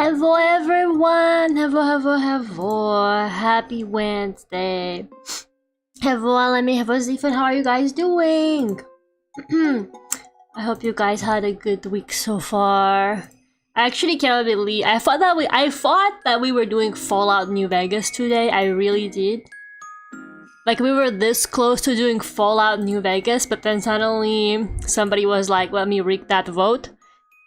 Hello everyone! Hello! Happy Wednesday! Hello, let me have a Stephen. How are you guys doing? I hope you guys had a good week so far. I actually can't believe I thought that we were doing Fallout New Vegas today. I really did. Like, we were this close to doing Fallout New Vegas, but then suddenly somebody was like, let me rig that vote.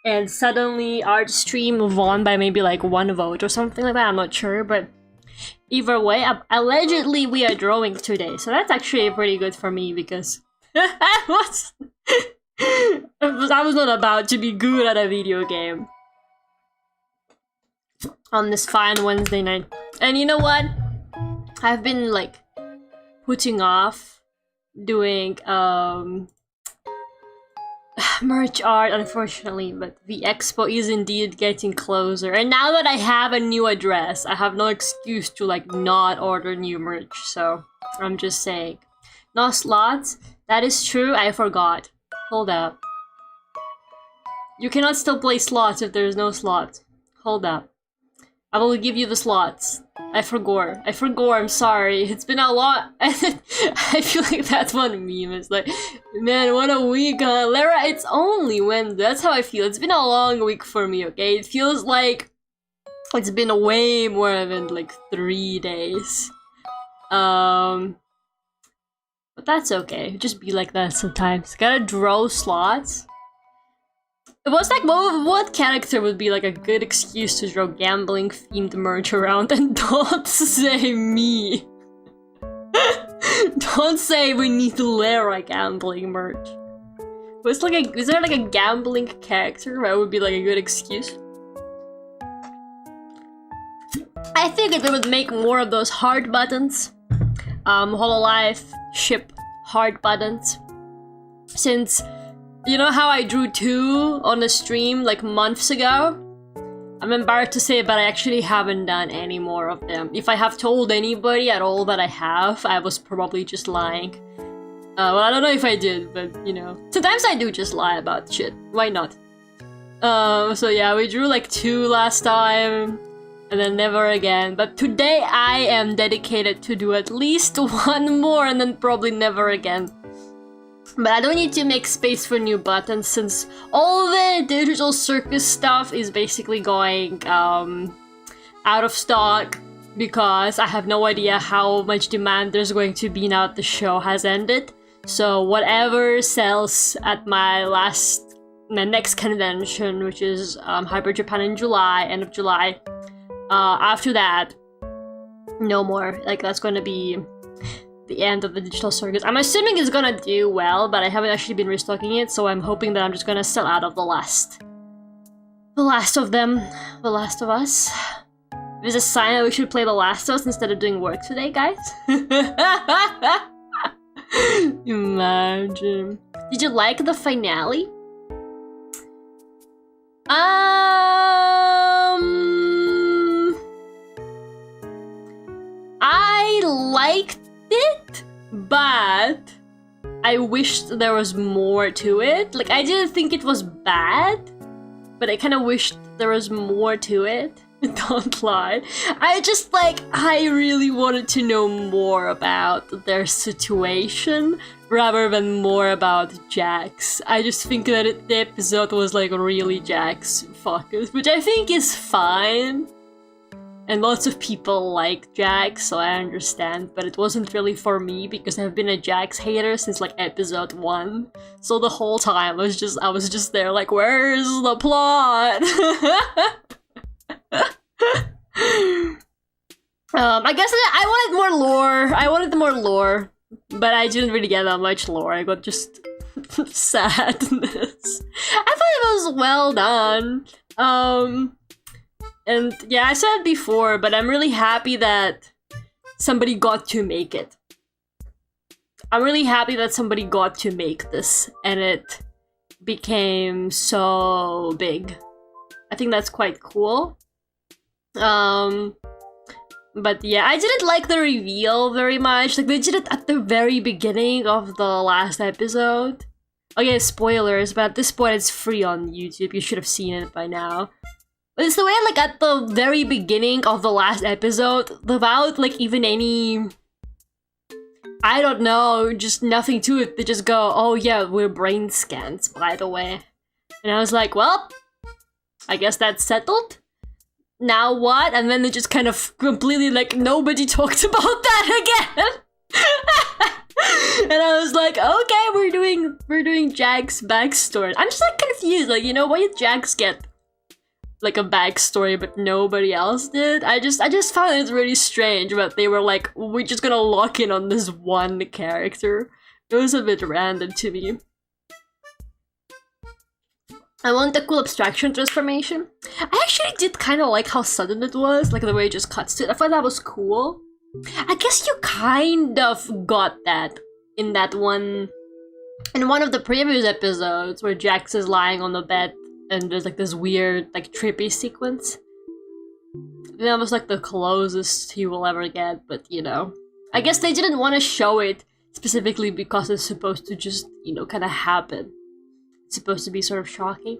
And suddenly our stream won by maybe like 1 vote or something like that, I'm not sure, but either way, allegedly we are drawing today, so that's actually pretty good for me because I was not about to be good at a video game on this fine Wednesday night. And you know what? I've been like putting off doing merch art, unfortunately, but the expo is indeed getting closer. And now that I have a new address, I have no excuse to like not order new merch, so I'm just saying. No slots? That is true, I forgot. Hold up. You cannot still play slots if there's no slots. Hold up. I will give you the slots. I forgot, I'm sorry. It's been a lot. I feel like that's one meme. It's like, man, what a week, huh? Lara, it's only Wednesday. That's how I feel. It's been a long week for me, okay? It feels like it's been way more than like 3 days. But that's okay. Just be like that sometimes. Gotta draw slots. It was like, what character would be like a good excuse to draw gambling themed merch around? And don't say me. Don't say we need to Lara gambling merch. Is there like a gambling character that would be like a good excuse? I figured we would make more of those heart buttons. Hololive ship heart buttons. Since you know how I drew 2 on the stream like months ago? I'm embarrassed to say, but I actually haven't done any more of them. If I have told anybody at all that I have, I was probably just lying. Well, I don't know if I did, but you know. Sometimes I do just lie about shit. Why not? So yeah, we drew like 2 last time, and then never again. But today I am dedicated to do at least 1 more, and then probably never again. But I don't need to make space for new buttons since all the digital circus stuff is basically going out of stock because I have no idea how much demand there's going to be now that the show has ended. So whatever sells at my next convention, which is Hyper Japan in July, end of July, after that, no more. Like, that's going to be the end of the digital circus. I'm assuming it's gonna do well, but I haven't actually been restocking it, so I'm hoping that I'm just gonna sell out of the last of them, The Last of Us. There's a sign that we should play The Last of Us instead of doing work today, guys. Imagine. Did you like the finale? I liked it, but I wished there was more to it. Like, I didn't think it was bad, but I kind of wished there was more to it. Don't lie. I really wanted to know more about their situation rather than more about Jax. I just think that the episode was like really Jax focus, which I think is fine. And lots of people like Jax, so I understand, but it wasn't really for me because I've been a Jax hater since like episode 1. So the whole time I was just there like, where's the plot? I guess I wanted more lore. I wanted more lore, but I didn't really get that much lore. I got just sadness. I thought it was well done. And yeah, I said it before, but I'm really happy that somebody got to make it. I'm really happy that somebody got to make this, and it became so big. I think that's quite cool. But yeah, I didn't like the reveal very much. Like, they did it at the very beginning of the last episode. Okay, spoilers, but at this point it's free on YouTube. You should have seen it by now. But it's the way, like, at the very beginning of the last episode, without, like, even any... I don't know, just nothing to it. They just go, oh yeah, we're brain scans, by the way. And I was like, well, I guess that's settled. Now what? And then they just kind of completely, like, nobody talked about that again. And I was like, okay, we're doing Jack's backstory. I'm just like confused, like, you know, why did Jax get like a backstory but nobody else did? I just found it really strange, but they were like, we're just gonna lock in on this one character. It was a bit random to me. I want the cool abstraction transformation. I actually did kind of like how sudden it was, like the way it just cuts to it. I thought that was cool. I guess you kind of got that in that one, in one of the previous episodes where Jax is lying on the bed and there's like this weird, like trippy sequence. That was like the closest he will ever get, but you know. I guess they didn't want to show it specifically because it's supposed to just, you know, kind of happen. It's supposed to be sort of shocking.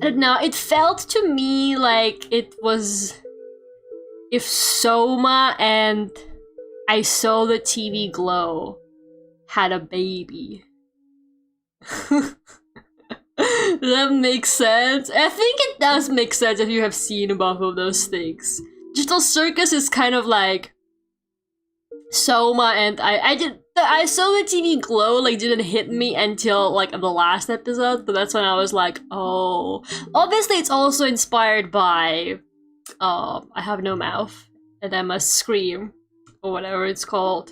I don't know, it felt to me like it was if Soma and I Saw the TV Glow had a baby. Does that make sense? I think it does make sense if you have seen both of those things. Digital Circus is kind of like Soma and I Saw the TV Glow like didn't hit me until like the last episode, but that's when I was like, oh. Obviously it's also inspired by I Have No Mouth and I Must Scream or whatever it's called.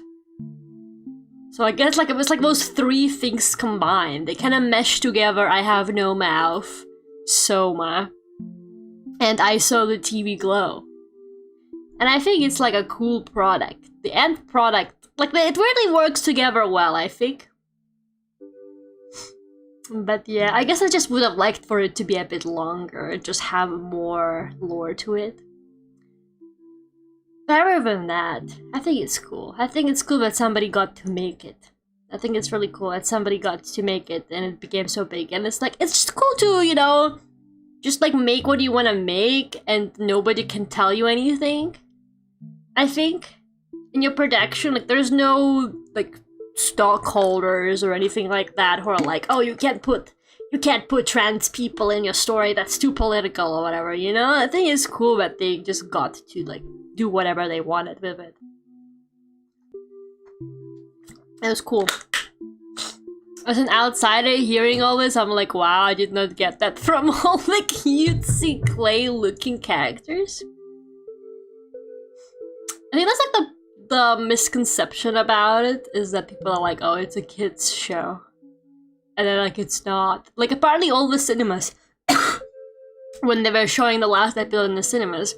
So I guess like it was like those three things combined. They kind of meshed together. I Have No Mouth, Soma, and I Saw the TV Glow. And I think it's like a cool product. The end product, like it really works together well, I think. But yeah, I guess I just would have liked for it to be a bit longer and just have more lore to it. Better than that, I think it's cool. I think it's cool that somebody got to make it. I think it's really cool that somebody got to make it and it became so big. And it's like, it's just cool to, you know, just like make what you want to make and nobody can tell you anything. I think in your production, like there's no like stockholders or anything like that who are like, oh, you can't put trans people in your story, that's too political or whatever, you know? I think it's cool that they just got to like do whatever they wanted with it. It was cool. As an outsider hearing all this, I'm like, wow, I did not get that from all the cutesy clay looking characters. I think that's like the misconception about it, is that people are like, oh, it's a kid's show. And then like, it's not. Like apparently all the cinemas, when they were showing the last episode in the cinemas,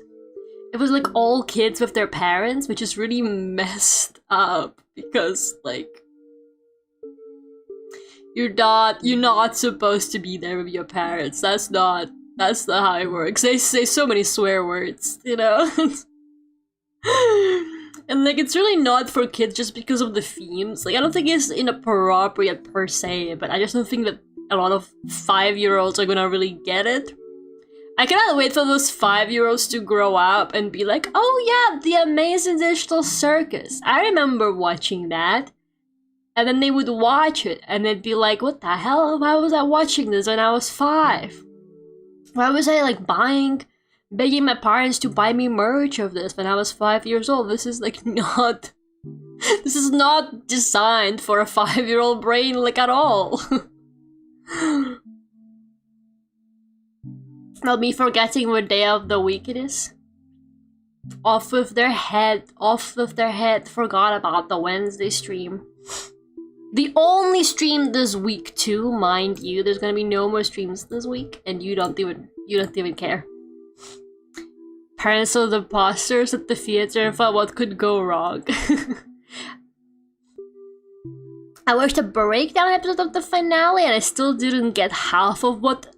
it was like all kids with their parents, which is really messed up because like you're not supposed to be there with your parents. That's not how it works. They say so many swear words, you know? And like it's really not for kids just because of the themes. Like I don't think it's inappropriate per se, but I just don't think that a lot of 5-year-olds are gonna really get it. I cannot wait for those 5-year-olds to grow up and be like, oh yeah, the Amazing Digital Circus. I remember watching that. And then they would watch it and they'd be like, what the hell? Why was I watching this when I was 5? Why was I like begging my parents to buy me merch of this when I was 5 years old? This is like not... This is not designed for a 5-year-old brain like at all. Well, me forgetting what day of the week it is. Off with their head, forgot about the Wednesday stream. The only stream this week too, mind you. There's gonna be no more streams this week, and you don't even care. Parents of the posters at the theater and thought what could go wrong. I watched a breakdown episode of the finale and I still didn't get half of what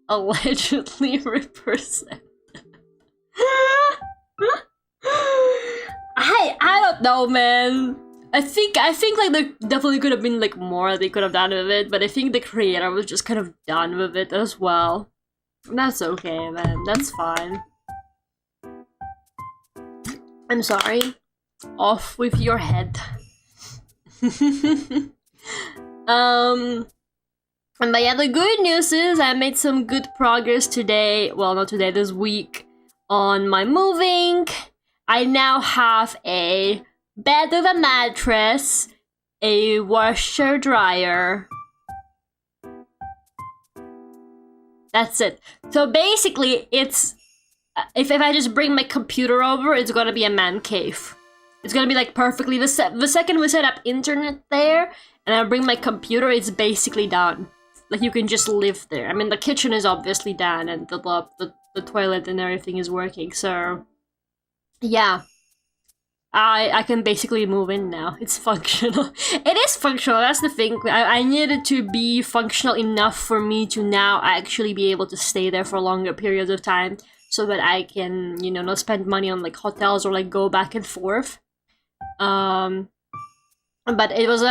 allegedly represented. I don't know, man. I think like there definitely could have been like more they could have done with it, but I think the creator was just kind of done with it as well. That's okay, man. That's fine. I'm sorry. Off with your head. But yeah, the good news is I made some good progress today. Well, not today, this week. On my moving. I now have a bed with a mattress, a washer dryer. That's it. So basically, it's if I just bring my computer over, it's gonna be a man cave. It's gonna be like perfectly the second we set up internet there, and I bring my computer, it's basically done. Like you can just live there. I mean, the kitchen is obviously done, and the toilet and everything is working. So yeah, I can basically move in now. It's functional. It is functional, that's the thing. I needed to be functional enough for me to now actually be able to stay there for longer periods of time so that I can, you know, not spend money on like hotels or like go back and forth. But it was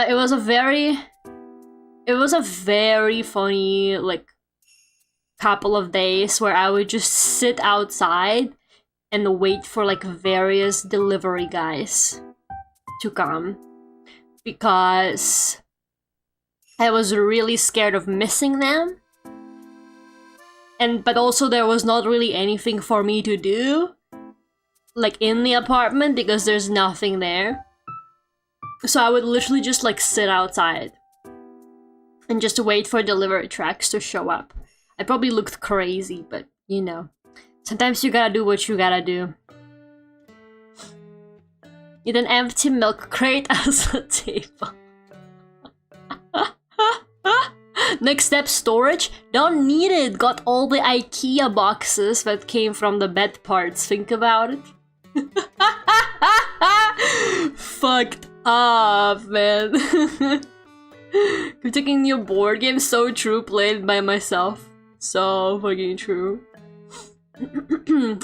a very funny like couple of days where I would just sit outside and wait for like various delivery guys to come because I was really scared of missing them. But also there was not really anything for me to do like in the apartment because there's nothing there. So I would literally just like sit outside and just wait for delivery trucks to show up. I probably looked crazy, but you know. Sometimes you gotta do what you gotta do. Need an empty milk crate as a table. Next step, storage. Don't need it. Got all the IKEA boxes that came from the bed parts. Think about it. Fucked up, man. I'm taking new board game. So true. Played by myself. So fucking true.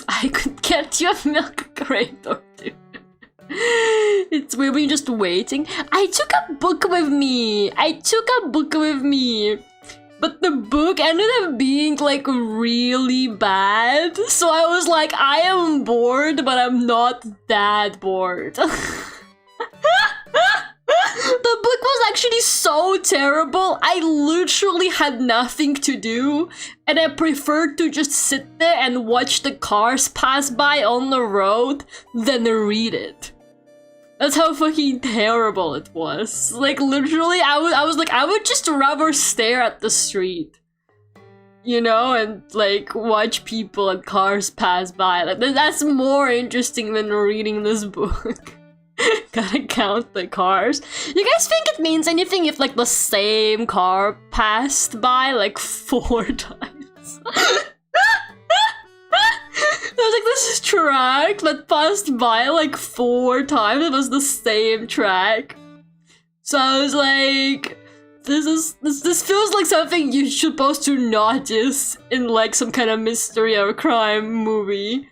I could get you a milk crate or two. It's weird when you're just waiting. I took a book with me. But the book ended up being like really bad. So I was like, I am bored, but I'm not that bored. The book was actually so terrible. I literally had nothing to do, and I preferred to just sit there and watch the cars pass by on the road than read it. That's how fucking terrible it was. Like literally, I was like, I would just rather stare at the street, you know, and like watch people and cars pass by. Like that's more interesting than reading this book. Gotta count the cars. You guys think it means anything if like the same car passed by like 4 times? There was like this track that passed by like 4 times. It was the same track. So I was like, this feels like something you're supposed to notice in like some kind of mystery or crime movie.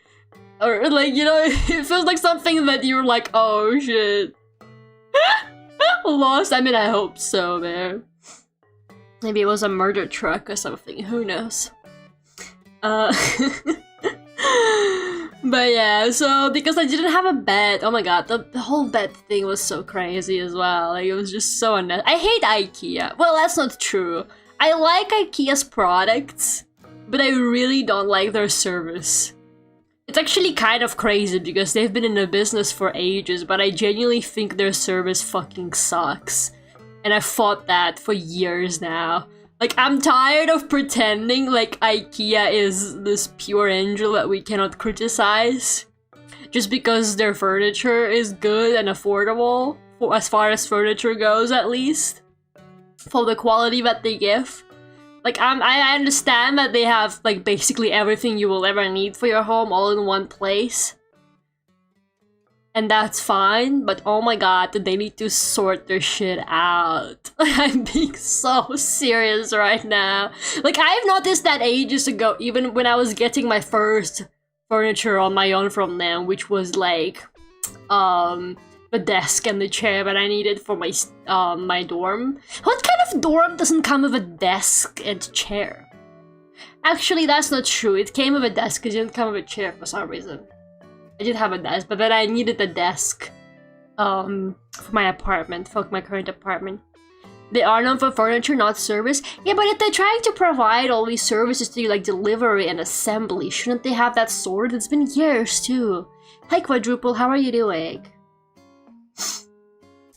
Or like, you know, it feels like something that you're like, oh shit. Lost? I mean, I hope so, man. Maybe it was a murder truck or something, who knows. But yeah, so because I didn't have a bed, oh my god, the whole bed thing was so crazy as well. Like, it was just so unnecessary. I hate IKEA. Well, that's not true. I like IKEA's products, but I really don't like their service. It's actually kind of crazy because they've been in the business for ages, but I genuinely think their service fucking sucks. And I've fought that for years now. Like, I'm tired of pretending like IKEA is this pure angel that we cannot criticize. Just because their furniture is good and affordable, as far as furniture goes at least. For the quality that they give. Like, I understand that they have, like, basically everything you will ever need for your home all in one place. And that's fine, but oh my god, they need to sort their shit out. I'm being so serious right now. Like, I've noticed that ages ago, even when I was getting my first furniture on my own from them, which was like, the desk and the chair that I needed for my my dorm. What kind of dorm doesn't come with a desk and chair? Actually, that's not true. It came with a desk. It didn't come with a chair for some reason. I did have a desk, but then I needed a desk for my apartment, for my current apartment. They are known for furniture, not service. Yeah, but if they're trying to provide all these services to you, like delivery and assembly, shouldn't they have that sorted? It's been years, too. Hi, Quadruple, how are you doing?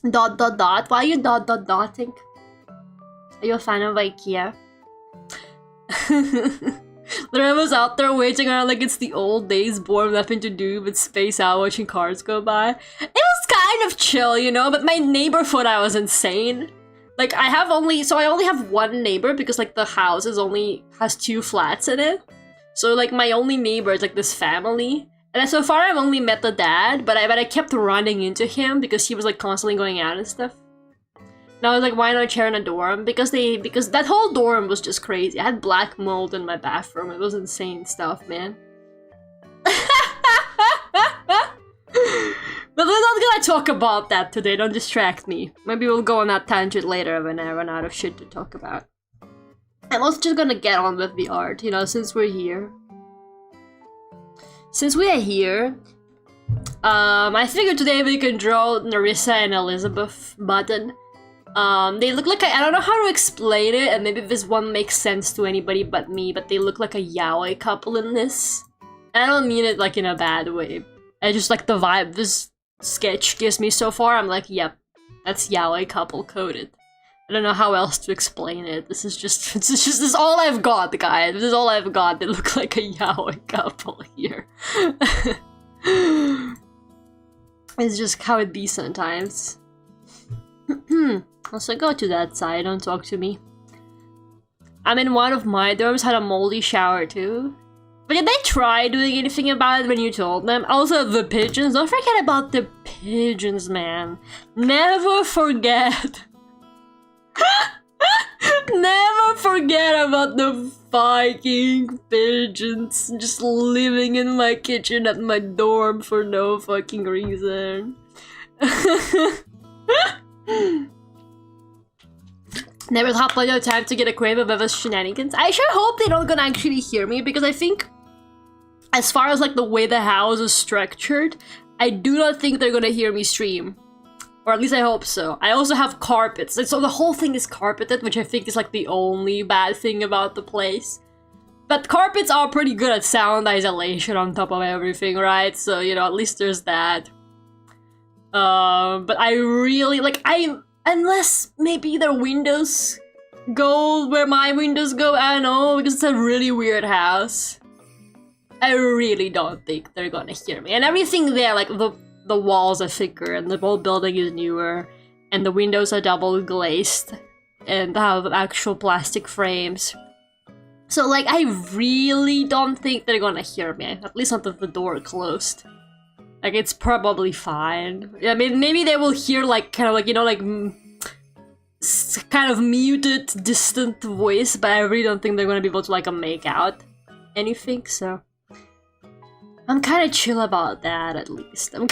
Dot, dot, dot. Why are you dot, dot, dotting? Are you a fan of IKEA? Literally was out there waiting around like it's the old days, bored, nothing to do but space out watching cars go by. It was kind of chill, you know, but my neighbor thought I was insane. Like, I only have one neighbor because, like, the house has 2 flats in it. So, like, my only neighbor is, like, this family. And so far, I've only met the dad, but I kept running into him because he was, like, constantly going out and stuff. And I was like, why not share in a dorm? Because that whole dorm was just crazy. I had black mold in my bathroom. It was insane stuff, man. But we're not gonna talk about that today, don't distract me. Maybe we'll go on that tangent later when I run out of shit to talk about. I'm also just gonna get on with the art, you know, since we're here. Since we are here, I figured today we can draw Narissa and Elizabeth Button. They look like I don't know how to explain it, and maybe this one makes sense to anybody but me, but they look like a yaoi couple in this. And I don't mean it like in a bad way. I just like the vibe this sketch gives me so far. I'm like, yep, that's yaoi couple coded. I don't know how else to explain it. This is all I've got, guys. This is all I've got. They look like a yaoi couple here. It's just how it be sometimes. Also, go to that side, don't talk to me. I mean, one of my dorms had a moldy shower too. But did they try doing anything about it when you told them? Also, the pigeons. Don't forget about the pigeons, man. Never forget. Never forget about the fucking pigeons just living in my kitchen at my dorm for no fucking reason. Never thought plenty of time to get acquainted with those shenanigans. I sure hope they don't gonna actually hear me, because I think, as far as like the way the house is structured, I do not think they're gonna hear me stream. Or at least I hope so. I also have carpets, and so the whole thing is carpeted, which I think is like the only bad thing about the place. But carpets are pretty good at sound isolation on top of everything, right? So, you know, at least there's that. But I really, like, unless maybe their windows go where my windows go, I don't know, because it's a really weird house. I really don't think they're gonna hear me. And everything there, like, the walls are thicker, and the whole building is newer, and the windows are double glazed, and have actual plastic frames. So, like, I really don't think they're gonna hear me, at least not with the door closed. Like, it's probably fine. I mean, maybe they will hear, like, kind of like, you know, like, kind of muted, distant voice, but I really don't think they're gonna be able to, like, make out anything, so... I'm kind of chill about that, at least. I'm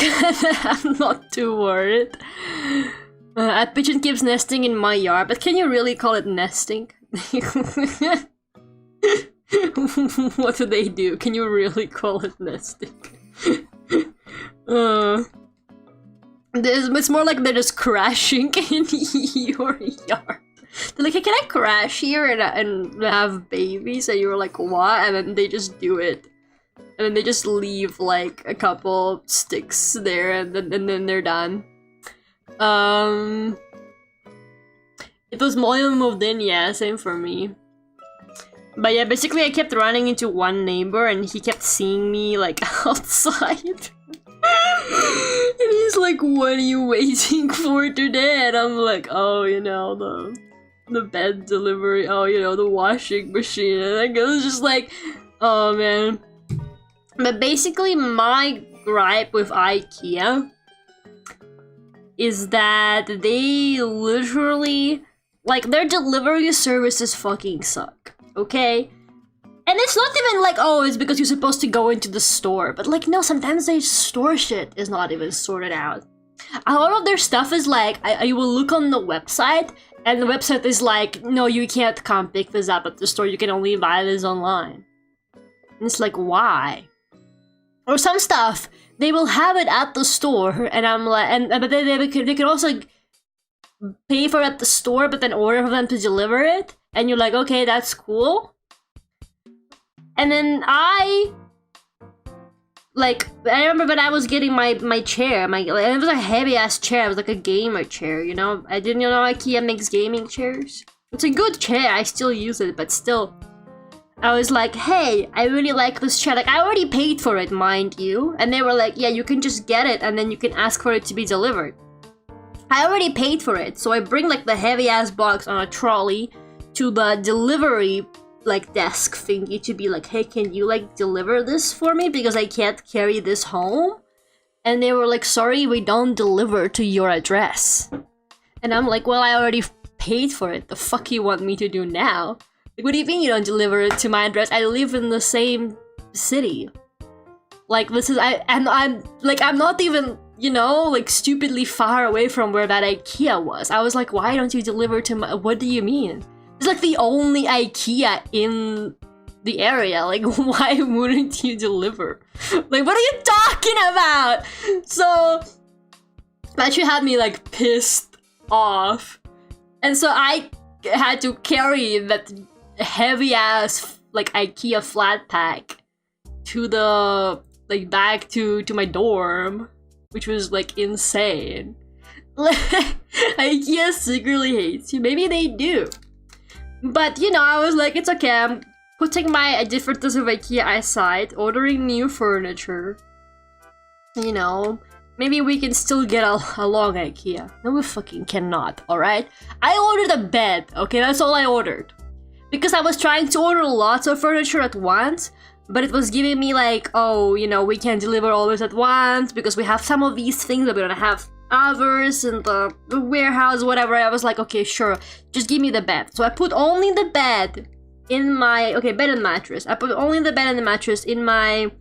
not too worried. A pigeon keeps nesting in my yard, but can you really call it nesting? What do they do? Can you really call it nesting? It's more like they're just crashing in your yard. They're like, hey, can I crash here and have babies? And you're like, what? And then they just do it. And then they just leave like a couple sticks there, and then they're done. It was Molly moved in, yeah, same for me. But yeah, basically I kept running into one neighbor, and he kept seeing me like outside. And he's like, what are you waiting for today? And I'm like, oh, you know, the bed delivery, oh, you know, the washing machine. And I was just like, oh man. But basically my gripe with IKEA is that they literally, like, their delivery services fucking suck, okay? And it's not even like, oh, it's because you're supposed to go into the store. But like, no, sometimes their store shit is not even sorted out. A lot of their stuff is like, you will look on the website And the website is like, no, you can't come pick this up at the store, you can only buy this online. And it's like, why? Or some stuff, they will have it at the store, and I'm like, but they can also pay for it at the store, but then order for them to deliver it, and you're like, okay, that's cool. And then I remember when I was getting my chair, it was a heavy ass chair. It was like a gamer chair, you know. I didn't know IKEA makes gaming chairs. It's a good chair. I still use it, but still, I was like, hey, I really like this chair. Like, I already paid for it, mind you. And they were like, yeah, you can just get it, and then you can ask for it to be delivered. I already paid for it, so I bring like the heavy ass box on a trolley to the delivery like desk thingy to be like, hey, can you like deliver this for me because I can't carry this home? And they were like, sorry, we don't deliver to your address. And I'm like, well, I already paid for it. The fuck you want me to do now? Like, what do you mean you don't deliver it to my address? I live in the same city. Like, this is I'm not even, you know, like stupidly far away from where that IKEA was. I was like, why don't you deliver to my, what do you mean? It's like the only IKEA in the area. Like, why wouldn't you deliver? Like, what are you talking about? So that shit had me like pissed off. And so I had to carry that heavy ass like IKEA flat pack to the like back to my dorm, which was like insane. IKEA secretly hates you. Maybe they do. But, you know, I was like, it's okay, I'm putting my differences of IKEA aside, ordering new furniture. You know, maybe we can still get along, IKEA. No, we fucking cannot, alright? I ordered a bed, okay? That's all I ordered. Because I was trying to order lots of furniture at once, but it was giving me like, oh, you know, we can't deliver always at once because we have some of these things that we don't have others in the warehouse, whatever. I was like, okay, sure, just give me the bed. So I put only the bed in my, okay, bed and mattress. I put only the bed and the mattress in my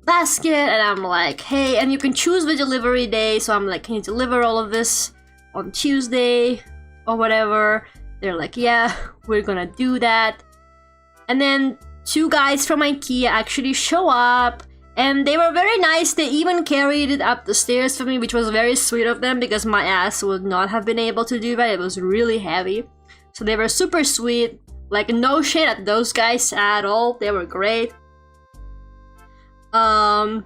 basket, and I'm like, hey, and you can choose the delivery day. So I'm like, can you deliver all of this on Tuesday or whatever? They're like, yeah, we're gonna do that. And then 2 guys from IKEA actually show up. And they were very nice. They even carried it up the stairs for me, which was very sweet of them because my ass would not have been able to do that. It was really heavy. So they were super sweet. Like, no shade at those guys at all. They were great. So,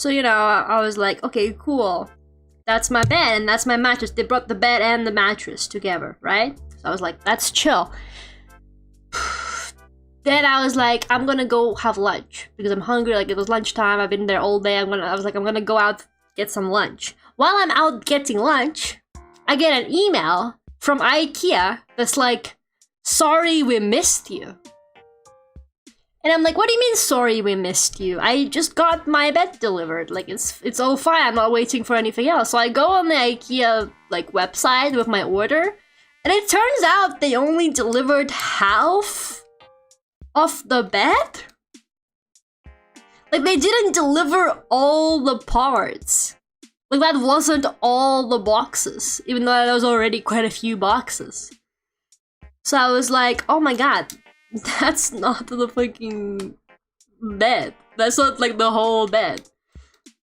you know, I was like, okay, cool. That's my bed and that's my mattress. They brought the bed and the mattress together, right? So I was like, that's chill. Then I was like, I'm gonna go have lunch because I'm hungry. Like, it was lunchtime. I've been there all day. I was like, I'm gonna go out get some lunch. While I'm out getting lunch, I get an email from IKEA that's like, sorry, we missed you. And I'm like, what do you mean, sorry, we missed you? I just got my bed delivered. Like, it's all fine. I'm not waiting for anything else. So I go on the IKEA like website with my order, and it turns out they only delivered half of the bed? Like, they didn't deliver all the parts. Like, that wasn't all the boxes, even though there was already quite a few boxes. So I was like, oh my god, that's not the fucking bed. That's not like the whole bed.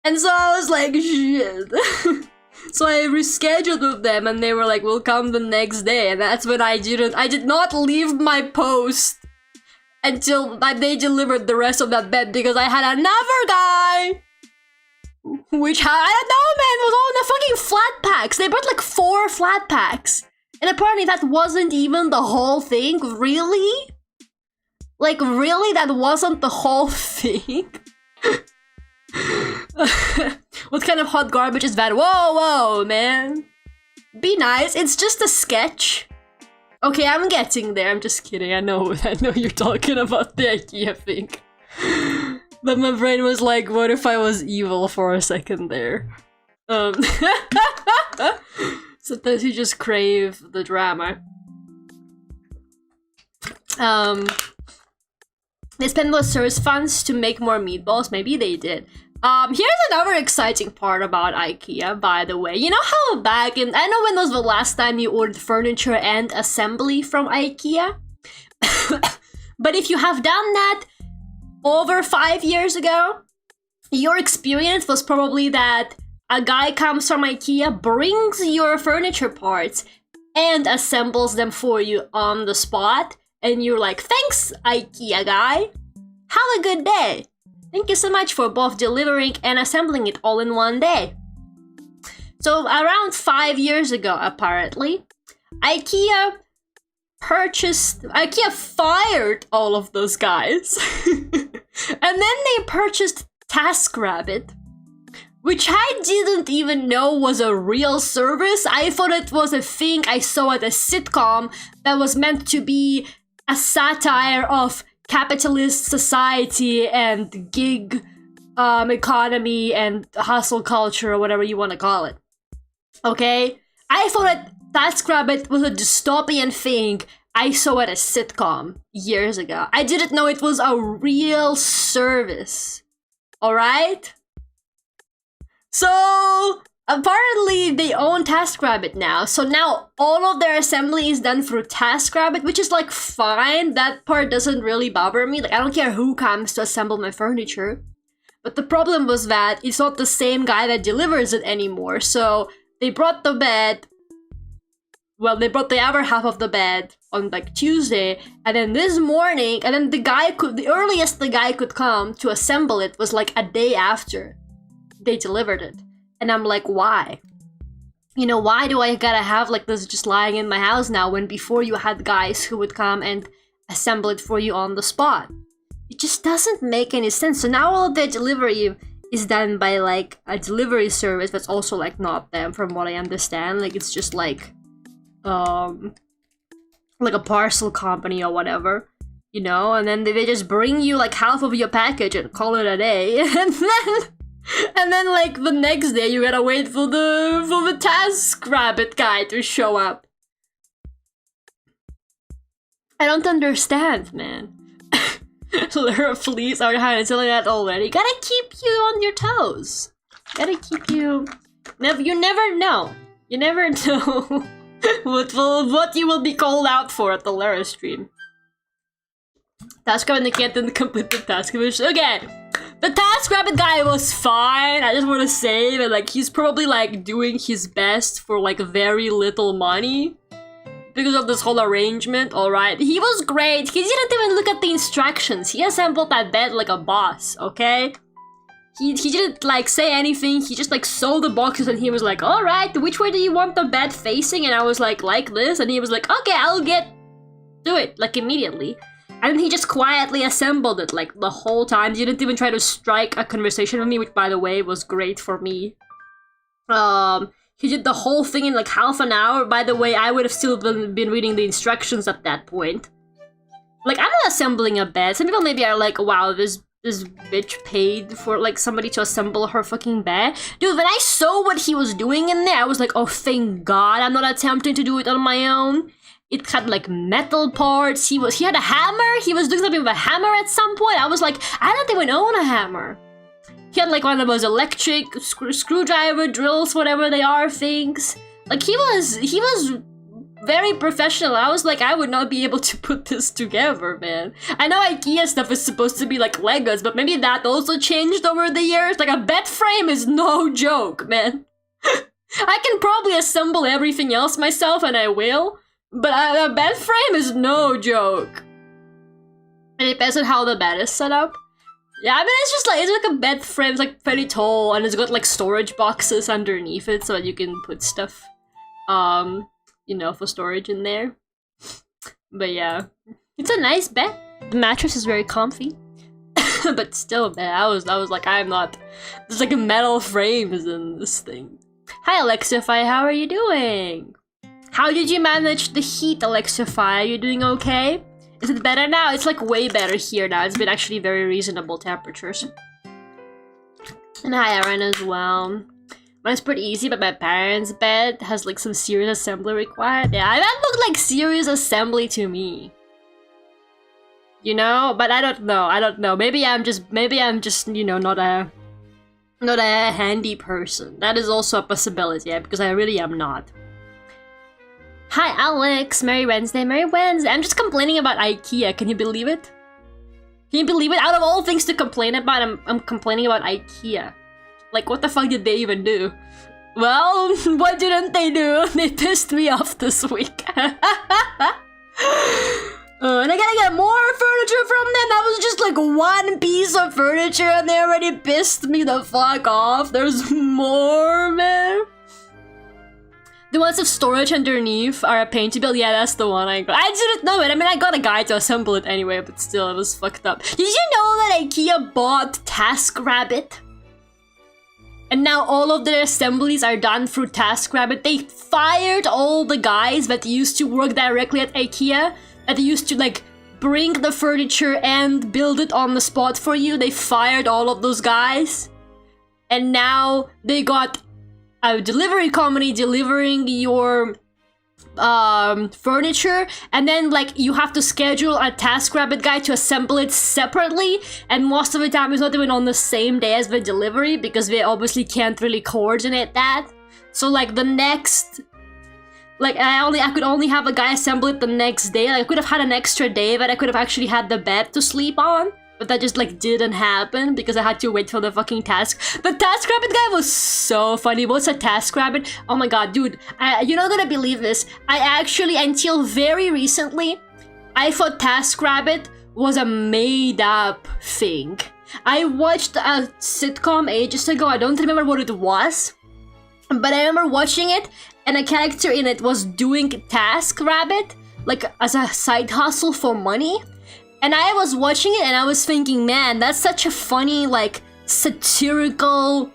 And so I was like, shit. So I rescheduled with them and they were like, we'll come the next day. And that's when I did not leave my post until they delivered the rest of that bed because I had another guy, which I don't know, man, it was all in the fucking flat packs. They brought like 4 flat packs, and apparently that wasn't even the whole thing. Really? Like, really, that wasn't the whole thing? What kind of hot garbage is that? Whoa, man. Be nice. It's just a sketch. Okay, I'm getting there. I'm just kidding. I know you're talking about the IKEA thing. But my brain was like, what if I was evil for a second there? Sometimes you just crave the drama. They spent those service funds to make more meatballs. Maybe they did. Here's another exciting part about IKEA, by the way. You know how back in... I know when was the last time you ordered furniture and assembly from IKEA? But if you have done that over 5 years ago, your experience was probably that a guy comes from IKEA, brings your furniture parts, and assembles them for you on the spot. And you're like, thanks, IKEA guy. Have a good day. Thank you so much for both delivering and assembling it all in one day. So around 5 years ago, apparently, IKEA fired all of those guys. And then they purchased TaskRabbit, which I didn't even know was a real service. I thought it was a thing I saw at a sitcom that was meant to be a satire of capitalist society and gig economy and hustle culture, or whatever you want to call it. Okay? I thought that TaskRabbit was a dystopian thing I saw at a sitcom years ago. I didn't know it was a real service. Alright? So, apparently they own TaskRabbit now. So now all of their assembly is done through TaskRabbit, which is like fine. That part doesn't really bother me. Like, I don't care who comes to assemble my furniture. But the problem was that it's not the same guy that delivers it anymore. So they brought the bed. Well, they brought the other half of the bed on like Tuesday, and then this morning, and then the earliest the guy could come to assemble it was like a day after they delivered it. And I'm like, why? You know, why do I gotta have like this just lying in my house now when before you had guys who would come and assemble it for you on the spot? It just doesn't make any sense. So now all of their delivery is done by like a delivery service that's also like not them, from what I understand. Like it's just like a parcel company or whatever, you know, and then they just bring you like half of your package and call it a day. And then like the next day you gotta wait for the TaskRabbit guy to show up. I don't understand, man. Lara, please, are you telling that already? Gotta keep you on your toes. Gotta keep you... You never know. You never know what you will be called out for at the Lara stream. TaskRabbit can't complete the task. Okay, the TaskRabbit guy was fine. I just want to say that like he's probably like doing his best for like very little money because of this whole arrangement. All right, he was great. He didn't even look at the instructions. He assembled that bed like a boss. Okay, he didn't like say anything. He just like sold the boxes and he was like, all right, which way do you want the bed facing? And I was like this, and he was like, okay, I'll get to it like immediately. And he just quietly assembled it like the whole time. He didn't even try to strike a conversation with me, which by the way was great for me. He did the whole thing in like half an hour. By the way, I would have still been reading the instructions at that point. Like, I'm not assembling a bed. Some people maybe are like, wow, this bitch paid for like somebody to assemble her fucking bed. Dude, when I saw what he was doing in there, I was like, oh, thank God I'm not attempting to do it on my own. It had like metal parts. He had a hammer. He was doing something with a hammer at some point. I was like, I don't even own a hammer. He had like one of those electric screwdriver drills, whatever they are, things. Like he was very professional. I was like, I would not be able to put this together, man. I know IKEA stuff is supposed to be like Legos, but maybe that also changed over the years. Like a bed frame is no joke, man. I can probably assemble everything else myself, and I will. But a bed frame is no joke. It depends on how the bed is set up. Yeah, I mean, it's like a bed frame. It's like pretty tall, and it's got like storage boxes underneath it so that you can put stuff, you know, for storage in there. But yeah, it's a nice bed. The mattress is very comfy. But still, man, I was like, I'm not. There's like metal frames in this thing. Hi, Alexify, how are you doing? How did you manage the heat, Alexify? Are you doing okay? Is it better now? It's like way better here now. It's been actually very reasonable temperatures. And hi, Aaron, as well. Mine's pretty easy, but my parents' bed has like some serious assembly required. Yeah, that looked like serious assembly to me. You know? But I don't know. Maybe I'm just, you know, not a not a handy person. That is also a possibility, yeah, because I really am not. Hi Alex, Merry Wednesday, Merry Wednesday. I'm just complaining about IKEA, can you believe it? Can you believe it? Out of all things to complain about, I'm complaining about IKEA. Like, what the fuck did they even do? Well, what didn't they do? They pissed me off this week. And I gotta get more furniture from them. That was just like one piece of furniture and they already pissed me the fuck off. There's more, man. The ones with storage underneath are a pain to build. Yeah, that's the one I got. I didn't know it. I mean, I got a guy to assemble it anyway, but still, it was fucked up. Did you know that IKEA bought TaskRabbit? And now all of their assemblies are done through TaskRabbit. They fired all the guys that used to work directly at IKEA, that used to like bring the furniture and build it on the spot for you. They fired all of those guys. And now they got a delivery company delivering your furniture, and then like you have to schedule a TaskRabbit guy to assemble it separately, and most of the time it's not even on the same day as the delivery because they obviously can't really coordinate that. So like the next, like I could only have a guy assemble it the next day. Like I could have had an extra day that I could have actually had the bed to sleep on, but that just like didn't happen because I had to wait for the fucking task. The TaskRabbit guy was so funny. What's a TaskRabbit? Oh my god, dude, you're not gonna believe this. I actually, until very recently, I thought TaskRabbit was a made-up thing. I watched a sitcom ages ago. I don't remember what it was, but I remember watching it, and a character in it was doing TaskRabbit like as a side hustle for money. And I was watching it and I was thinking, man, that's such a funny, like, satirical,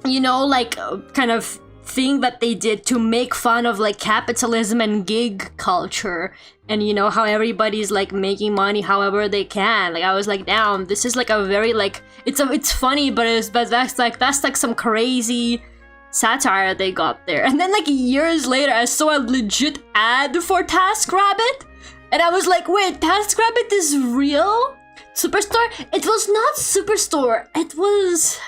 you know, like, kind of thing that they did to make fun of, like, capitalism and gig culture. And, you know, how everybody's, like, making money however they can. Like, I was like, damn, this is, like, a very, like, it's funny, but that's like some crazy satire they got there. And then, like, years later, I saw a legit ad for TaskRabbit. And I was like, wait, TaskRabbit is real? Superstore? It was not Superstore. It was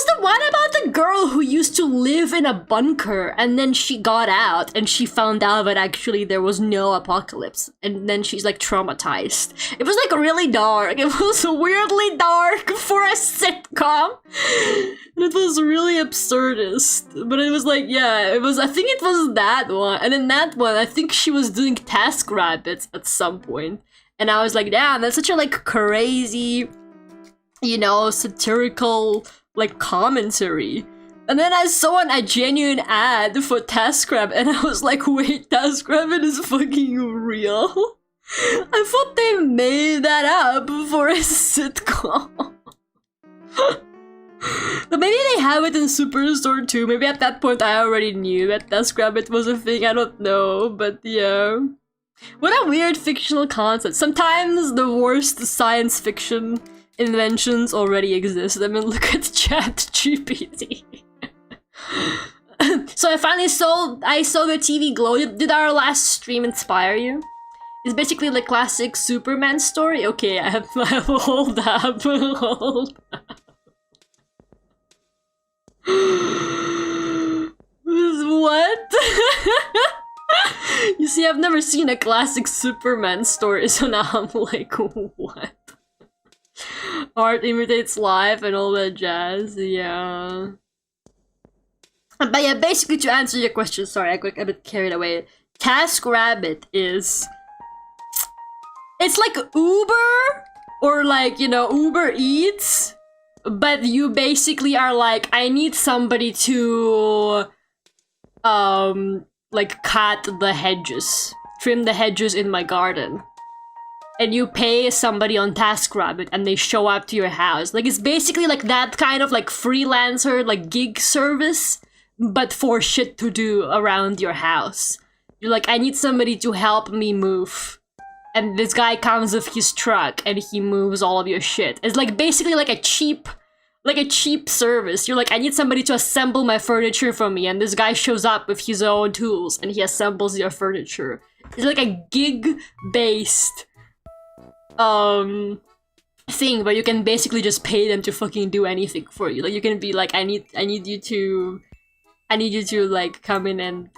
the one about the girl who used to live in a bunker and then she got out and she found out that actually there was no apocalypse. And then she's like traumatized. It was like really dark. It was weirdly dark for a sitcom. And it was really absurdist. But it was like, yeah, I think it was that one. And then that one, I think she was doing TaskRabbit at some point. And I was like, damn, that's such a like crazy, you know, satirical like commentary. And then I saw a genuine ad for TaskRabbit and I was like, wait, TaskRabbit is fucking real? I thought they made that up for a sitcom. But maybe they have it in Superstore too. Maybe at that point I already knew that TaskRabbit was a thing. I don't know, but yeah. What a weird fictional concept. Sometimes the worst science fiction inventions already exist. I mean, look at ChatGPT. So I finally saw the TV glow. Did our last stream inspire you? It's basically the classic Superman story. Okay, I have hold up. What? You see, I've never seen a classic Superman story, so now I'm like, what? Art imitates life and all that jazz, yeah. But yeah, basically to answer your question, sorry, I got a bit carried away. TaskRabbit is... it's like Uber, or like, you know, Uber Eats, but you basically are like, I need somebody to, like cut the hedges, trim the hedges in my garden. And you pay somebody on TaskRabbit and they show up to your house. Like, it's basically like that kind of like freelancer, like gig service, but for shit to do around your house. You're like, I need somebody to help me move. And this guy comes with his truck and he moves all of your shit. It's like basically like a cheap service. You're like, I need somebody to assemble my furniture for me. And this guy shows up with his own tools and he assembles your furniture. It's like a gig-based thing where you can basically just pay them to fucking do anything for you. Like you can be like, I need you to like come in and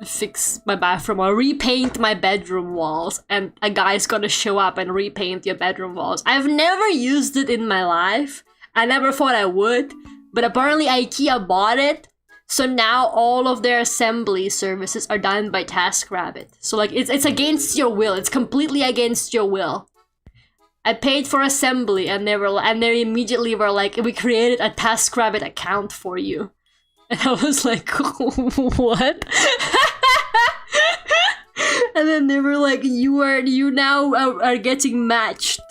fix my bathroom or repaint my bedroom walls, and a guy's gonna show up and repaint your bedroom walls. I've never used it in my life. I never thought I would, but apparently IKEA bought it. So now all of their assembly services are done by TaskRabbit. So like it's against your will. It's completely against your will. I paid for assembly, and they immediately were like, we created a TaskRabbit account for you. And I was like, what? And then they were like, you now are getting matched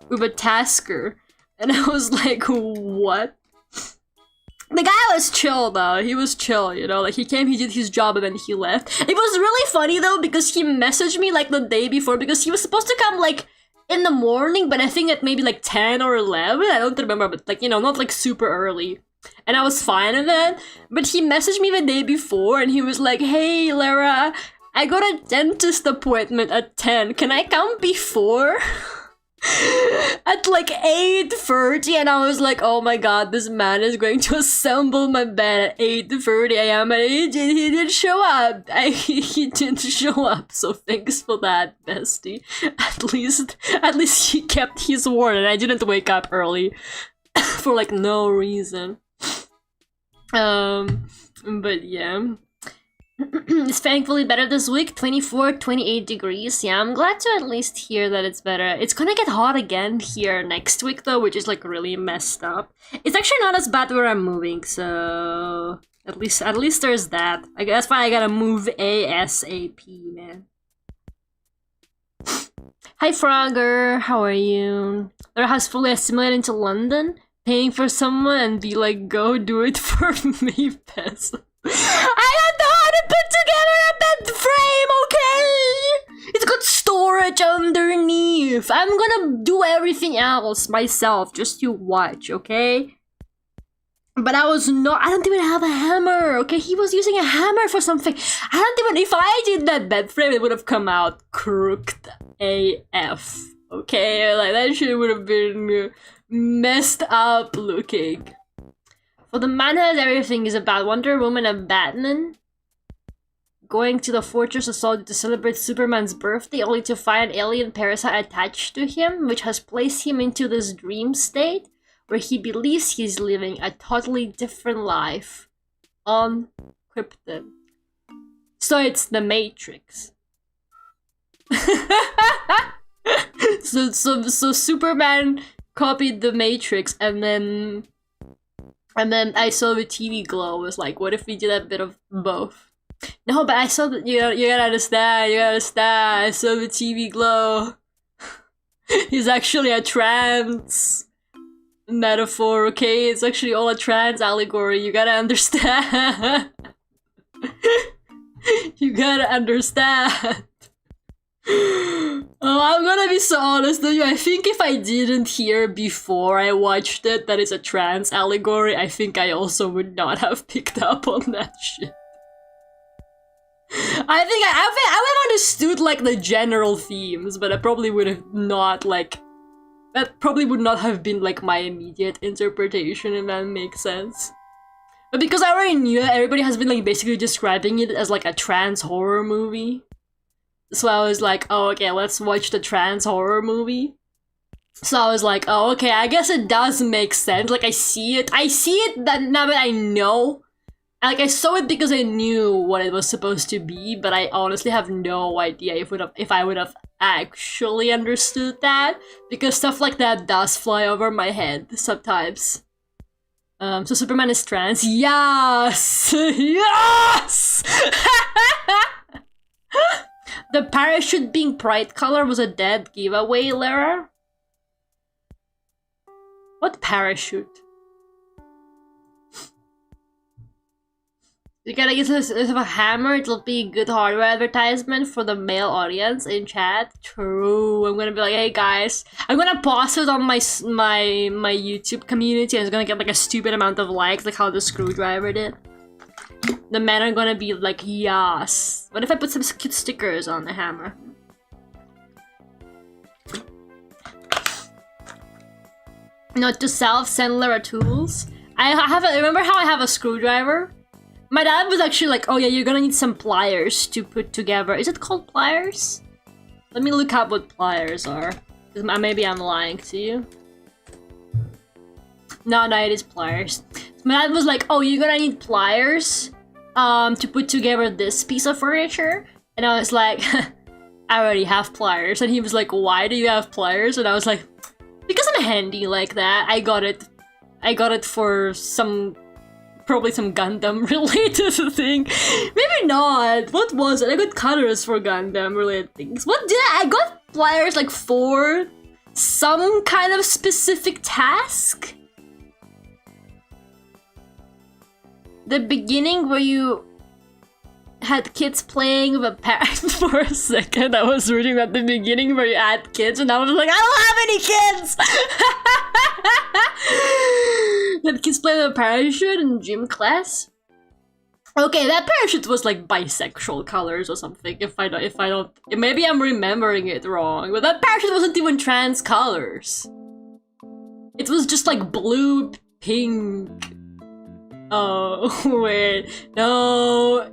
with a tasker. And I was like, what? The guy was chill though. He was chill, you know, like he came, he did his job, and then he left. It was really funny though, because he messaged me like the day before, because he was supposed to come like in the morning, but I think at maybe like 10 or 11, I don't remember, but like, you know, not like super early. And I was fine with that, but he messaged me the day before, and he was like, hey Lara, I got a dentist appointment at 10, can I come before? At like 8:30, and I was like, oh my god, this man is going to assemble my bed at 8:30 a.m. and he didn't show up. He didn't show up, so thanks for that, bestie. At least he kept his word, and I didn't wake up early for like no reason. But yeah. It's thankfully better this week, 24, 28 degrees. Yeah, I'm glad to at least hear that it's better. It's gonna get hot again here next week though, which is like really messed up. It's actually not as bad where I'm moving, so at least there's that. I guess that's why I gotta move ASAP, man. Hi Frogger, how are you? Lara has fully assimilated into London, paying for someone and be like, go do it for me, Pez. I don't know how to put together a bed frame, okay? It's got storage underneath. I'm gonna do everything else myself, just you watch, okay? But I don't even have a hammer, okay? He was using a hammer for something. If I did that bed frame, it would have come out crooked AF, okay? Like, that shit would have been messed up looking. For the man who has everything is about Wonder Woman and Batman going to the Fortress of Solitude to celebrate Superman's birthday, only to find an alien parasite attached to him, which has placed him into this dream state where he believes he's living a totally different life on Krypton. So it's the Matrix. So Superman copied the Matrix, and then I saw the TV glow. Was like, what if we did a bit of both? No, but I saw that you gotta understand. I saw the TV glow. He's actually a trans metaphor, okay? It's actually all a trans allegory. You gotta understand. You gotta understand. Oh, I'm gonna be so honest with you. I think if I didn't hear before I watched it that it's a trans allegory, I think I also would not have picked up on that shit. I think I would have understood like the general themes, but I probably would have not like that probably would not have been like my immediate interpretation, if that makes sense. But because I already knew that everybody has been like basically describing it as like a trans horror movie. So I was like, oh, okay, let's watch the trans horror movie. So I was like, oh, okay, I guess it does make sense. Like, I see it that now that I know. Like, I saw it because I knew what it was supposed to be, but I honestly have no idea if I would have actually understood that, because stuff like that does fly over my head sometimes. So Superman is trans. Yes! Yes! The parachute being bright color was a dead giveaway, Lara? What parachute? You gotta use this of a hammer, it'll be a good hardware advertisement for the male audience in chat. True. I'm gonna be like, hey guys, I'm gonna post it on my YouTube community, and it's gonna get like a stupid amount of likes, like how the screwdriver did. The men are gonna be like, yes. What if I put some cute stickers on the hammer? Not to self-similar tools. I remember how I have a screwdriver? My dad was actually like, oh yeah, you're gonna need some pliers to put together. Is it called pliers? Let me look up what pliers are. Maybe I'm lying to you. No, it is pliers. My dad was like, oh, you're gonna need pliers to put together this piece of furniture. And I was like, I already have pliers. And he was like, why do you have pliers? And I was like, because I'm handy like that. I got it for probably some Gundam related thing. Maybe not. What was it? I got cutters for Gundam related things. What did I got pliers like for some kind of specific task? The beginning where you had kids playing with a parent for a second. I was reading at the beginning where you had kids and I was like, I don't have any kids! Had kids playing with a parachute in gym class? Okay, that parachute was like bisexual colors or something, if I don't, maybe I'm remembering it wrong, but that parachute wasn't even trans colors. It was just like blue, pink. Oh, wait, no,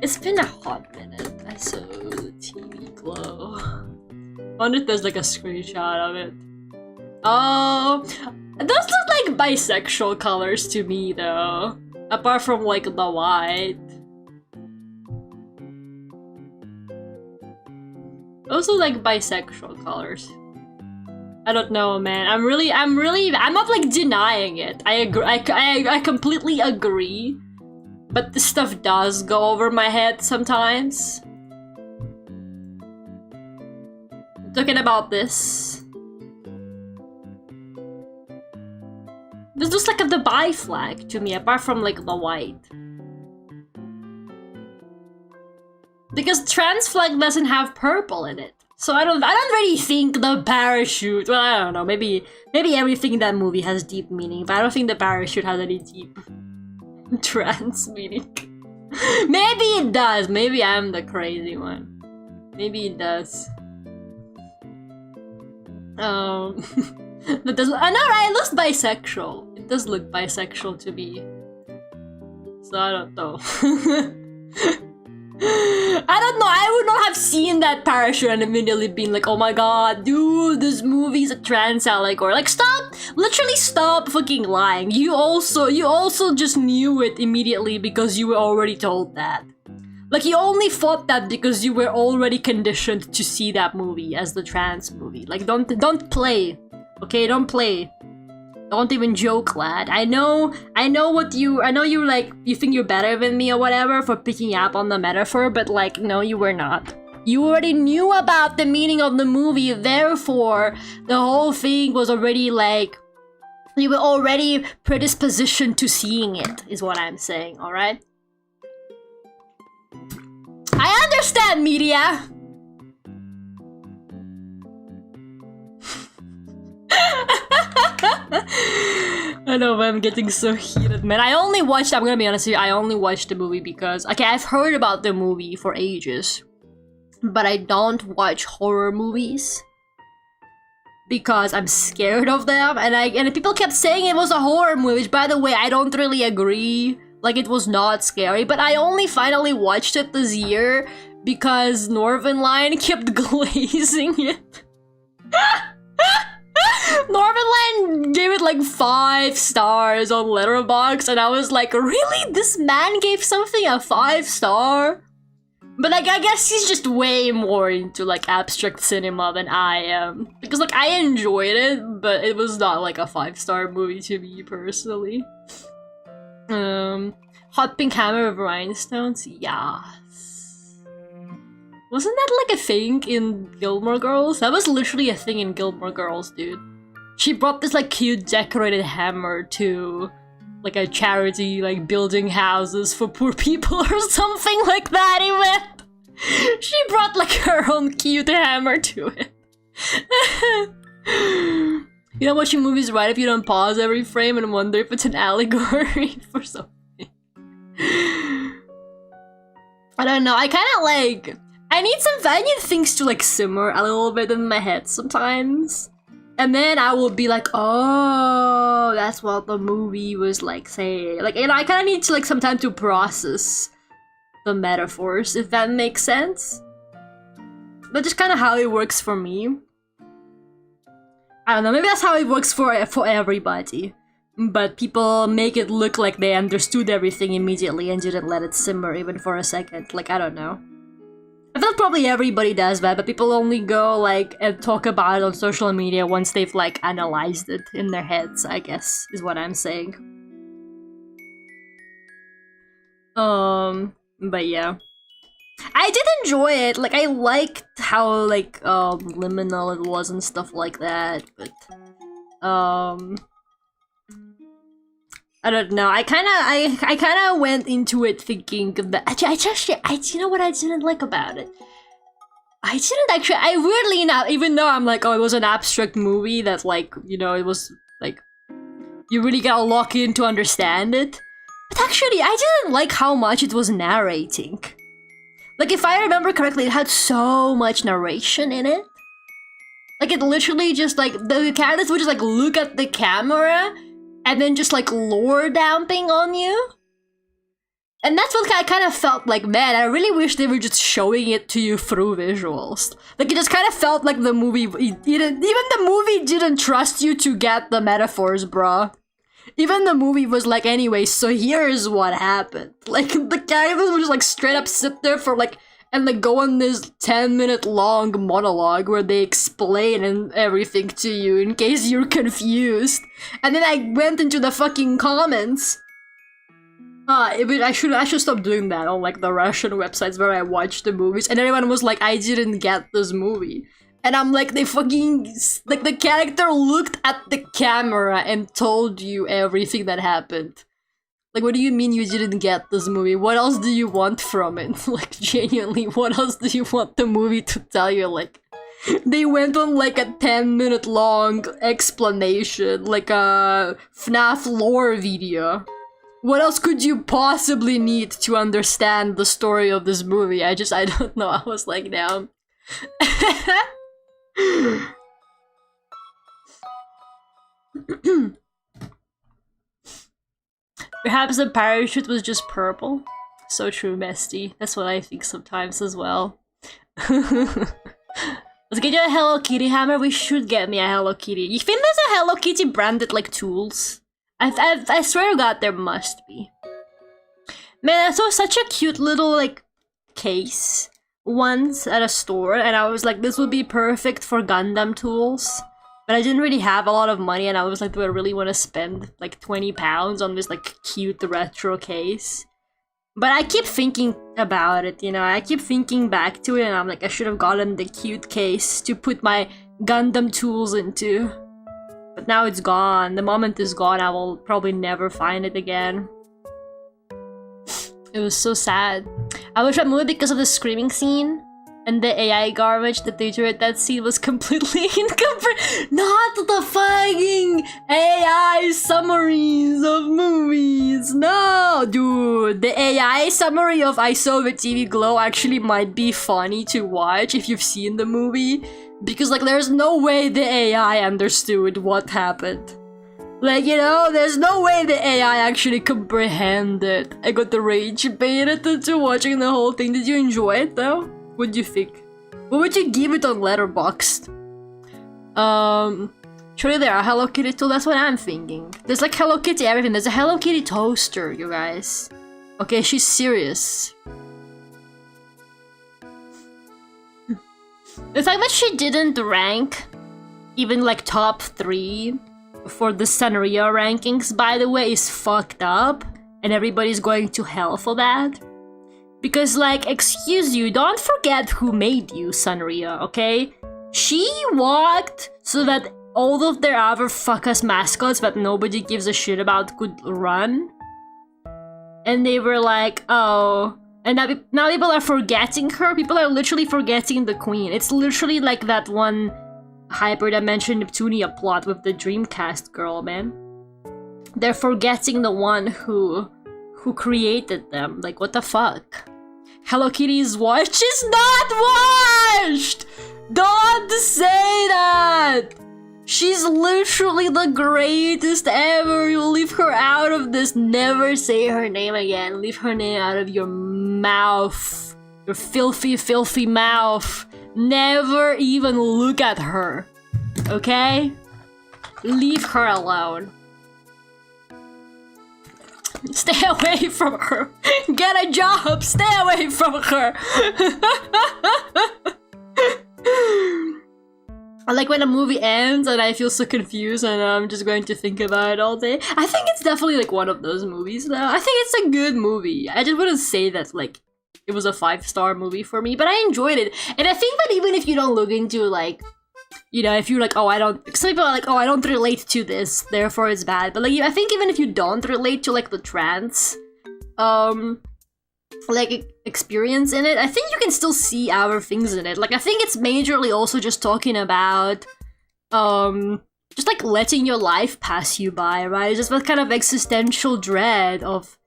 it's been a hot minute. I saw the TV glow. I wonder if there's like a screenshot of it. Oh, those look like bisexual colors to me though. Apart from like the white. Those are like bisexual colors. I don't know, man. I'm not like denying it. I agree. I completely agree. But this stuff does go over my head sometimes. Talking about this. This looks like the bi flag to me, apart from like the white. Because trans flag doesn't have purple in it. So I don't really think the parachute, well, I don't know, maybe everything in that movie has deep meaning, but I don't think the parachute has any deep trans meaning. Maybe it does, maybe I'm the crazy one. Maybe it does. That doesn't, I know, right? It looks bisexual. It does look bisexual to me. So I don't know. I don't know, I would not have seen that parachute and immediately been like, oh my god, dude, this movie's a trans allegory. Like, stop, literally stop fucking lying. You also just knew it immediately because you were already told that. Like, you only thought that because you were already conditioned to see that movie as the trans movie. Like, don't play, okay, don't play. Don't even joke, lad. I know you like, you think you're better than me or whatever for picking up on the metaphor, but like, no, you were not. You already knew about the meaning of the movie, therefore, the whole thing was already like, you were already predispositioned to seeing it, is what I'm saying, alright? I understand, media! I know, but I'm getting so heated, man. I'm gonna be honest with you, I only watched the movie because, okay, I've heard about the movie for ages, but I don't watch horror movies because I'm scared of them, and people kept saying it was a horror movie, which, by the way, I don't really agree. Like, it was not scary, but I only finally watched it this year because Northern Line kept glazing it. Northern gave it like 5 stars on Letterboxd, and I was like, really? This man gave something a 5 star? But like, I guess he's just way more into like abstract cinema than I am. Because like, I enjoyed it, but it was not like a 5-star movie to me personally. Hot Pink Hammer with Rhinestones? Yes. Wasn't that like a thing in Gilmore Girls? That was literally a thing in Gilmore Girls, dude. She brought this like cute decorated hammer to like a charity, like building houses for poor people or something like that, even. She brought like her own cute hammer to it. You know, watching movies right if you don't pause every frame and wonder if it's an allegory for something. I don't know, I kind of like, I need things to like simmer a little bit in my head sometimes. And then I will be like, oh, that's what the movie was like saying. Like, I kind of need to like some time to process the metaphors, if that makes sense. That's just kind of how it works for me. I don't know, maybe that's how it works for everybody. But people make it look like they understood everything immediately and didn't let it simmer even for a second. Like, I don't know. I feel probably everybody does that, but people only go like and talk about it on social media once they've like analyzed it in their heads, I guess, is what I'm saying. But yeah. I did enjoy it. Like, I liked how like liminal it was and stuff like that, but I don't know. I kind of went into it thinking that you know what I didn't like about it? I weirdly enough, even though I'm like, oh, it was an abstract movie that like, you know, it was like, you really gotta lock in to understand it. But actually, I didn't like how much it was narrating. Like, if I remember correctly, it had so much narration in it. Like, it literally just like, the characters would just like look at the camera and then just like lore dumping on you. And that's what I kind of felt like, man, I really wish they were just showing it to you through visuals. Like, it just kind of felt like the movie, even the movie didn't trust you to get the metaphors, bruh. Even the movie was like, anyway, so here's what happened. Like, the characters would just like straight up sit there for like, and like go on this 10-minute long monologue where they explain and everything to you in case you're confused. And then I went into the fucking comments. I should stop doing that on like the Russian websites where I watch the movies, and everyone was like, I didn't get this movie. And I'm like, they fucking, like, the character looked at the camera and told you everything that happened. Like, what do you mean you didn't get this movie? What else do you want from it? Like, genuinely, what else do you want the movie to tell you? Like, they went on like a 10-minute long explanation, like a FNAF lore video. What else could you possibly need to understand the story of this movie? I don't know. I was like, damn. Perhaps the parachute was just purple. So true, Mesty. That's what I think sometimes as well. Let's get you a Hello Kitty hammer. We should get me a Hello Kitty. You think there's a Hello Kitty branded like tools? I swear to God, there must be. Man, I saw such a cute little like case once at a store, and I was like, this would be perfect for Gundam tools. But I didn't really have a lot of money, and I was like, do I really want to spend like 20 pounds on this like cute retro case? But I keep thinking about it, you know, I keep thinking back to it, and I'm like, I should have gotten the cute case to put my Gundam tools into. But now it's gone. The moment is gone. I will probably never find it again. It was so sad. I watched that movie because of the screaming scene. And the AI garbage that they drew at that scene was completely incomprehensible. Not the fucking AI summaries of movies. No, dude. The AI summary of I Saw the TV Glow actually might be funny to watch if you've seen the movie. Because, like, there's no way the AI understood what happened. Like, you know, there's no way the AI actually comprehended. I got the rage baited into watching the whole thing. Did you enjoy it, though? What do you think? What would you give it on Letterboxd? Surely there are Hello Kitty too, that's what I'm thinking. There's like Hello Kitty everything. There's a Hello Kitty toaster, you guys. Okay, she's serious. The fact that she didn't rank even like top 3 for the Sanrio rankings, by the way, is fucked up. And everybody's going to hell for that. Because, like, excuse you, don't forget who made you, Sanrio, okay? She walked so that all of their other fuck-ass mascots that nobody gives a shit about could run. And they were like, oh... And now people are forgetting her. People are literally forgetting the queen. It's literally like that one Hyperdimension Neptunia plot with the Dreamcast girl, man. They're forgetting the one who created them. Like, what the fuck? Hello Kitty's watch is not washed! Don't say that! She's literally the greatest ever. You'll leave her out of this. Never say her name again. Leave her name out of your mouth. Your filthy, filthy mouth. Never even look at her. Okay? Leave her alone. Stay away from her. Get a job. Stay away from her. I like when a movie ends and I feel so confused and I'm just going to think about it all day. I think it's definitely like one of those movies though. I think it's a good movie. I just wouldn't say that like it was a 5-star movie for me, but I enjoyed it. And I think that even if you don't look into like, you know, if you're like, oh, I don't, some people are like, oh, I don't relate to this, therefore it's bad. But like, I think even if you don't relate to like the trans, like experience in it, I think you can still see our things in it. Like, I think it's majorly also just talking about, just like letting your life pass you by, right? It's just that kind of existential dread of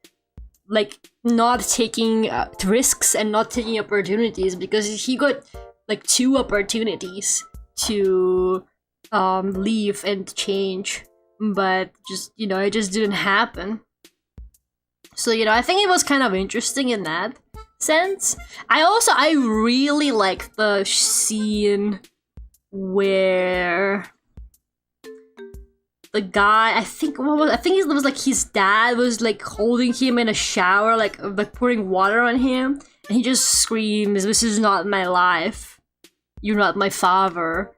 like not taking risks and not taking opportunities, because he got like 2 opportunities to leave and change, but just, you know, it just didn't happen. So, you know, I think it was kind of interesting in that sense. I really like the scene where the guy, I think it was like his dad was like holding him in a shower, like pouring water on him, and he just screams, "This is not my life. You're not my father."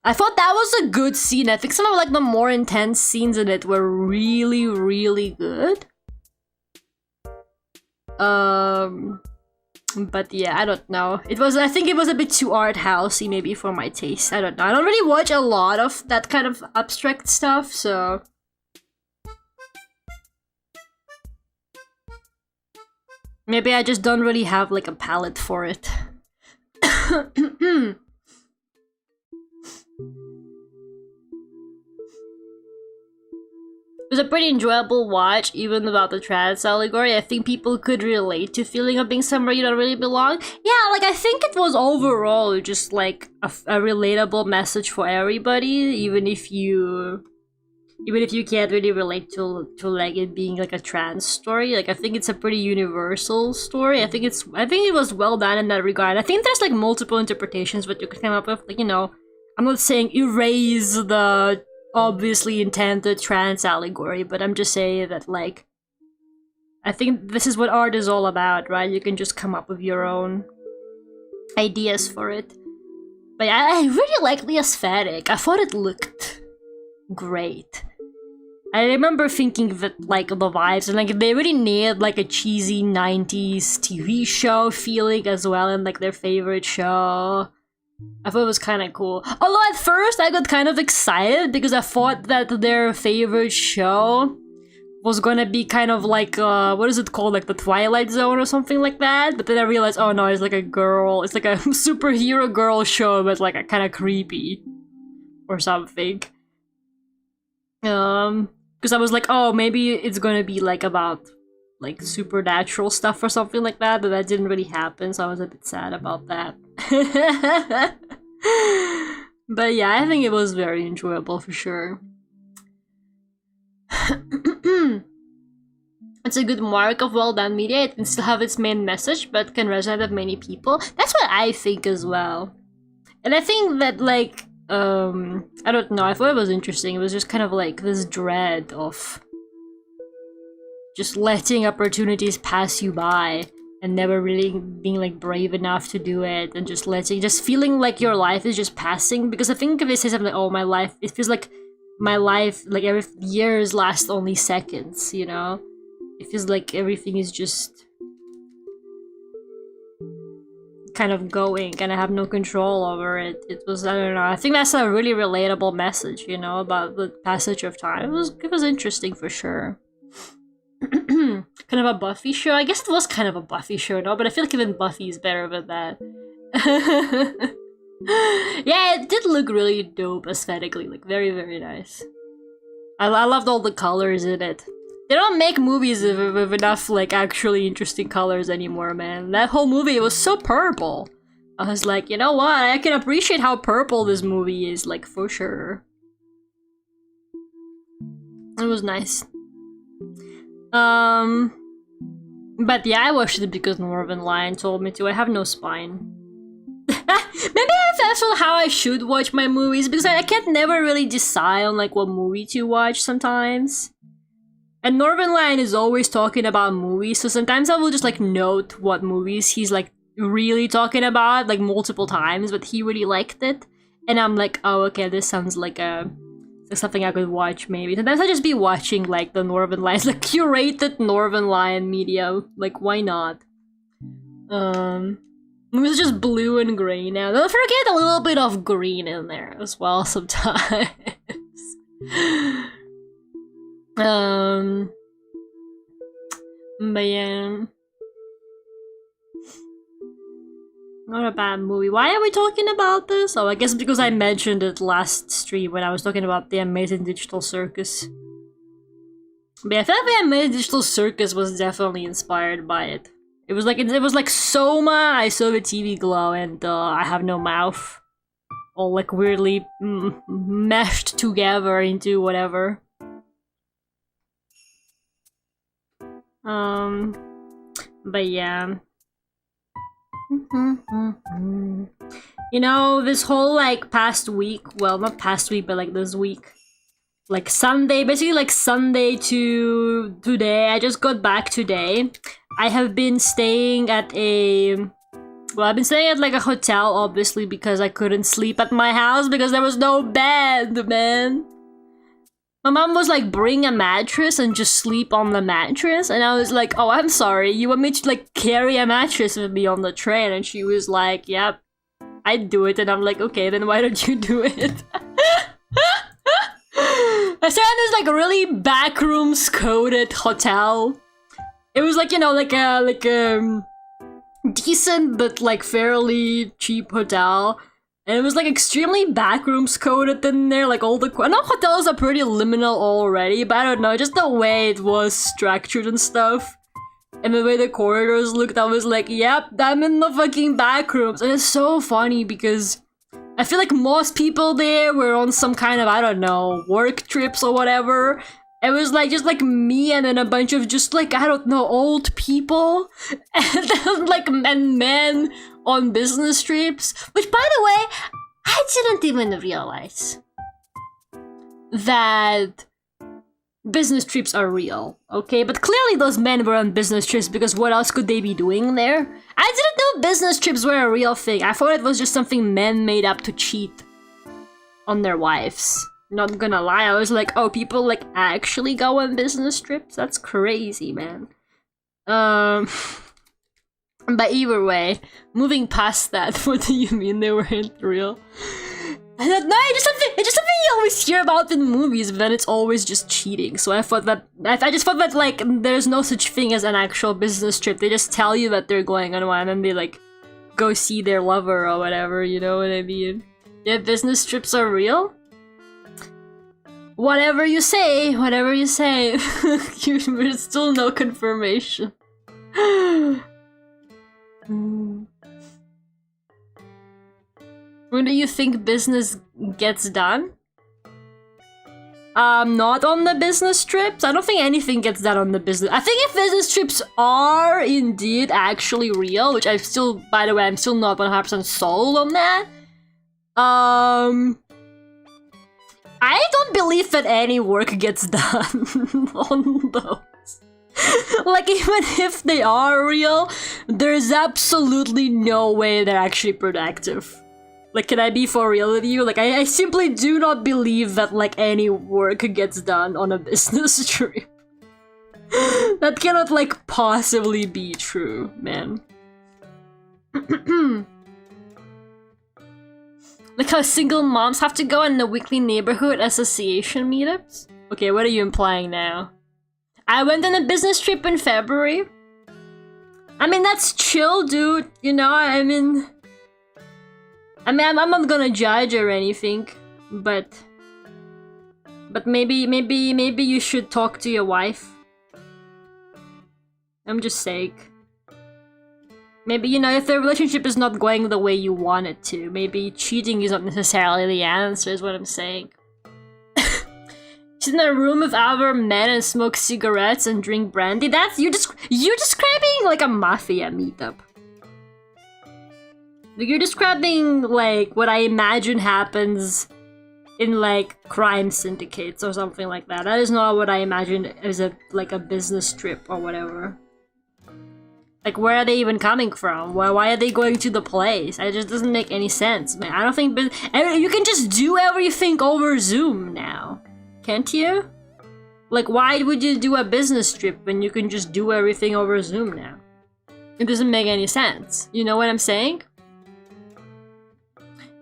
I thought that was a good scene. I think some of like the more intense scenes in it were really, really good. But yeah, I don't know. I think it was a bit too art housey maybe for my taste. I don't know. I don't really watch a lot of that kind of abstract stuff, so maybe I just don't really have like a palette for it. It was a pretty enjoyable watch, even about the trans allegory. I think people could relate to feeling of being somewhere you don't really belong. Yeah, like I think it was overall just like a relatable message for everybody, even if you can't really relate to like it being like a trans story. Like I think it's a pretty universal story. I think it was well done in that regard. I think there's like multiple interpretations what you could come up with. Like, you know, I'm not saying erase the obviously intended trans allegory, but I'm just saying that like I think this is what art is all about, right? You can just come up with your own ideas for it. But I really like the aesthetic. I thought it looked great. I remember thinking that like the vibes and like they really nailed like a cheesy 90s TV show feeling as well, and like their favorite show. I thought it was kind of cool. Although at first I got kind of excited because I thought that their favorite show was gonna be kind of like, what is it called? Like the Twilight Zone or something like that. But then I realized, oh no, it's like a girl. It's like a superhero girl show, but like a kind of creepy or something. Because I was like, oh, maybe it's gonna be like about like supernatural stuff or something like that, but that didn't really happen, so I was a bit sad about that. But yeah, I think it was very enjoyable for sure. It's a good mark of well-done media. It can still have its main message, but can resonate with many people. That's what I think as well. And I think that like, I don't know, I thought it was interesting. It was just kind of like this dread of just letting opportunities pass you by and never really being like brave enough to do it, and just feeling like your life is just passing. Because I think if they say something like, oh, my life, it feels like my life, like every years last only seconds, you know? It feels like everything is just kind of going and I have no control over it. It was, I don't know, I think that's a really relatable message, you know, about the passage of time. It was interesting for sure. Kind of a Buffy show? I guess it was kind of a Buffy show, no? But I feel like even Buffy is better than that. Yeah, it did look really dope aesthetically, like very, very nice. I loved all the colors in it. They don't make movies with enough like actually interesting colors anymore, man. That whole movie, it was so purple. I was like, you know what? I can appreciate how purple this movie is, like, for sure. It was nice. But yeah, I watched it because Northern Lion told me to. I have no spine. Maybe that's how I should watch my movies, because I can't never really decide on like what movie to watch sometimes. And Northern Lion is always talking about movies, so sometimes I will just like note what movies he's like really talking about like multiple times, but he really liked it. And I'm like, oh okay, this sounds like something I could watch maybe. Sometimes I just be watching like the Northern Lions, like curated Northern Lion media. Like why not? Movies are just blue and gray now. Don't forget a little bit of green in there as well sometimes. But yeah. Not a bad movie. Why are we talking about this? Oh, I guess because I mentioned it last stream when I was talking about the Amazing Digital Circus. But yeah, I feel like the Amazing Digital Circus was definitely inspired by it. It was like Soma, I saw the TV glow, and I have no mouth. All like weirdly meshed together into whatever. But yeah. You know, this whole like past week, well not past week, but like this week. Like Sunday, basically like Sunday to today, I just got back today. I have been staying at I've been staying at like a hotel, obviously, because I couldn't sleep at my house because there was no bed, man. My mom was like, bring a mattress and just sleep on the mattress. And I was like, oh, I'm sorry, you want me to like carry a mattress with me on the train? And she was like, yep, I'd do it. And I'm like, okay, then why don't you do it? I stayed in this like really backrooms coded hotel. It was like, you know, like a decent but like fairly cheap hotel, and it was like extremely backrooms coded in there. Like all the I know hotels are pretty liminal already, but I don't know, just the way it was structured and stuff, and the way the corridors looked, I was like, yep, I'm in the fucking backrooms. And it's so funny because I feel like most people there were on some kind of, I don't know, work trips or whatever. It was like just like me and then a bunch of just like, I don't know, old people and then like men on business trips. Which, by the way, I didn't even realize that business trips are real, okay? But clearly those men were on business trips because what else could they be doing there? I didn't know business trips were a real thing. I thought it was just something men made up to cheat on their wives. Not gonna lie, I was like, oh, people like actually go on business trips? That's crazy, man. But either way, moving past that, what do you mean they weren't real? I thought, no, it's just something you always hear about in movies, but then it's always just cheating. So I thought that, I just thought that like, there's no such thing as an actual business trip. They just tell you that they're going on one and they like, go see their lover or whatever, you know what I mean? Yeah, business trips are real? Whatever you say, there's still no confirmation. When do you think business gets done? Not on the business trips. I don't think anything gets done on the business. I think if business trips are indeed actually real, which by the way, I'm still not 100% sold on that. I don't believe that any work gets done on those. Like, even if they are real, there's absolutely no way they're actually productive. Like, can I be for real with you? Like, I simply do not believe that, like, any work gets done on a business trip. That cannot, like, possibly be true, man. Like how single moms have to go in the weekly neighborhood association meetups? Okay, what are you implying now? I went on a business trip in February. I mean, that's chill, dude. You know, I mean, I'm not gonna judge or anything, but maybe you should talk to your wife. I'm just saying. Maybe, you know, if the relationship is not going the way you want it to, maybe cheating is not necessarily the answer, is what I'm saying. sit in a room with other men and smoke cigarettes and drink brandy. That's you're describing like a mafia meetup. Like, you're describing like what I imagine happens in like crime syndicates or something like that. That is not what I imagine as a business trip or whatever. Like, where are they even coming from? Why are they going to the place? It just doesn't make any sense, man. I don't think... You can just do everything over Zoom now. Can't you? Like, why would you do a business trip when you can just do everything over Zoom now? It doesn't make any sense. You know what I'm saying?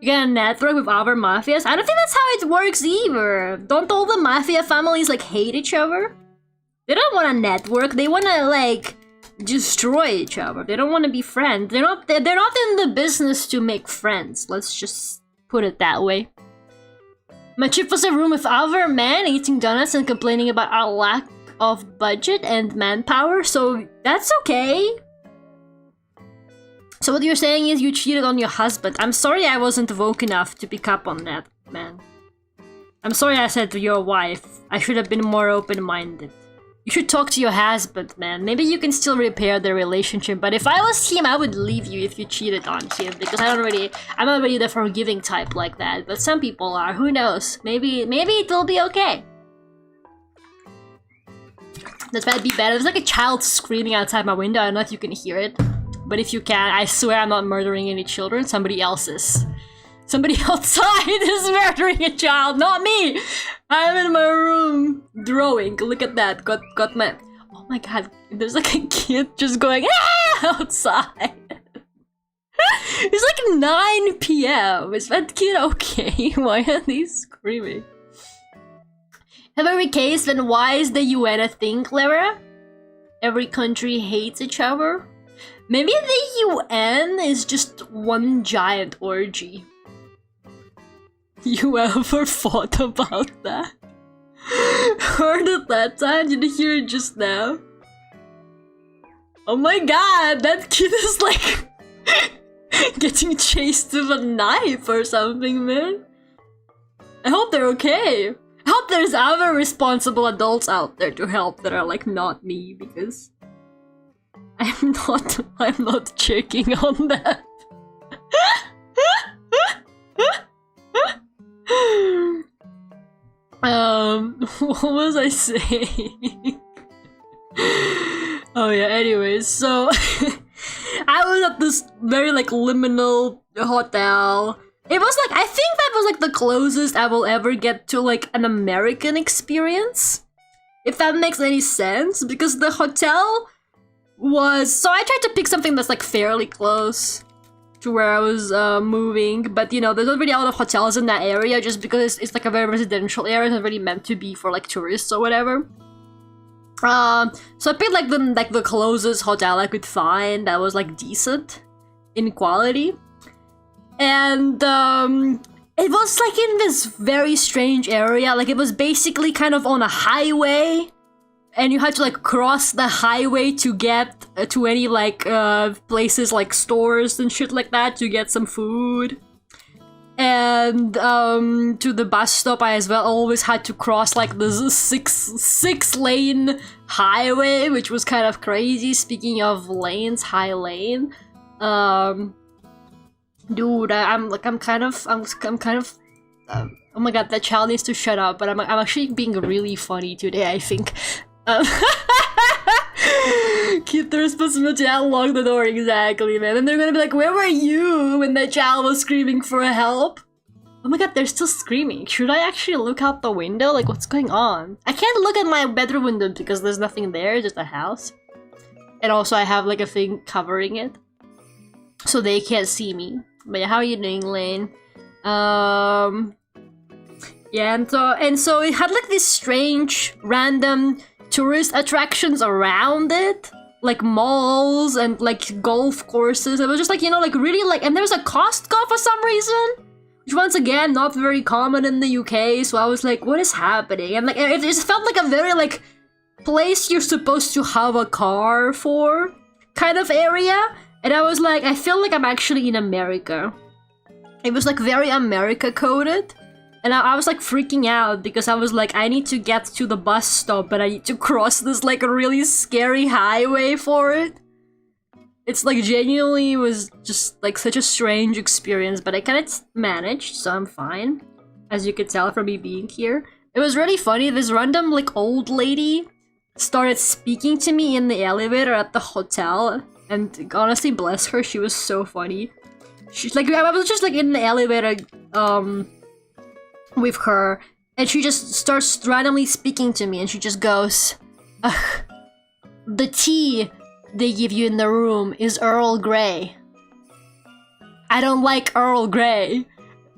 You get a network with other mafias? I don't think that's how it works either. Don't all the mafia families, like, hate each other? They don't want a network. They want to, like... destroy each other. They don't want to be friends. They're not in the business to make friends. Let's just put it that way. My trip was a room with other men eating donuts and complaining about our lack of budget and manpower, so that's okay. So what you're saying is you cheated on your husband. I'm sorry I wasn't woke enough to pick up on that, man. I'm sorry I said to your wife. I should have been more open-minded. You should talk to your husband, man. Maybe you can still repair the relationship, but if I was him, I would leave you if you cheated on him, because I'm not really the forgiving type like that, but some people are. Who knows? Maybe it will be okay. That might be better. There's like a child screaming outside my window. I don't know if you can hear it, but if you can, I swear I'm not murdering any children. Somebody else is. Somebody outside is murdering a child, not me! I'm in my room drawing. Look at that. Got my... Oh my god, there's like a kid just going outside. It's like 9 p.m. Is that kid okay? Why are they screaming? In every case, then why is the UN a thing, Clara? Every country hates each other? Maybe the UN is just one giant orgy. You ever thought about that? Heard it that time? Did you hear it just now? Oh my god, that kid is like getting chased with a knife or something, man. I hope they're okay. I hope there's other responsible adults out there to help that are like not me, because I'm not checking on that. What was I saying? Oh yeah, anyways, so I was at this very like liminal hotel. It was like, I think that was like the closest I will ever get to like an American experience, if that makes any sense, because the hotel was, so I tried to pick something that's like fairly close to where I was moving, but you know, there's not really a lot of hotels in that area just because it's like a very residential area. It's not really meant to be for like tourists or whatever. So I picked like the closest hotel I could find that was like decent in quality, and it was like in this very strange area. Like, it was basically kind of on a highway, and you had to like cross the highway to get to any like places like stores and shit like that to get some food. And to the bus stop, I as well always had to cross like this six lane highway, which was kind of crazy. Speaking of lanes, high lane, dude, I'm kind of oh my god, that child needs to shut up. But I'm actually being really funny today, I think. Keep the responsibility, unlock the door, exactly, man. And they're gonna be like, where were you when that child was screaming for help? Oh my god, they're still screaming. Should I actually look out the window? Like, what's going on? I can't look at my bedroom window because there's nothing there, just a house. And also I have like a thing covering it, so they can't see me. But yeah, how are you doing, Lane? Yeah, and so it had like this strange random tourist attractions around it, like malls and like golf courses. It was just like, you know, like really like, and there was a Costco for some reason, which once again not very common in the UK. So I was like, what is happening? And like it just felt like a very like place you're supposed to have a car for kind of area. And I was like, I feel like I'm actually in America. It was like very America coded. And I was like freaking out because I was like, I need to get to the bus stop, but I need to cross this like really scary highway for it. It's like genuinely was just like such a strange experience, but I kind of managed, so I'm fine. As you could tell from me being here. It was really funny. This random like old lady started speaking to me in the elevator at the hotel, and honestly, bless her, she was so funny. She's like, I was just like in the elevator, with her, and she just starts randomly speaking to me, and she just goes, "Ugh, the tea they give you in the room is Earl Grey. I don't like Earl Grey."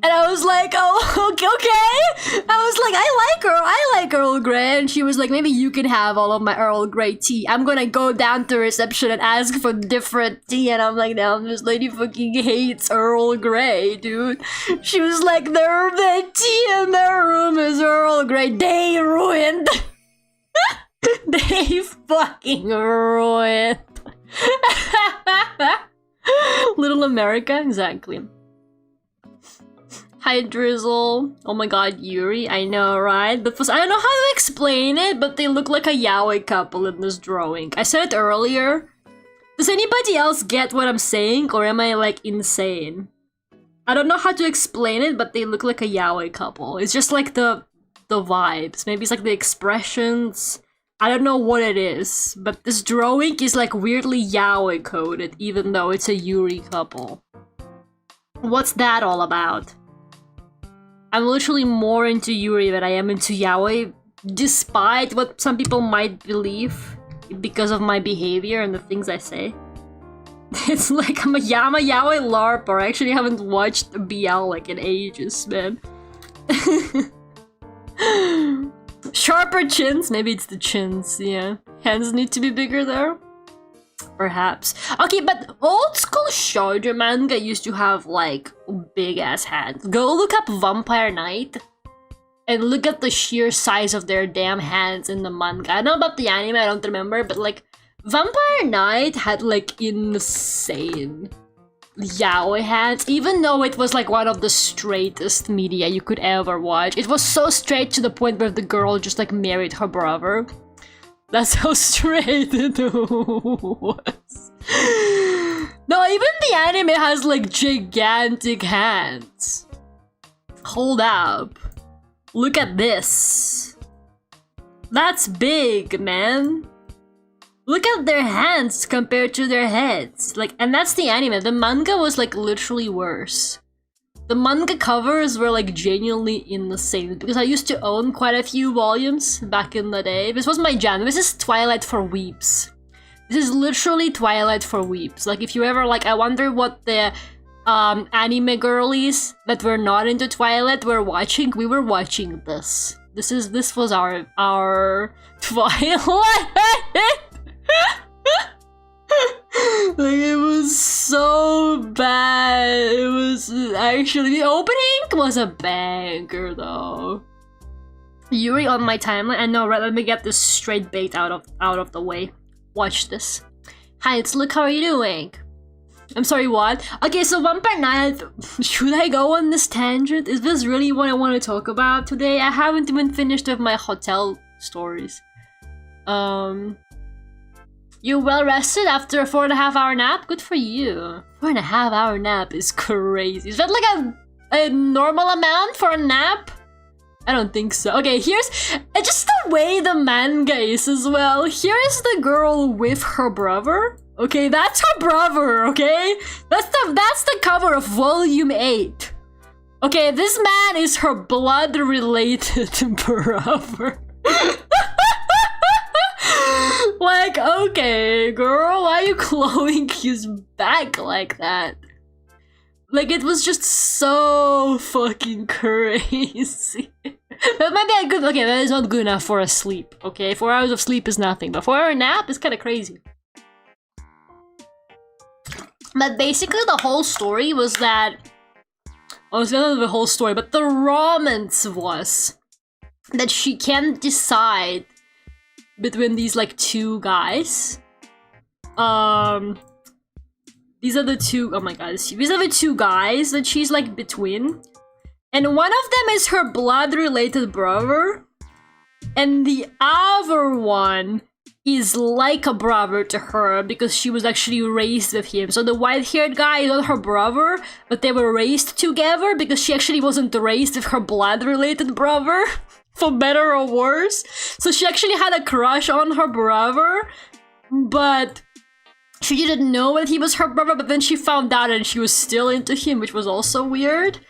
And I was like, oh, okay. I was like, I like Earl Grey. And she was like, maybe you can have all of my Earl Grey tea. I'm gonna go down to reception and ask for different tea. And I'm like, damn, this lady fucking hates Earl Grey, dude. She was like, the tea in their room is Earl Grey. They ruined. They fucking ruined. Little America, exactly. Hi Drizzle. Oh my god, Yuri. I know, right? I don't know how to explain it, but they look like a yaoi couple in this drawing. I said it earlier. Does anybody else get what I'm saying, or am I like insane? I don't know how to explain it, but they look like a yaoi couple. It's just like the vibes. Maybe it's like the expressions. I don't know what it is, but this drawing is like weirdly yaoi coded, even though it's a Yuri couple. What's that all about? I'm literally more into Yuri than I am into yaoi, despite what some people might believe because of my behavior and the things I say. It's like I'm a yaoi LARPer. I actually haven't watched BL like in ages, man. Sharper chins? Maybe it's the chins, yeah. Hands need to be bigger there. Perhaps. Okay, but old school shoujo manga used to have like big ass hands. Go look up Vampire Knight and look at the sheer size of their damn hands in the manga. I know about the anime, I don't remember, but like Vampire Knight had like insane yaoi hands, even though it was like one of the straightest media you could ever watch. It was so straight to the point where the girl just like married her brother. That's how straight it was. No, even the anime has like gigantic hands. Hold up. Look at this. That's big, man. Look at their hands compared to their heads. Like, and that's the anime. The manga was like literally worse. The manga covers were like genuinely insane because I used to own quite a few volumes back in the day. This was my jam. This is Twilight for weeps. This is literally Twilight for weeps. Like if you ever like, I wonder what the anime girlies that were not into Twilight were watching. We were watching this. This was our Twilight. Like it was so bad. It was actually the opening was a banger though. Yuri on my timeline. I know, right? Let me get this straight bait out of the way. Watch this. Hi, it's Luke. How are you doing? I'm sorry, what? Okay, so Vampire Knight. Should I go on this tangent? Is this really what I want to talk about today? I haven't even finished with my hotel stories. You well rested after a 4.5 hour nap? Good for you. 4.5 hour nap is crazy. Is that like a normal amount for a nap? I don't think so. Okay, here's just the way the manga is as well. Here is the girl with her brother. Okay, that's her brother, okay? That's the cover of volume 8. Okay, this man is her blood-related brother. Like, okay, girl, why are you clawing his back like that? Like, it was just so fucking crazy. That might be a good, okay, that is not good enough for a sleep, okay? 4 hours of sleep is nothing, but 4 hour nap is kind of crazy. But basically the whole story was that, oh, it's not the whole story, but the romance was that she can't decide between these like two guys. These are the two, oh my god, these are the two guys that she's like between. And one of them is her blood-related brother, and the other one is like a brother to her because she was actually raised with him. So the white-haired guy is not her brother, but they were raised together because she actually wasn't raised with her blood-related brother, for better or worse. So she actually had a crush on her brother, but she didn't know that he was her brother, but then she found out and she was still into him, which was also weird.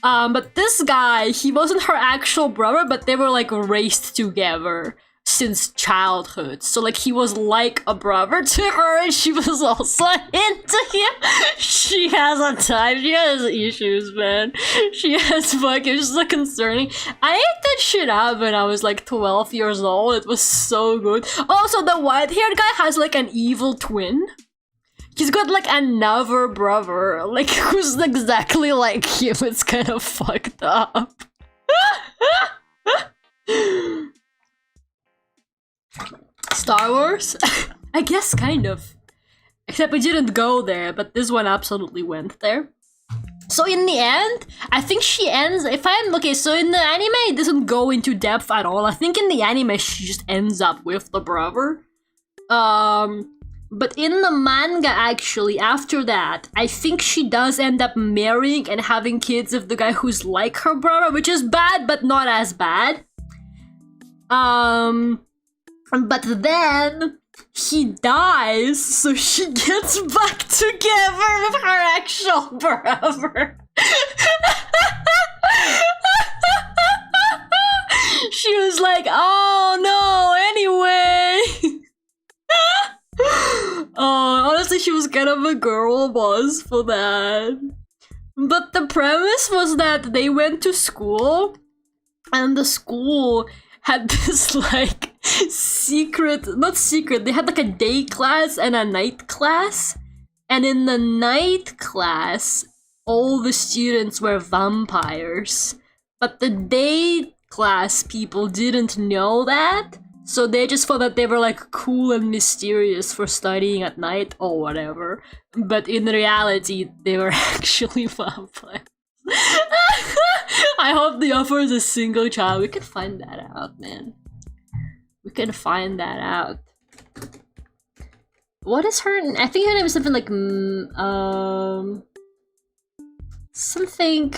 But this guy, he wasn't her actual brother, but they were like raised together since childhood. So like he was like a brother to her and she was also into him. She has a type, she has issues, man. She has fucking, it's so concerning. I ate that shit up when I was like 12 years old. It was so good. Also, the white-haired guy has like an evil twin. He's got like another brother, like who's exactly like him. It's kind of fucked up. Star Wars? I guess kind of. Except we didn't go there, but this one absolutely went there. So in the end, I think she ends, if I'm, okay, so in the anime it doesn't go into depth at all. I think in the anime she just ends up with the brother. But in the manga, actually, after that, I think she does end up marrying and having kids with the guy who's like her brother, which is bad, but not as bad. But then he dies, so she gets back together with her actual brother. She was like, oh no, anyway. Honestly, she was kind of a girl boss for that. But the premise was that they went to school, and the school had this like not secret, they had like a day class and a night class. And in the night class, all the students were vampires. But the day class people didn't know that. So they just thought that they were like cool and mysterious for studying at night or whatever. But in reality, they were actually vampires. I hope the author is a single child. We can find that out, man. We can find that out. What is her? I think her name is something like something.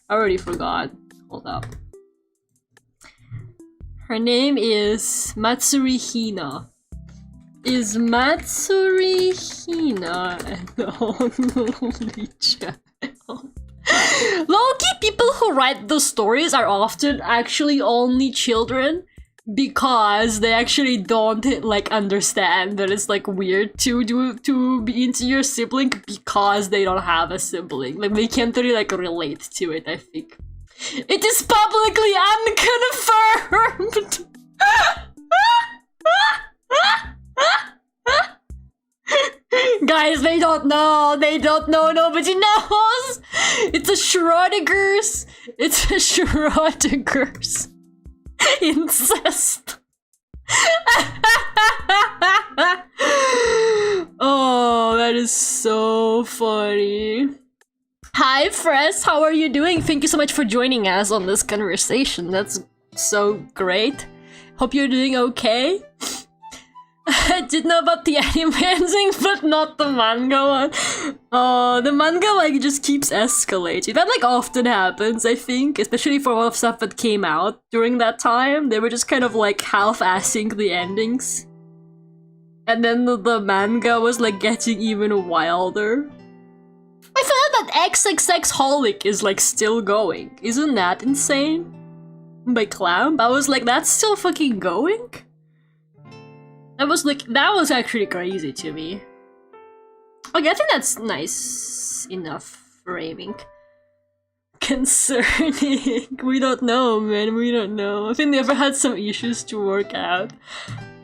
I already forgot. Hold up. Her name is Matsuri Hina. Is Matsuri Hina an only child? Low-key, people who write the stories are often actually only children because they actually don't like understand that it's like weird to be into your sibling because they don't have a sibling. Like they can't really like relate to it, I think. It is publicly unconfirmed! Guys, they don't know, nobody knows! It's a Schrodinger's incest. Oh, that is so funny. Hi, Fress, how are you doing? Thank you so much for joining us on this conversation. That's so great. Hope you're doing okay. I did know about the anime ending, but not the manga one. Oh, the manga like just keeps escalating. That like often happens, I think, especially for all of stuff that came out during that time. They were just kind of like half-assing the endings. And then the manga was like getting even wilder. I found out that XXX Holic is like still going. Isn't that insane? By Clamp? I was like, that's still fucking going? That was actually crazy to me. Okay, I think that's nice enough framing. Concerning. We don't know, man, we don't know. I think they ever had some issues to work out.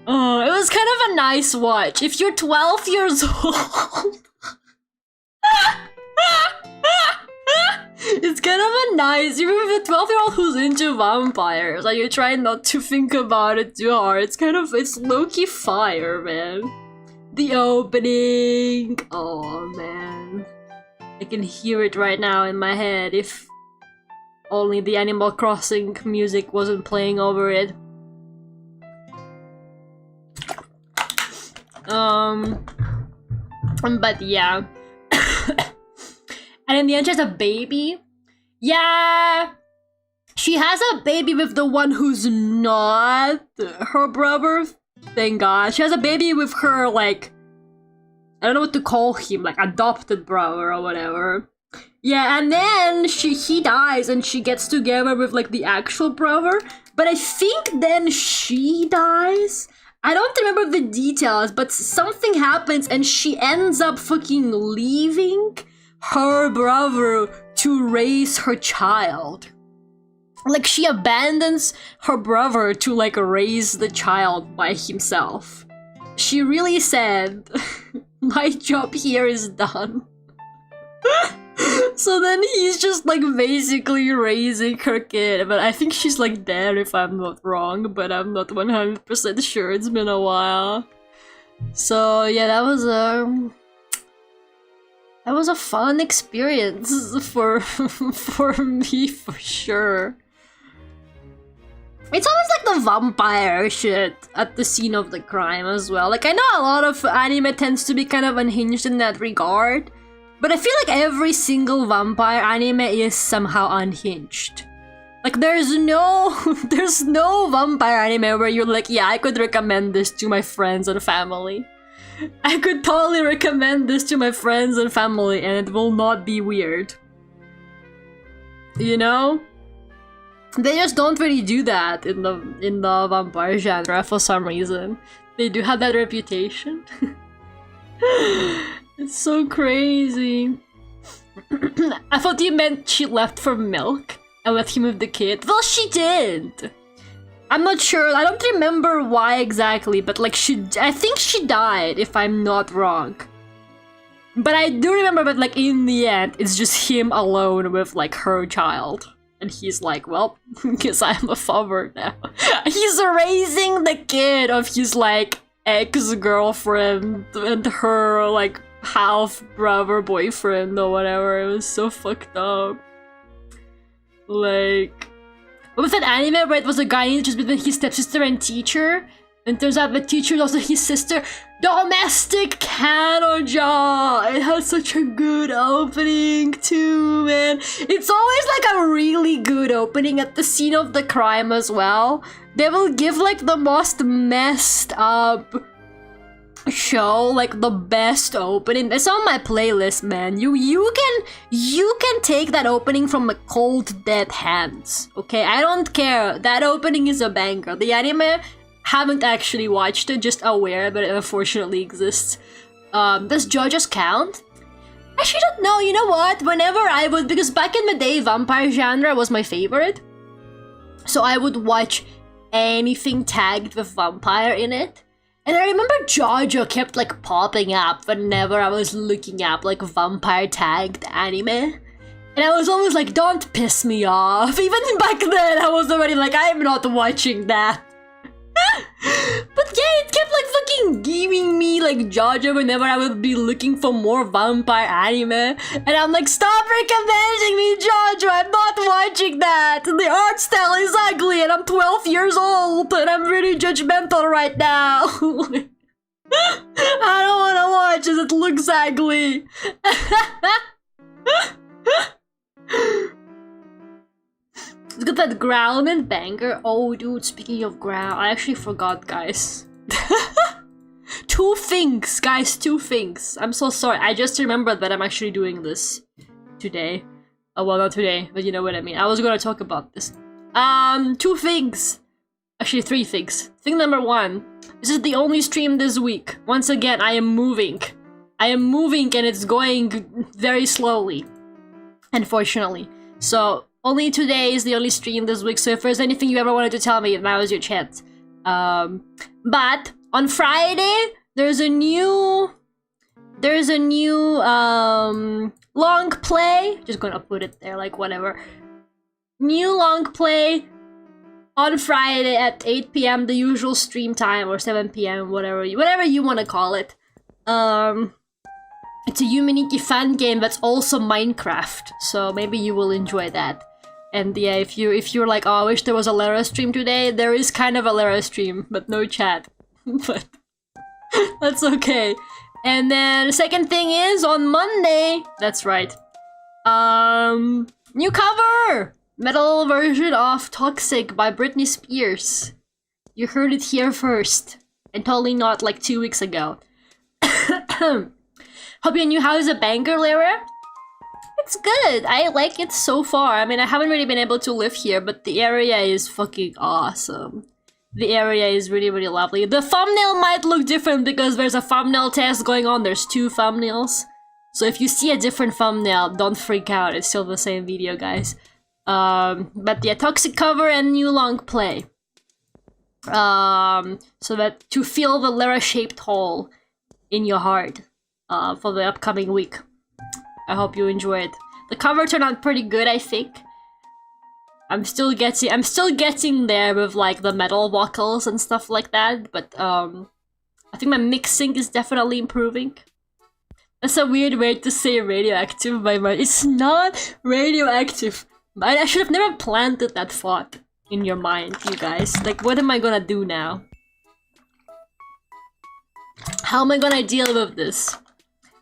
Oh, it was kind of a nice watch. If you're 12 years old... It's kind of a nice, even with a 12-year-old who's into vampires, like you're trying not to think about it too hard. It's kind of, it's low-key fire, man. The opening, oh man. I can hear it right now in my head if only the Animal Crossing music wasn't playing over it. But yeah. And in the end, she has a baby. Yeah, she has a baby with the one who's not her brother. Thank God. She has a baby with her, like, I don't know what to call him, like adopted brother or whatever. Yeah, and then he dies and she gets together with like the actual brother. But I think then she dies. I don't remember the details, but something happens and she ends up fucking leaving her brother to raise her child. Like, she abandons her brother to, like, raise the child by himself. She really said, my job here is done. So then he's just, like, basically raising her kid. But I think she's, like, dead if I'm not wrong, but I'm not 100% sure. It's been a while. So, yeah, that was a fun experience for me, for sure. It's always like the vampire shit at the scene of the crime as well. Like, I know a lot of anime tends to be kind of unhinged in that regard, but I feel like every single vampire anime is somehow unhinged. Like, there's no vampire anime where you're like, yeah, I could recommend this to my friends and family. I could totally recommend this to my friends and family and it will not be weird. You know? They just don't really do that in the vampire genre for some reason. They do have that reputation. It's so crazy. I thought you meant she left for milk and left him with the kid. Well, she did. I'm not sure. I don't remember why exactly, but like I think she died if I'm not wrong. But I do remember that like in the end, it's just him alone with like her child. And he's like, well, because I'm a father now. He's raising the kid of his like ex-girlfriend and her like half-brother boyfriend or whatever. It was so fucked up. Like, what was that anime where it was a guy just between his stepsister and teacher? And turns out the teacher is also his sister. Domestic Kanoja! It has such a good opening too, man. It's always like a really good opening at the scene of the crime as well. They will give like the most messed up show, like the best opening. It's on my playlist, man. You can take that opening from the cold dead hands. Okay, I don't care. That opening is a banger. The anime, haven't actually watched it, just aware that it unfortunately exists. Does JoJo's count? I actually don't know. You know what? Whenever I would, because back in the day, vampire genre was my favorite. So I would watch anything tagged with vampire in it. And I remember JoJo kept like popping up whenever I was looking up like vampire tagged anime. And I was always like, don't piss me off. Even back then, I was already like, I'm not watching that. But yeah, it kept like fucking giving me like JoJo whenever I would be looking for more vampire anime. And I'm like, stop recommending me JoJo, I'm not watching that. The art style is ugly and I'm 12 years old and I'm really judgmental right now. I don't want to watch it, it looks ugly. Let's get that Growlman banger. Oh, dude, speaking of Growl, I actually forgot, guys. Two things, guys, two things. I'm so sorry. I just remembered that I'm actually doing this today. Oh, well, not today, but you know what I mean. I was gonna talk about this. Two things. Actually, three things. Thing number one. This is the only stream this week. Once again, I am moving. I am moving and it's going very slowly. Unfortunately. So, only today is the only stream this week, so if there's anything you ever wanted to tell me, now is your chance. But on Friday, there's a new long play. Just gonna put it there, like whatever. New long play on Friday at 8 p.m. the usual stream time, or 7 p.m. whatever you want to call it. It's a Yuminiki fan game that's also Minecraft, so maybe you will enjoy that. And yeah, if you're like, oh, I wish there was a Lara stream today, there is kind of a Lara stream, but no chat. But that's okay. And then the second thing is on Monday. That's right. New cover! Metal version of Toxic by Britney Spears. You heard it here first. And totally not like 2 weeks ago. Hope your new house is a banger, Lara. It's good. I like it so far. I mean, I haven't really been able to live here, but the area is fucking awesome. The area is really, really lovely. The thumbnail might look different because there's a thumbnail test going on. There's 2 thumbnails. So if you see a different thumbnail, don't freak out. It's still the same video, guys. But yeah, Toxic cover and new long play. So that to fill the Lara-shaped hole in your heart. For the upcoming week. I hope you enjoy it. The cover turned out pretty good, I think. I'm still getting there with like the metal vocals and stuff like that, but I think my mixing is definitely improving. That's a weird way to say radioactive by my— it's not radioactive. I should have never planted that thought in your mind, you guys. Like, what am I gonna do now? How am I gonna deal with this?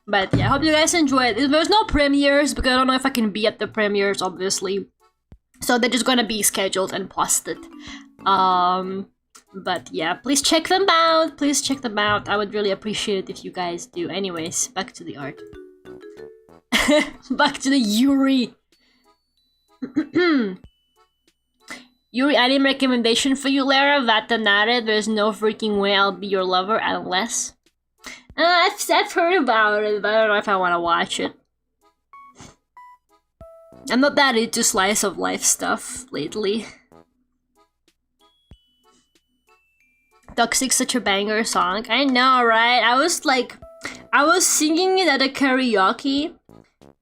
But yeah, I hope you guys enjoy it. There's no premieres because I don't know if I can be at the premieres, obviously. So they're just gonna be scheduled and posted. But yeah, please check them out. Please check them out. I would really appreciate it if you guys do. Anyways, back to the art. Back to the Yuri. Yuri anime recommendation for you, Lara. Vatanare, there's no freaking way I'll be your lover unless... I've heard about it, but I don't know if I want to watch it. I'm not that into slice of life stuff lately. Toxic's such a banger song. I know, right? I was singing it at a karaoke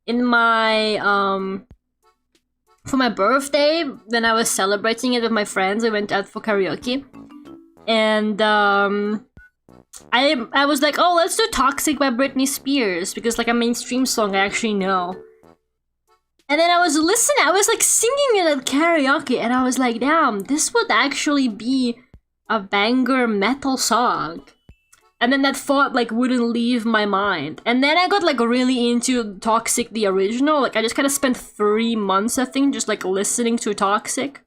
in my, for my birthday. Then I was celebrating it with my friends. I went out for karaoke. And, I was like, oh, let's do Toxic by Britney Spears because like a mainstream song I actually know. And then I was like singing it at karaoke and I was like, damn, this would actually be a banger metal song. And then that thought like wouldn't leave my mind. And then I got like really into Toxic the original. Like I just kind of spent 3 months, I think, just like listening to Toxic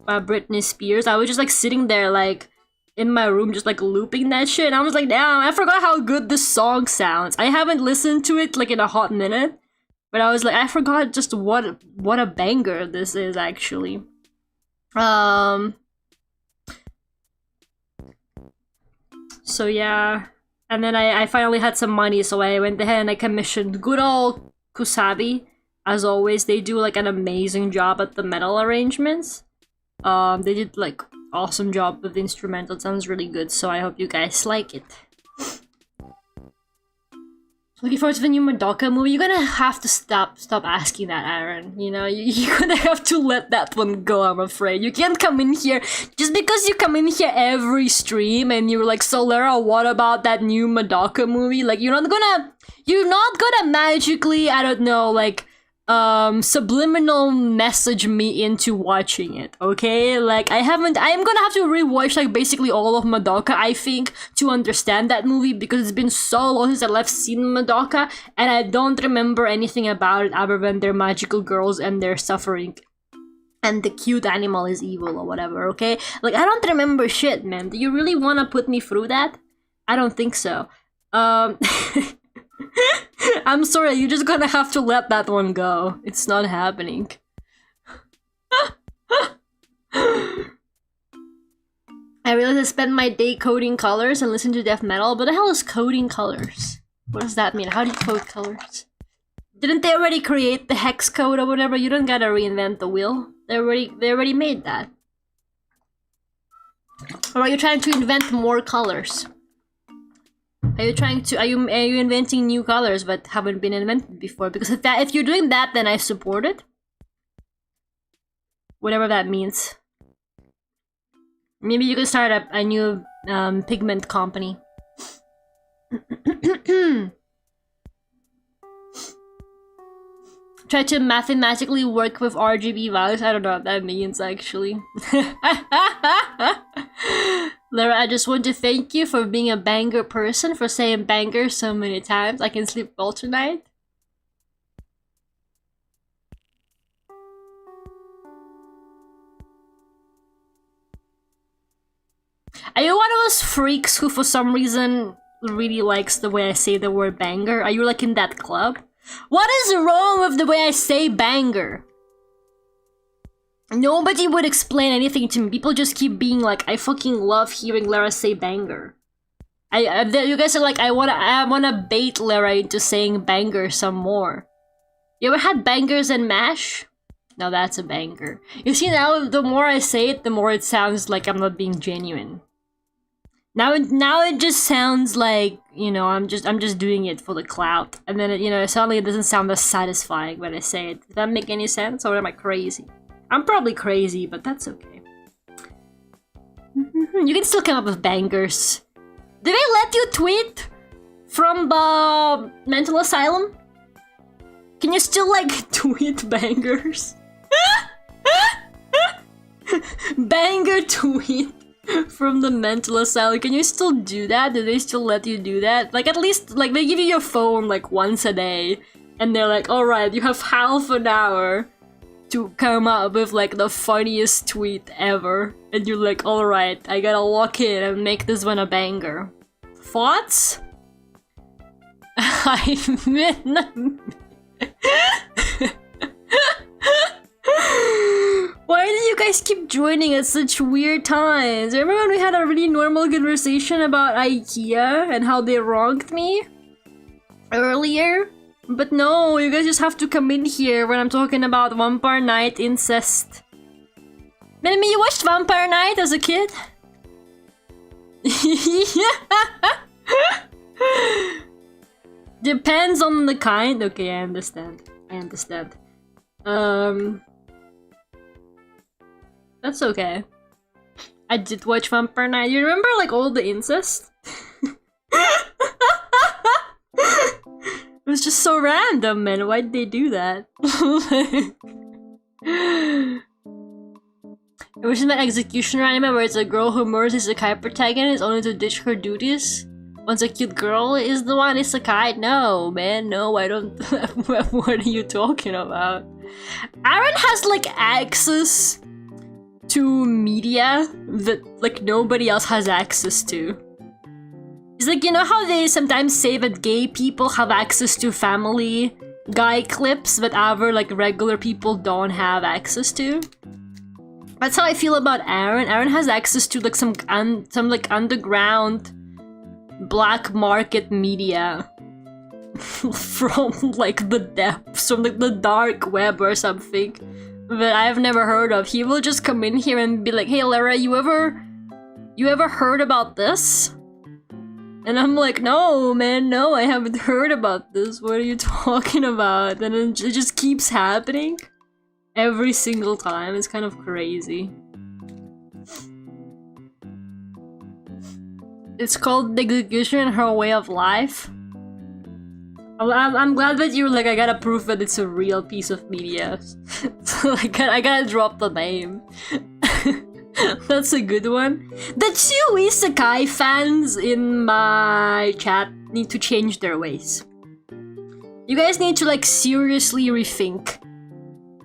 by Britney Spears. I was just like sitting there like in my room just like looping that shit. And I was like, damn, I forgot how good this song sounds. I haven't listened to it like in a hot minute. But I was like, I forgot just what a banger this is actually. So yeah. And then I finally had some money, so I went ahead and I commissioned good old Kusabi. As always, they do like an amazing job at the metal arrangements. They did like awesome job with the instrumental. It sounds really good, so I hope you guys like it. Looking forward to the new Madoka movie. You're gonna have to stop asking that, Aaron. You know, you're gonna have to let that one go, I'm afraid. You can't come in here, just because you come in here every stream and you're like, so Lara, what about that new Madoka movie? Like, you're not gonna magically, I don't know, like, subliminal message me into watching it, okay? Like, I'm gonna have to rewatch, like, basically all of Madoka, I think, to understand that movie, because it's been so long since I've seen Madoka, and I don't remember anything about it other than they're magical girls and they're suffering. And the cute animal is evil or whatever, okay? Like, I don't remember shit, man. Do you really wanna put me through that? I don't think so. I'm sorry, you're just gonna have to let that one go. It's not happening. I realized I spend my day coding colors and listen to death metal, but the hell is coding colors? What does that mean? How do you code colors? Didn't they already create the hex code or whatever? You don't gotta reinvent the wheel. They already made that. Or are you trying to invent more colors? Are you inventing new colors that haven't been invented before? Because if you're doing that, then I support it. Whatever that means. Maybe you can start a new pigment company. Try to mathematically work with RGB values. I don't know what that means, actually. Lara, I just want to thank you for being a banger person, for saying banger so many times. I can sleep well tonight. Are you one of those freaks who for some reason really likes the way I say the word banger? Are you like in that club? What is wrong with the way I say banger? Nobody would explain anything to me. People just keep being like, I fucking love hearing Lara say banger. You guys are like, I wanna bait Lara into saying banger some more. You ever had bangers and mash? No, that's a banger. You see, now the more I say it, the more it sounds like I'm not being genuine. Now it just sounds like, you know, I'm just doing it for the clout, and then you know, suddenly it doesn't sound as satisfying when I say it. Does that make any sense, or am I crazy? I'm probably crazy, but that's okay. You can still come up with bangers. Did they let you tweet from the mental asylum? Can you still like tweet bangers? Banger tweet from the mental asylum. Can you still do that? Do they still let you do that? Like, at least, like, they give you your phone, like, once a day. And they're like, alright, you have half an hour to come up with, like, the funniest tweet ever. And you're like, alright, I gotta lock in and make this one a banger. Thoughts? Why do you guys keep joining at such weird times? Remember when we had a really normal conversation about IKEA and how they wronged me earlier? But no, you guys just have to come in here when I'm talking about Vampire Night incest. Maybe you watched Vampire Night as a kid? Depends on the kind. Okay, I understand. That's okay. I did watch Vampire Night. You remember, like, all the incest? It was just so random, man. Why'd they do that? It was in the Executioner anime where it's a girl who murders his isekai protagonist only to ditch her duties. Once a cute girl is the one isekai. No, man, no, I don't. What are you talking about? Aaron has, like, access to media that, like, nobody else has access to. It's like, you know how they sometimes say that gay people have access to Family Guy clips that other, like, regular people don't have access to? That's how I feel about Aaron. Aaron has access to, like, some like, underground black market media from, like, the depths, from, like, the dark web or something that I've never heard of. He will just come in here and be like, hey Lara, you ever heard about this? And I'm like, no man, no, I haven't heard about this. What are you talking about? And it just keeps happening every single time. It's kind of crazy. It's called The Execution and Her Way of Life. I'm glad that you're like, I gotta prove that it's a real piece of media. So I gotta drop the name. That's a good one. The two isekai fans in my chat need to change their ways. You guys need to, like, seriously rethink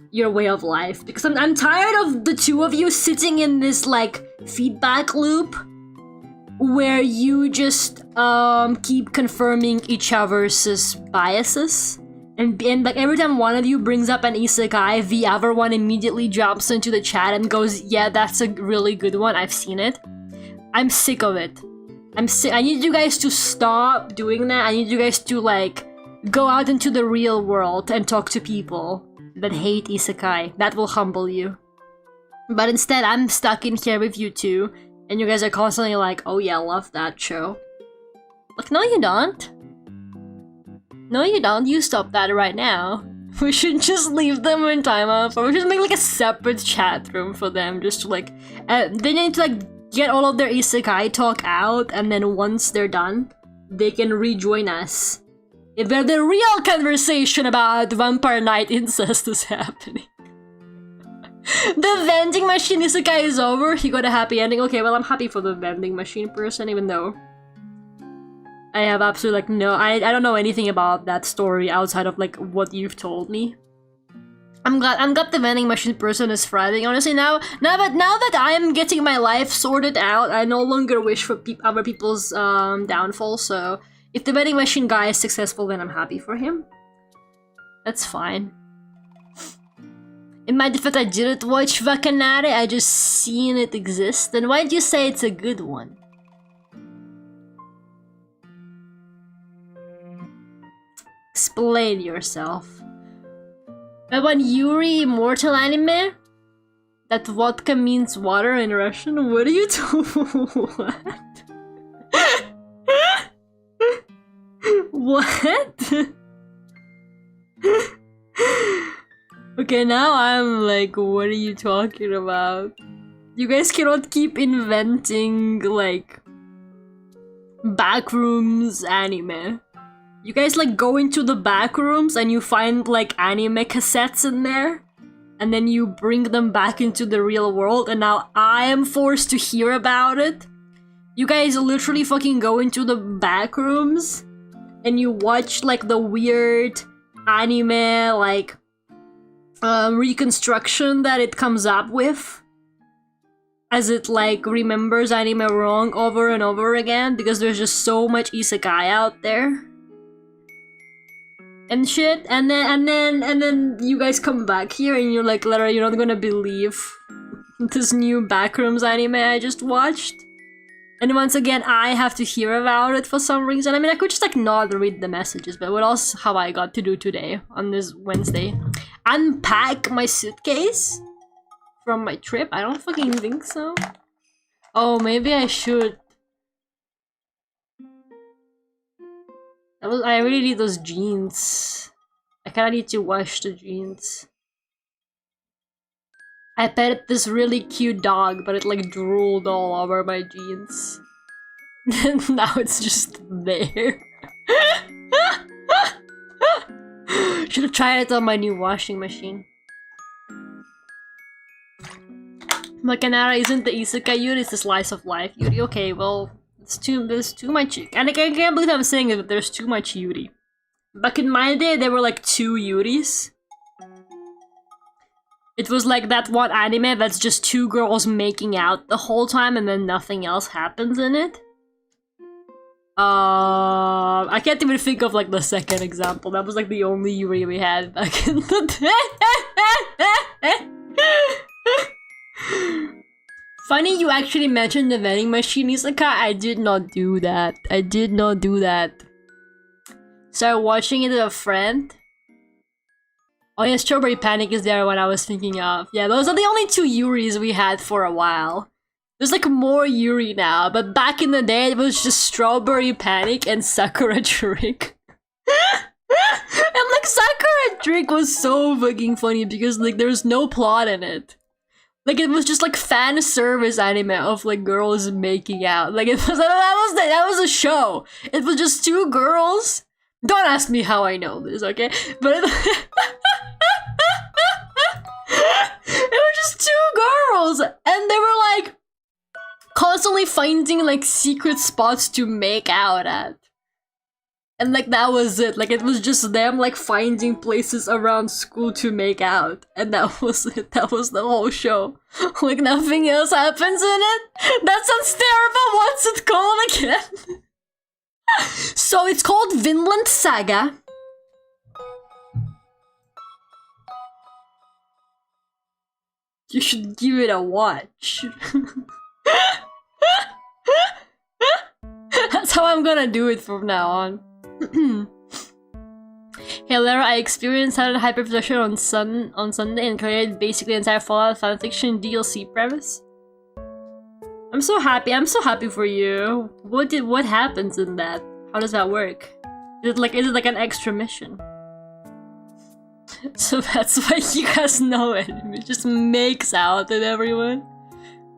your way of life. Because I'm tired of the two of you sitting in this, like, feedback loop where you just keep confirming each other's biases, and like every time one of you brings up an isekai, the other one immediately jumps into the chat and goes, yeah, that's a really good one, I've seen it. I'm sick of it. I'm sick. I need you guys to stop doing that. I need you guys to, like, go out into the real world and talk to people that hate isekai. That will humble you. But instead, I'm stuck in here with you two, and you guys are constantly like, oh yeah, love that show. Like, no you don't. No you don't, you stop that right now. We should just leave them in timeout, or we should make, like, a separate chat room for them, just to, like, they need to, like, get all of their isekai talk out, and then once they're done, they can rejoin us where the real conversation about Vampire Night incest is happening. The vending machine isekai is over. He got a happy ending. Okay, well, I'm happy for the vending machine person, even though I have absolutely like no. I don't know anything about that story outside of like what you've told me. I'm glad the vending machine person is thriving. Honestly, now that I'm getting my life sorted out, I no longer wish for other people's downfall. So if the vending machine guy is successful, then I'm happy for him. That's fine. In my defense, I didn't watch Vacanare, I just seen it exist. And why'd you say it's a good one? Explain yourself. That one Yuri Immortal anime? That vodka means water in Russian? What are you doing? What? What? Okay, now I'm like, what are you talking about? You guys cannot keep inventing, like, backrooms anime. You guys, like, go into the backrooms and you find, like, anime cassettes in there. And then you bring them back into the real world, and now I am forced to hear about it. You guys literally fucking go into the backrooms and you watch, like, the weird anime, like, reconstruction that it comes up with, as it like remembers anime wrong over and over again because there's just so much isekai out there and shit. And then you guys come back here and you're like, literally, you're not gonna believe this new backrooms anime I just watched. And once again, I have to hear about it for some reason. I mean, I could just like not read the messages, but what else have I got to do today on this Wednesday? Unpack my suitcase from my trip? I don't fucking think so. Oh, maybe I should. I really need those jeans. I kinda need to wash the jeans. I petted this really cute dog, but it like drooled all over my jeans. And now it's just there. Should have tried it on my new washing machine. Makanara isn't the isekai Yuri, it's the slice of life Yuri. Okay, well, there's too much. And I can't believe I'm saying it, but there's too much Yuri. Back in my day, there were like 2 Yuris. It was like that one anime that's just 2 girls making out the whole time and then nothing else happens in it. I can't even think of like the second example. That was like the only Yuri we had back in the day. Funny you actually mentioned the vending machine isekai. I did not do that. I did not do that. Started watching it with a friend. Oh yeah, Strawberry Panic is there what I was thinking of. Yeah, those are the only 2 Yuris we had for a while. There's like more Yuri now, but back in the day it was just Strawberry Panic and Sakura Trick. And like Sakura Trick was so fucking funny because like there's no plot in it. Like it was just like fan service anime of like girls making out. Like it was that was a show. It was just 2 girls. Don't ask me how I know this, okay? But it was just 2 girls, and they were like constantly finding like secret spots to make out at. And like that was it. Like it was just them like finding places around school to make out. And that was it. That was the whole show. Like nothing else happens in it. That sounds terrible. What's it called again? So it's called Vinland Saga. You should give it a watch. That's how I'm gonna do it from now on. Hey Lara, I experienced sudden hyperproduction on Sunday and created basically entire Fallout fanfiction DLC premise. I'm so happy for you. What happens in that? How does that work? Is it like an extra mission? So that's why you guys know it. It just makes out with everyone.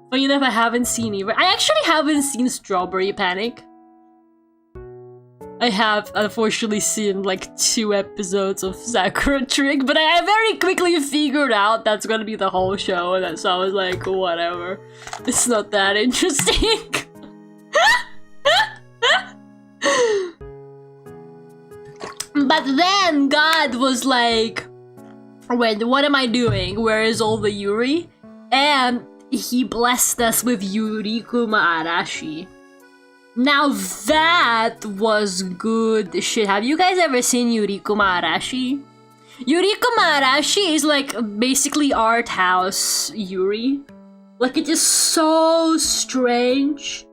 But you know, if I haven't seen it, I actually haven't seen Strawberry Panic. I have unfortunately seen like 2 episodes of Sakura Trick, but I very quickly figured out that's gonna be the whole show, and so I was like, whatever. It's not that interesting. But then God was like, wait, what am I doing? Where is all the Yuri? And he blessed us with Yurikuma Arashi. Now that was good shit. Have you guys ever seen Yurikuma Arashi? Yurikuma Arashi is like basically art house Yuri. Like, it is so strange.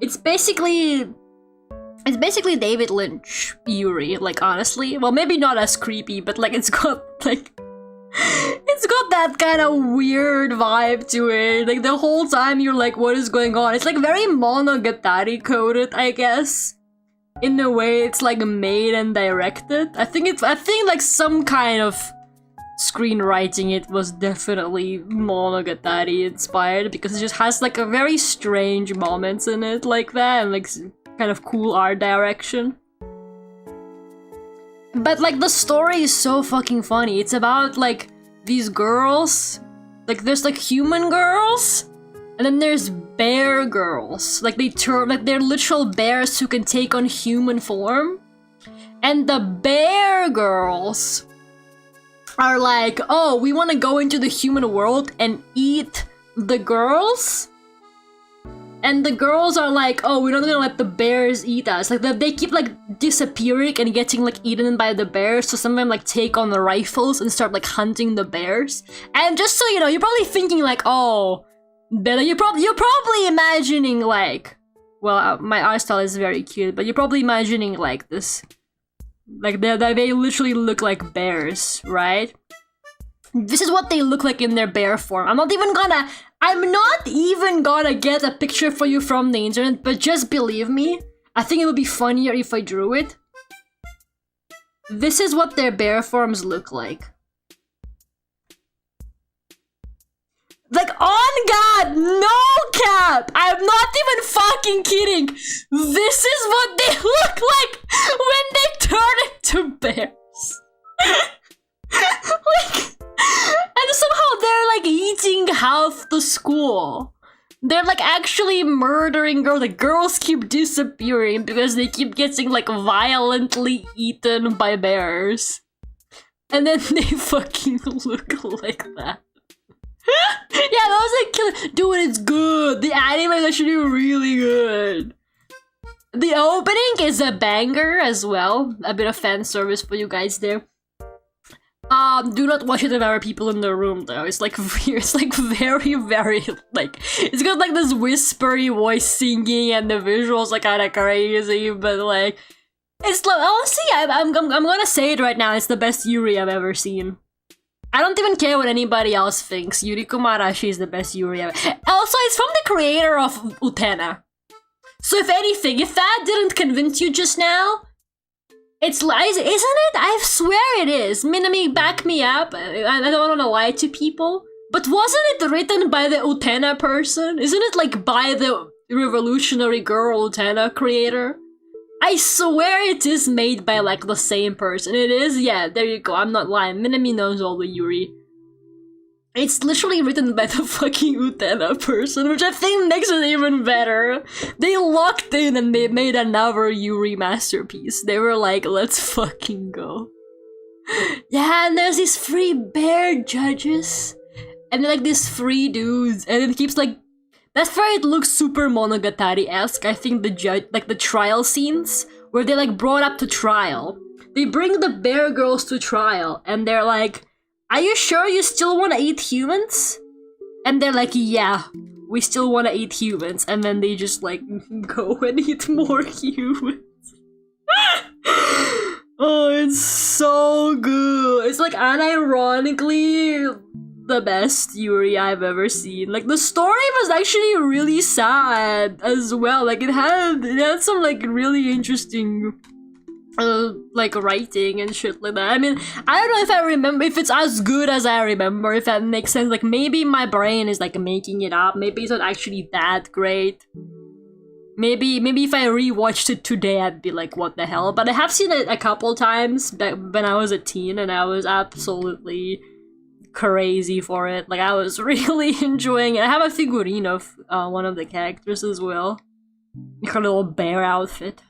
It's basically David Lynch Yuri, like, honestly. Well, maybe not as creepy, but like it's got that kind of weird vibe to it. Like, the whole time you're like, what is going on? It's like very monogatari coded, I guess. In a way it's like made and directed. I think like some kind of screenwriting it was definitely monogatari inspired, because it just has like a very strange moments in it like that, and like kind of cool art direction. But like the story is so fucking funny. It's about like these girls, like there's like human girls, and then there's bear girls. Like they're literal bears who can take on human form. And the bear girls are like, oh, we want to go into the human world and eat the girls. And the girls are like, oh, we're not gonna let the bears eat us. Like, they keep, like, disappearing and getting, like, eaten by the bears. So some of them, like, take on the rifles and start, like, hunting the bears. And just so you know, you're probably thinking, like, oh, Bella, you're probably imagining, like, well, my art style is very cute, but you're probably imagining, like, this. Like, they literally look like bears, right? This is what they look like in their bear form. I'm not even gonna get a picture for you from the internet, but just believe me, I think it would be funnier if I drew it. This is what their bear forms look like. Like, on God, no cap! I'm not even fucking kidding! This is what they look like when they turn into bears. Like, and somehow they're like eating half the school. They're like actually murdering girls. Like, girls keep disappearing because they keep getting like violently eaten by bears. And then they fucking look like that. Yeah, that was like killer. Dude, it's good. The anime is actually really good. The opening is a banger as well. A bit of fan service for you guys there. Do not watch it if there are people in the room though. It's like weird. It's like very, very like, it's got like this whispery voice singing, and the visuals are kind of crazy, but like, it's like, honestly, I'm gonna say it right now. It's the best Yuri I've ever seen. I don't even care what anybody else thinks. Yurikuma Arashi is the best Yuri ever. Also, it's from the creator of Utena. So if anything, if that didn't convince you just now, it's lies, isn't it? I swear it is. Minami, back me up. I don't want to lie to people. But wasn't it written by the Utena person? Isn't it like by the Revolutionary Girl Utena creator? I swear it is made by like the same person. It is? Yeah, there you go. I'm not lying. Minami knows all the Yuri. It's literally written by the fucking Utena person, which I think makes it even better. They locked in and they made another Yuri masterpiece. They were like, let's fucking go. Yeah, and there's these 3 bear judges. And then like these 3 dudes. And it keeps like, that's where it looks super Monogatari-esque. I think the judge, like the trial scenes where they like brought up to trial. They bring the bear girls to trial and they're like, are you sure you still want to eat humans? And they're like, yeah, we still want to eat humans. And then they just like go and eat more humans. Oh, it's so good. It's like unironically the best Yuri I've ever seen. Like, the story was actually really sad as well. Like, it had some like really interesting like writing and shit like that. I mean, I don't know if I remember if it's as good as I remember, if that makes sense. Like, maybe my brain is like making it up. Maybe it's not actually that great. Maybe if I rewatched it today, I'd be like, what the hell? But I have seen it a couple times back when I was a teen, and I was absolutely crazy for it. Like, I was really enjoying it. I have a figurine of one of the characters as well. Her little bear outfit.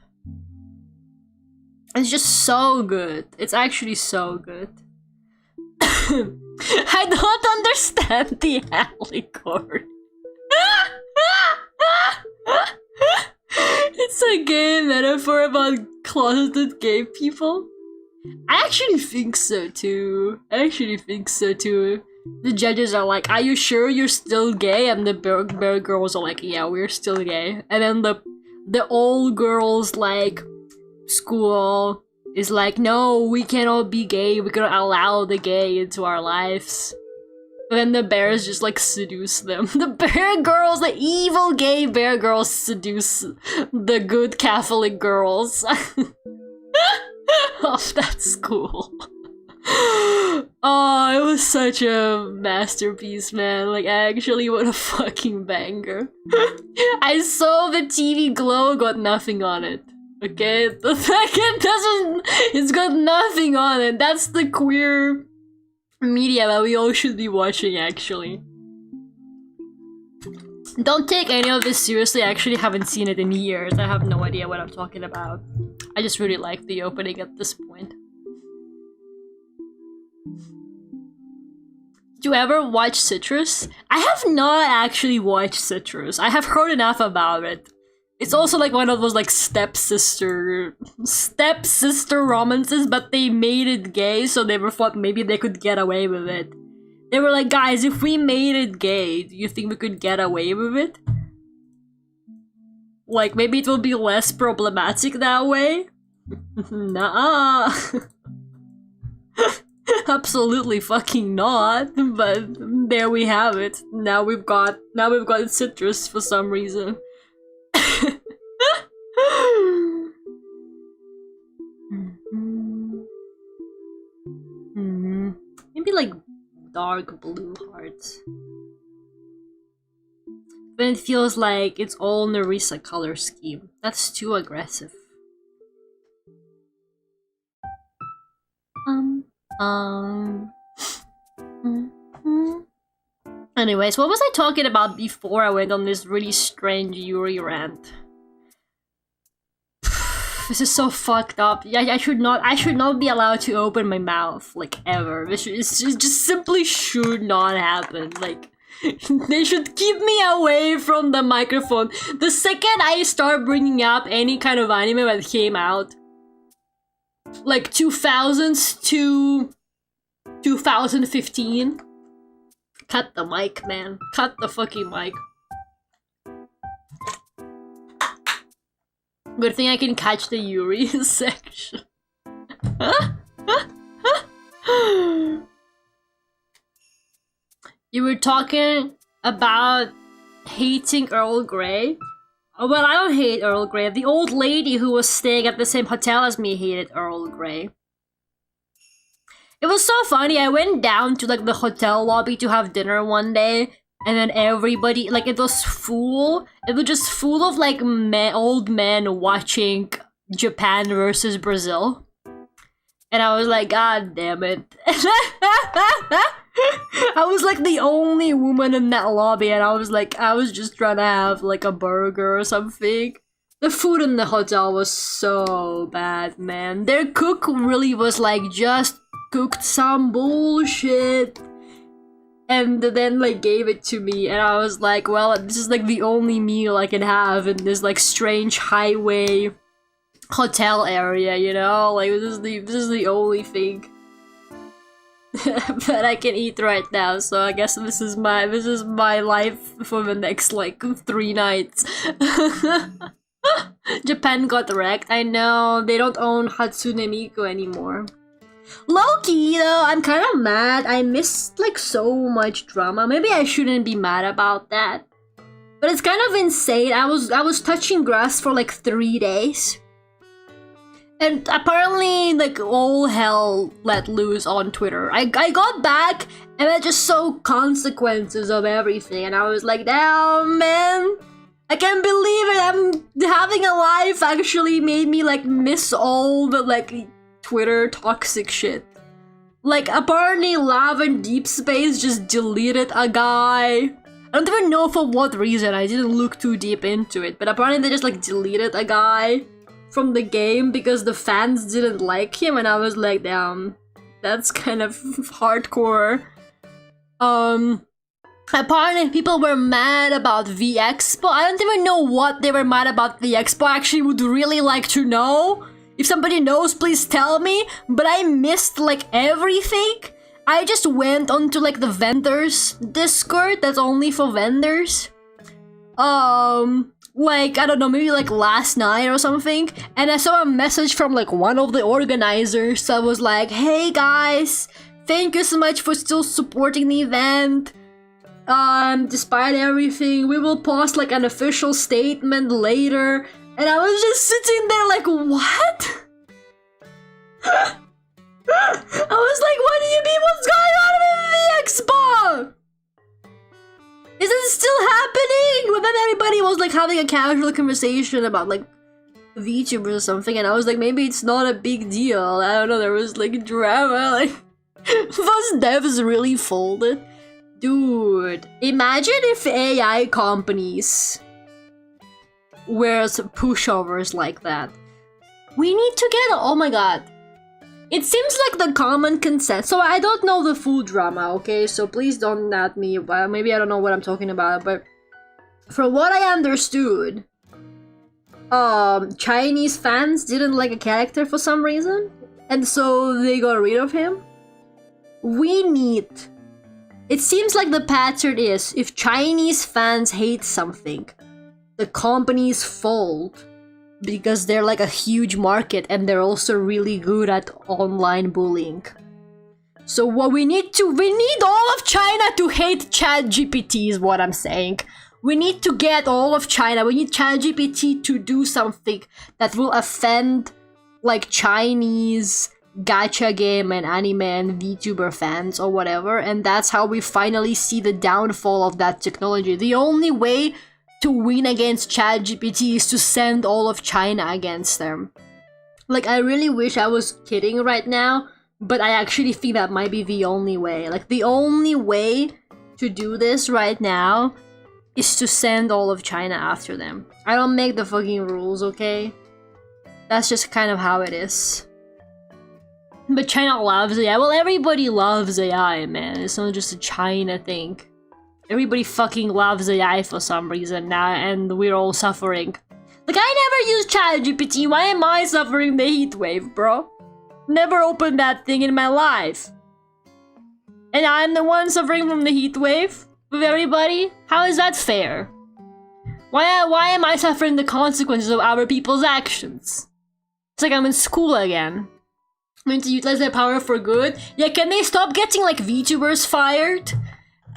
It's just so good. It's actually so good. I don't understand the allegory. It's a gay metaphor about closeted gay people. I actually think so too. The judges are like, "Are you sure you're still gay?" And the bear girls are like, "Yeah, we're still gay." And then the old girls like school is like, "No, we cannot be gay. We cannot allow the gay into our lives." And then the bears just like seduce them. The bear girls, the evil gay bear girls seduce the good Catholic girls of that school. Oh, it was such a masterpiece, man. Like, actually, what a fucking banger. I saw the TV glow, got nothing on it. Okay, the second doesn't, it's got nothing on it. That's the queer media that we all should be watching, actually. Don't take any of this seriously. I actually haven't seen it in years. I have no idea what I'm talking about. I just really like the opening at this point. Did you ever watch Citrus? I have not actually watched Citrus. I have heard enough about it. It's also like one of those like stepsister romances, but they made it gay, so they were thought maybe they could get away with it. They were like, guys, if we made it gay, do you think we could get away with it? Like, maybe it will be less problematic that way? Nah. Absolutely fucking not, but there we have it. Now we've got Citrus for some reason. Maybe like dark blue hearts. But it feels like it's all Nerissa color scheme. That's too aggressive. Anyways, what was I talking about before I went on this really strange Yuri rant? This is so fucked up. I should not be allowed to open my mouth, like, ever. It just simply should not happen. Like, they should keep me away from the microphone. The second I start bringing up any kind of anime that came out, like 2000s to 2015, cut the mic, man. Cut the fucking mic. Good thing I can catch the Yuri section. You were talking about hating Earl Grey. Oh, well, I don't hate Earl Grey. The old lady who was staying at the same hotel as me hated Earl Grey. It was so funny. I went down to like the hotel lobby to have dinner one day, and then everybody, like, it was full. It was just full of like old men watching Japan versus Brazil. And I was like, God damn it. I was like the only woman in that lobby, and I was just trying to have like a burger or something. The food in the hotel was so bad, man. Their cook really was like just cooked some bullshit and then like gave it to me, and I was like, well, this is like the only meal I can have in this like strange highway hotel area, you know? Like, this is the only thing that I can eat right now. So I guess this is my life for the next like 3 nights. Japan got wrecked. I know, they don't own Hatsune Miku anymore. Low-key though, I'm kind of mad. I missed like so much drama. Maybe I shouldn't be mad about that, but it's kind of insane. I was touching grass for like 3 days, and apparently like all hell let loose on Twitter. I got back and I just saw consequences of everything, and I was like, damn, man, I can't believe it. I'm having a life actually made me like miss all the like Twitter toxic shit. Like apparently Love and Deep Space just deleted a guy. I don't even know for what reason. I didn't look too deep into it, but apparently they just like deleted a guy from the game because the fans didn't like him, and I was like, damn, that's kind of hardcore. Apparently people were mad about the Expo. I don't even know what they were mad about the Expo. I actually would really like to know. If somebody knows, please tell me. But I missed like everything. I just went onto like the vendors Discord that's only for vendors. Like, I don't know, maybe like last night or something, and I saw a message from like one of the organizers that was like, hey guys, thank you so much for still supporting the event. Despite everything, we will post like an official statement later. And I was just sitting there like, what? I was like, what do you mean? What's going on with the Expo? Is it still happening? But then everybody was like having a casual conversation about like VTubers or something, and I was like, maybe it's not a big deal. I don't know, there was like drama, like those devs really folded. Dude, imagine if AI companies were pushovers like that. We need to get, oh my god. It seems like the common consent. So I don't know the full drama, okay? So please don't at me. Maybe I don't know what I'm talking about, but from what I understood, Chinese fans didn't like a character for some reason, and so they got rid of him. It seems like the pattern is, if Chinese fans hate something, the companies fold. Because they're like a huge market and they're also really good at online bullying. So what we need all of China to hate ChatGPT is what I'm saying. We need to get all of China. We need ChatGPT to do something that will offend like Chinese gacha game and anime and VTuber fans or whatever. And that's how we finally see the downfall of that technology. The only way to win against ChatGPT is to send all of China against them. Like, I really wish I was kidding right now, but I actually think that might be the only way. Like, the only way to do this right now is to send all of China after them. I don't make the fucking rules, okay? That's just kind of how it is. But China loves AI. Well, everybody loves AI, man. It's not just a China thing. Everybody fucking loves AI for some reason now, and we're all suffering. Like, I never use ChatGPT. Why am I suffering the heat wave, bro? Never opened that thing in my life. And I'm the one suffering from the heat wave with everybody? How is that fair? Why am I suffering the consequences of other people's actions? It's like I'm in school again. I'm meant to utilize their power for good. Yeah, can they stop getting like VTubers fired?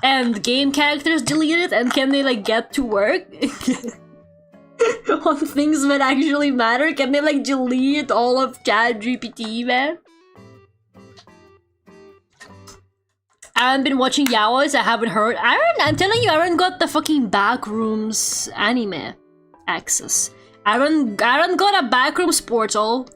And game characters deleted, and can they like get to work on things that actually matter? Can they like delete all of ChatGPT, man? I haven't been watching yaois. I haven't heard. Aaron, I'm telling you, Aaron got the fucking Backrooms anime access. Aaron got a Backrooms portal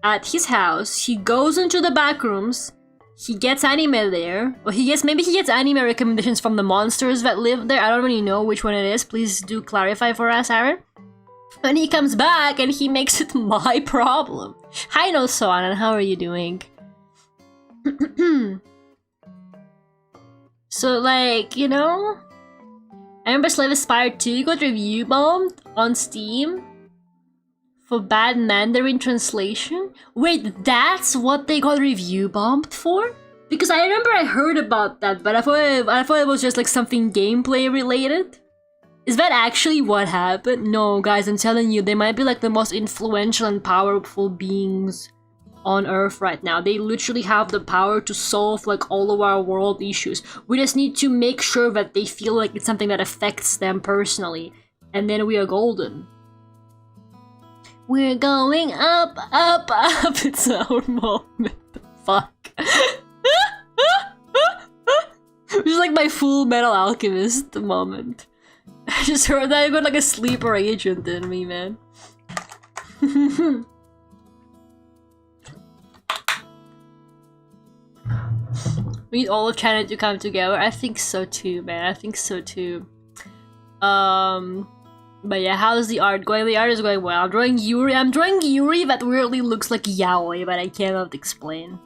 at his house. He goes into the Backrooms. He gets anime there. Or maybe he gets anime recommendations from the monsters that live there. I don't really know which one it is. Please do clarify for us, Aaron. And he comes back and he makes it my problem. Hi, no Soanan, how are you doing? So, like, you know, I remember Slave Aspire 2 got review bombed on Steam for bad Mandarin translation. Wait, that's what they got review bombed for? Because I remember I heard about that, but I thought it was just like something gameplay related. Is that actually what happened? No, guys, I'm telling you, they might be like the most influential and powerful beings on Earth right now. They literally have the power to solve like all of our world issues. We just need to make sure that they feel like it's something that affects them personally, and then we are golden. We're going up, up, up. It's our moment. Fuck. It's like my Full Metal Alchemist moment. I just heard that I got like a sleeper agent in me, man. We need all of China to come together. I think so too, man. I think so too. But yeah, how's the art going? The art is going well. I'm drawing Yuri that weirdly looks like yaoi, but I cannot explain.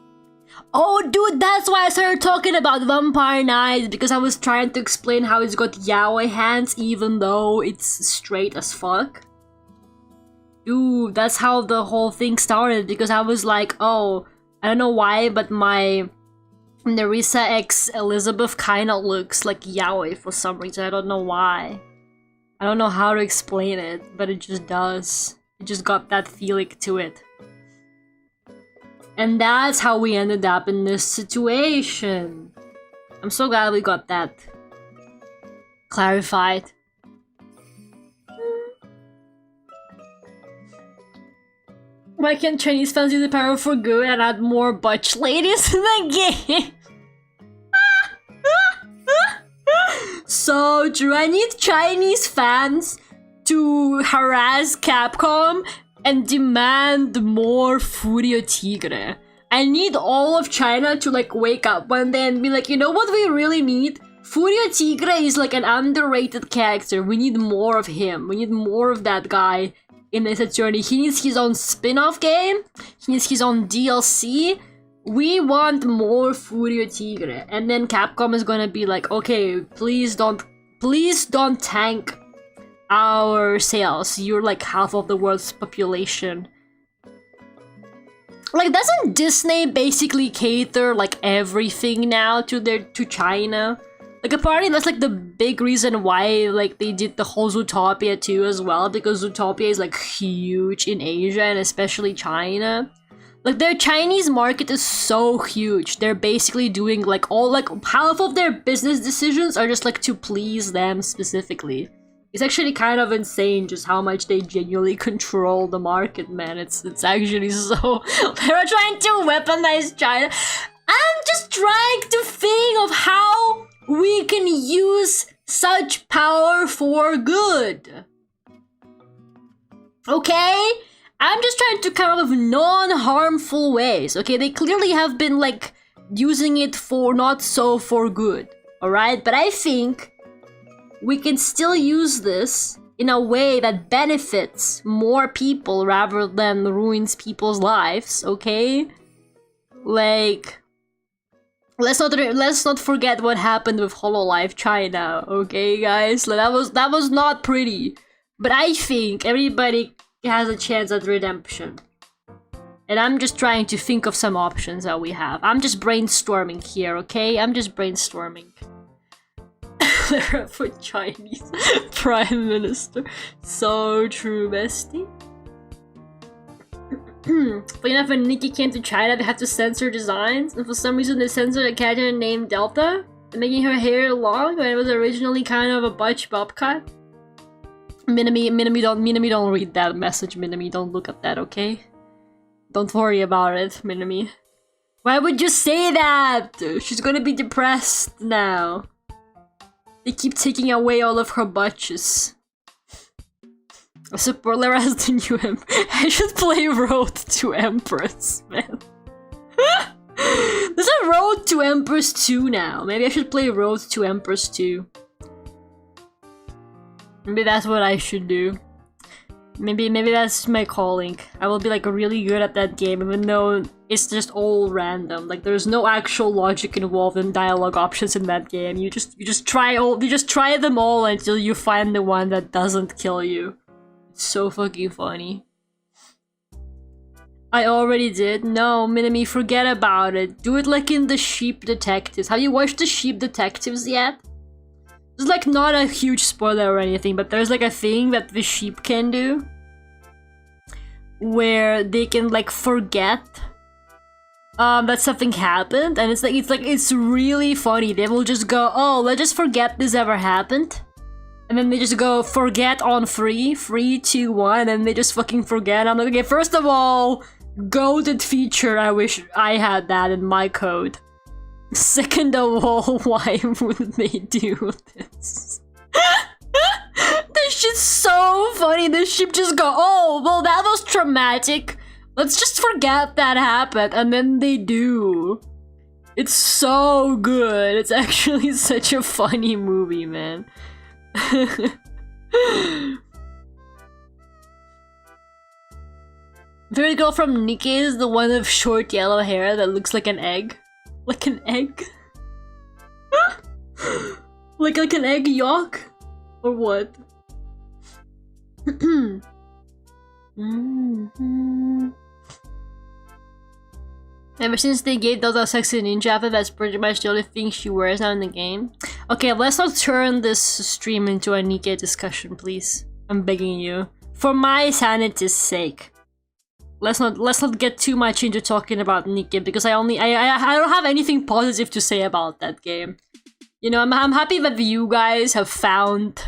Oh, dude, that's why I started talking about Vampire Knights, because I was trying to explain how it's got yaoi hands even though it's straight as fuck. Dude, that's how the whole thing started, because I was like, oh, I don't know why, but my Nerissa X Elizabeth kinda looks like yaoi for some reason. I don't know why. I don't know how to explain it, but it just does. It just got that feeling to it. And that's how we ended up in this situation. I'm so glad we got that clarified. Why can't Chinese fans use the power for good and add more butch ladies in the game? So true. I need Chinese fans to harass Capcom and demand more Furio Tigre. I need all of China to like wake up one day and be like, you know what we really need? Furio Tigre is like an underrated character. We need more of him. We need more of that guy in this journey. He needs his own spin-off game. He needs his own DLC. We want more Furio Tigre. And then Capcom is gonna be like, okay, please don't tank our sales. You're like half of the world's population. Like, doesn't Disney basically cater like everything now to China? Like, apparently that's like the big reason why like they did the whole Zootopia too as well, because Zootopia is like huge in Asia and especially China. Like, their Chinese market is so huge. They're basically doing like half of their business decisions are just like to please them specifically. It's actually kind of insane just how much they genuinely control the market, man. It's actually so... They're trying to weaponize China. I'm just trying to think of how we can use such power for good. Okay? I'm just trying to come up with non-harmful ways, okay? They clearly have been, like, using it for not so for good, alright? But I think we can still use this in a way that benefits more people rather than ruins people's lives, okay? Like, let's not forget what happened with Hololive China, okay, guys? Like, that was not pretty. But I think everybody has a chance at redemption. And I'm just trying to think of some options that we have. I'm just brainstorming here, okay? I'm just brainstorming. For Chinese Prime Minister. So true, bestie. But enough when Nikki came to China, they had to censor designs, and for some reason they censored a character named Delta, making her hair long when it was originally kind of a butch bob cut. Minami, don't read that message, Minami. Don't look at that, okay? Don't worry about it, Minami. Why would you say that? She's gonna be depressed now. They keep taking away all of her butches. I support Lara as the new Empress. I should play Road to Empress, man. There's a Road to Empress 2 now. Maybe I should play Road to Empress 2. Maybe that's what I should do. Maybe that's my calling. I will be like really good at that game, even though it's just all random. Like, there's no actual logic involved in dialogue options in that game. You just try them all until you find the one that doesn't kill you. It's so fucking funny. I already did? No, Minami, forget about it. Do it like in the Sheep Detectives. Have you watched the Sheep Detectives yet? It's like not a huge spoiler or anything, but there's like a thing that the sheep can do where they can like forget that something happened, and it's really funny. They will just go, oh, let's just forget this ever happened, and then they just go forget on 3, 2, 1, and they just fucking forget. I'm like, okay, first of all, goated feature. I wish I had that in my code. Second of all, why would they do this? This shit's so funny. The ship just go, oh, well, that was traumatic. Let's just forget that happened. And then they do. It's so good. It's actually such a funny movie, man. Favorite girl from Nikkei is the one of short yellow hair that looks like an egg. Like an egg? like an egg yolk? Or what? Ever since they gave Dota a sexy ninja outfit, that's pretty much the only thing she wears now in the game. Okay, let's not turn this stream into a Nikkei discussion, please. I'm begging you. For my sanity's sake. Let's not get too much into talking about Nikkei because I don't have anything positive to say about that game. You know, I'm happy that you guys have found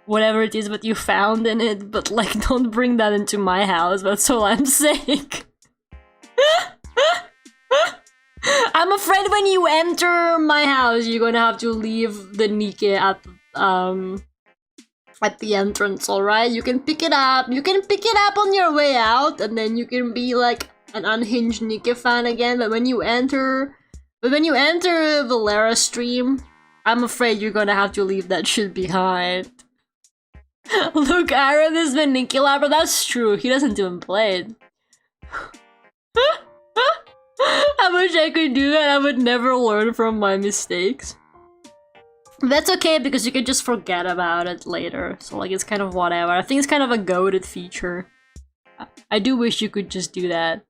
whatever it is that you found in it, but like don't bring that into my house, that's all I'm saying. I'm afraid when you enter my house, you're gonna have to leave the Nikkei at the entrance, alright? You can pick it up. You can pick it up on your way out, and then you can be like an unhinged Nikkei fan again. But when you enter Valera stream, I'm afraid you're gonna have to leave that shit behind. Look, Aaron is the Nikkei lover. That's true. He doesn't even play it. I wish I could do that. I would never learn from my mistakes. That's okay because you can just forget about it later. So like it's kind of whatever. I think it's kind of a goated feature. I do wish you could just do that.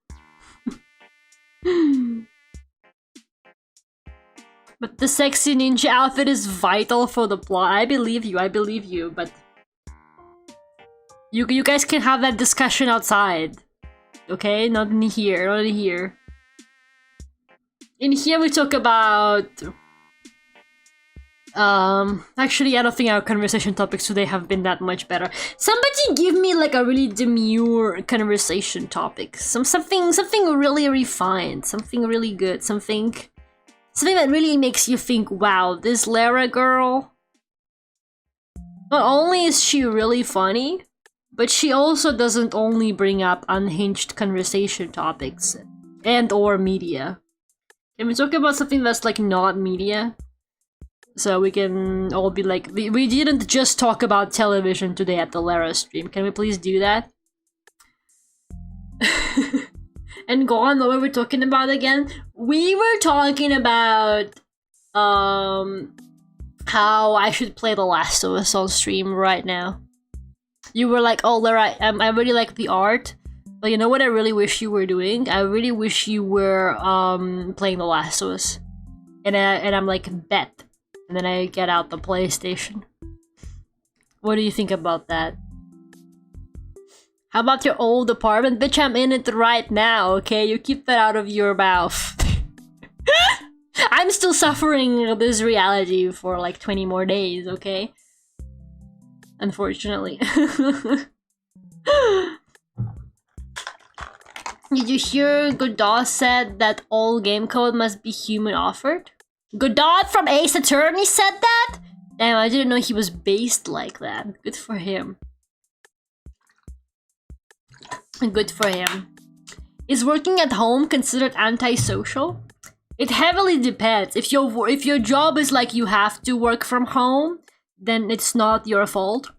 But the sexy ninja outfit is vital for the plot. I believe you, but you guys can have that discussion outside. Okay? Not in here, not in here. In here we talk about... actually I don't think our conversation topics today have been that much better. Somebody give me like a really demure conversation topic. Something really refined, something really good, something that really makes you think, wow, this Lara girl, not only is she really funny, but she also doesn't only bring up unhinged conversation topics and or media. Can we talk about something that's like not media? So we can all be like, we didn't just talk about television today at the Lara stream. Can we please do that? And go on, what were we talking about again? We were talking about how I should play The Last of Us on stream right now. You were like, oh Lara, I really like the art, but you know what I really wish you were doing? I really wish you were playing The Last of Us. And I'm like, bet. And then I get out the PlayStation. What do you think about that? How about your old apartment? Bitch, I'm in it right now, okay? You keep that out of your mouth. I'm still suffering this reality for like 20 more days, okay? Unfortunately. Did you hear Godot said that all game code must be human authored? Godot from Ace Attorney said that? Damn, I didn't know he was based like that. Good for him. Good for him. Is working at home considered antisocial? It heavily depends. If your job is like you have to work from home, then it's not your fault.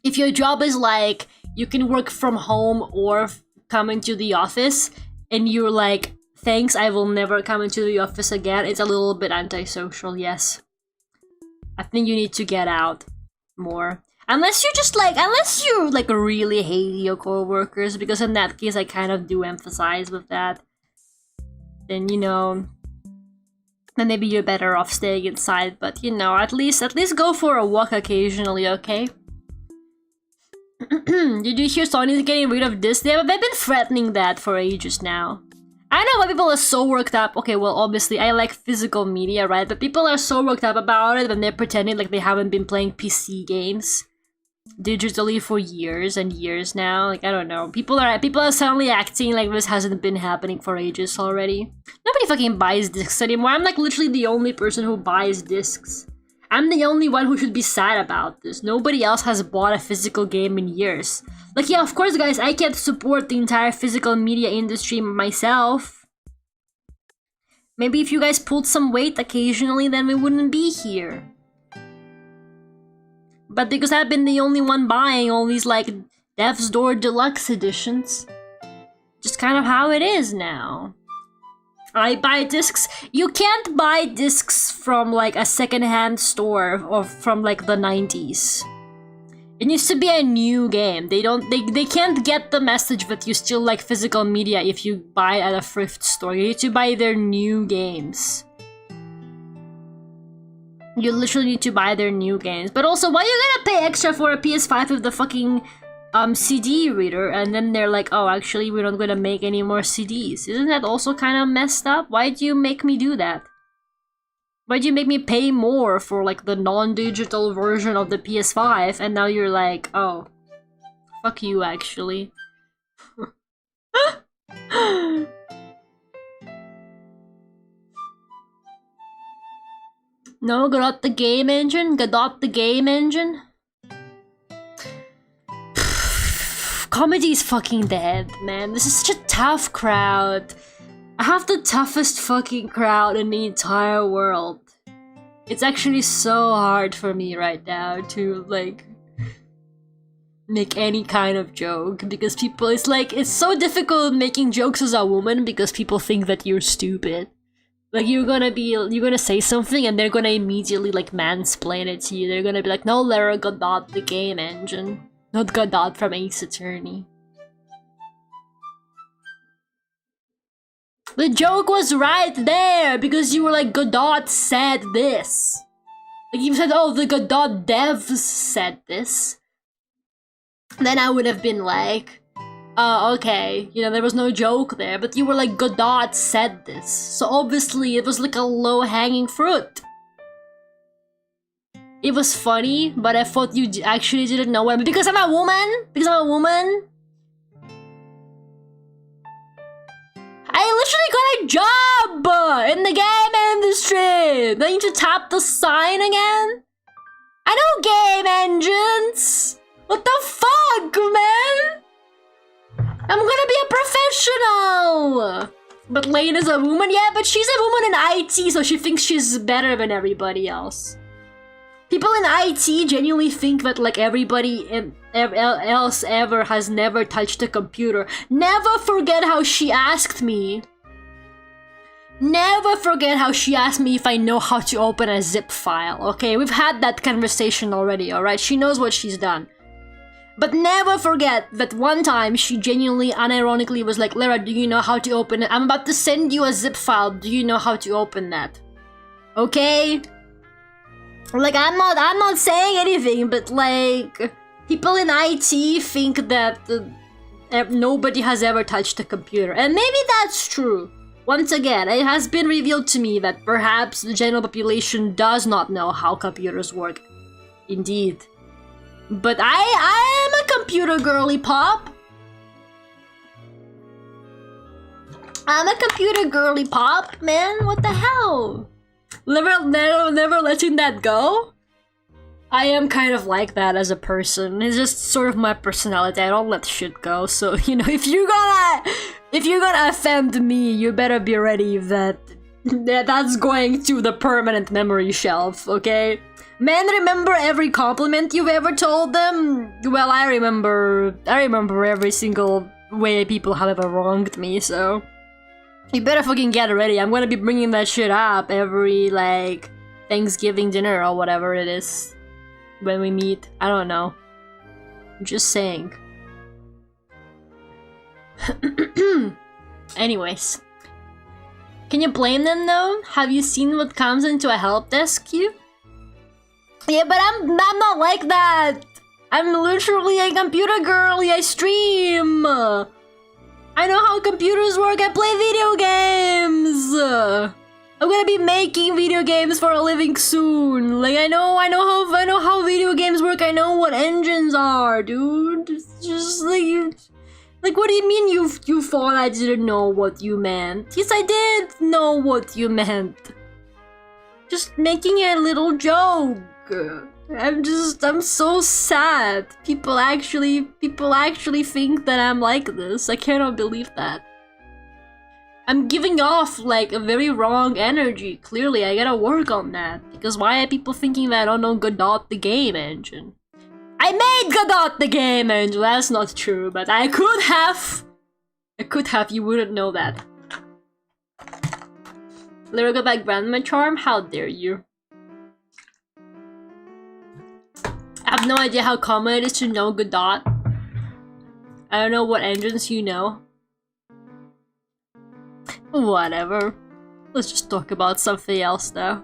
If your job is like you can work from home or come into the office and you're like, thanks, I will never come into the office again, it's a little bit antisocial, yes. I think you need to get out more. Unless you like really hate your co-workers, because in that case I kind of do emphasize with that. Then, you know, then maybe you're better off staying inside, but you know, at least go for a walk occasionally, okay? Did you hear Sony's getting rid of this? They've been threatening that for ages now. I know why people are so worked up. Okay, well, obviously, I like physical media, right? But people are so worked up about it and they're pretending like they haven't been playing PC games digitally for years and years now. Like, I don't know. People are suddenly acting like this hasn't been happening for ages already. Nobody fucking buys discs anymore. I'm like literally the only person who buys discs. I'm the only one who should be sad about this. Nobody else has bought a physical game in years. Like, yeah, of course, guys, I can't support the entire physical media industry myself. Maybe if you guys pulled some weight occasionally, then we wouldn't be here. But because I've been the only one buying all these, like, Death's Door Deluxe editions, just kind of how it is now. I buy discs. You can't buy discs from like a secondhand store or from like the 90s. It needs to be a new game. They can't get the message that you still like physical media if you buy at a thrift store. You need to buy their new games. You literally need to buy their new games. But also, why are you gonna pay extra for a PS5 with the fucking CD reader, and then they're like, oh, actually, we're not gonna make any more CDs. Isn't that also kind of messed up? Why'd you make me do that? Why'd you make me pay more for, like, the non-digital version of the PS5, and now you're like, oh, fuck you, actually. No, got the game engine? Got the game engine? Comedy's fucking dead, man. This is such a tough crowd. I have the toughest fucking crowd in the entire world. It's actually so hard for me right now to, like, make any kind of joke because people, it's like, it's so difficult making jokes as a woman because people think that you're stupid. Like, you're gonna say something and they're gonna immediately, like, mansplain it to you. They're gonna be like, no, Lara got not the game engine. Not Godot from Ace Attorney. The joke was right there because you were like, Godot said this. Like, you said, oh, the Godot devs said this. Then I would have been like, oh, okay, you know, there was no joke there. But you were like, Godot said this. So obviously it was like a low-hanging fruit. It was funny, but I thought you actually didn't know what. Because I'm a woman? Because I'm a woman? I literally got a job in the game industry! Do I need to tap the sign again? I know game engines! What the fuck, man? I'm gonna be a professional! But Lane is a woman? Yeah, but she's a woman in IT, so she thinks she's better than everybody else. People in IT genuinely think that like everybody else ever has never touched a computer. Never forget how she asked me. Never forget how she asked me if I know how to open a zip file. Okay, we've had that conversation already, alright? She knows what she's done. But never forget that one time she genuinely, unironically was like, Lara, do you know how to open it? I'm about to send you a zip file. Do you know how to open that? Okay? Like, I'm not saying anything, but like, people in IT think that nobody has ever touched a computer. And maybe that's true. Once again, it has been revealed to me that perhaps the general population does not know how computers work. Indeed. But I am a computer girly pop. I'm a computer girly pop, man. What the hell? Never letting that go? I am kind of like that as a person. It's just sort of my personality. I don't let shit go. So, you know, if you're gonna offend me, you better be ready that that's going to the permanent memory shelf, okay? Men remember every compliment you've ever told them? Well, I remember every single way people have ever wronged me, so you better fucking get ready. I'm gonna be bringing that shit up every, like, Thanksgiving dinner or whatever it is when we meet. I don't know. I'm just saying. Anyways. Can you blame them though? Have you seen what comes into a help desk queue? Yeah, but I'm not like that. I'm literally a computer girly. I stream. I know how computers work. I play video games. I'm gonna be making video games for a living soon. Like, I know how video games work. I know what engines are, dude. It's just like you. Like, what do you mean you thought I didn't know what you meant? Yes, I did know what you meant. just making a little joke. I'm so sad. People actually think that I'm like this. I cannot believe that. I'm giving off like a very wrong energy. Clearly, I gotta work on that. Because why are people thinking that I don't know Godot the game engine? I made Godot the game engine! That's not true, but I could have. You wouldn't know that. Lyrical by Grandma Charm? How dare you? I have no idea how common it is to know Godot. I don't know what engines you know. Whatever. Let's just talk about something else now.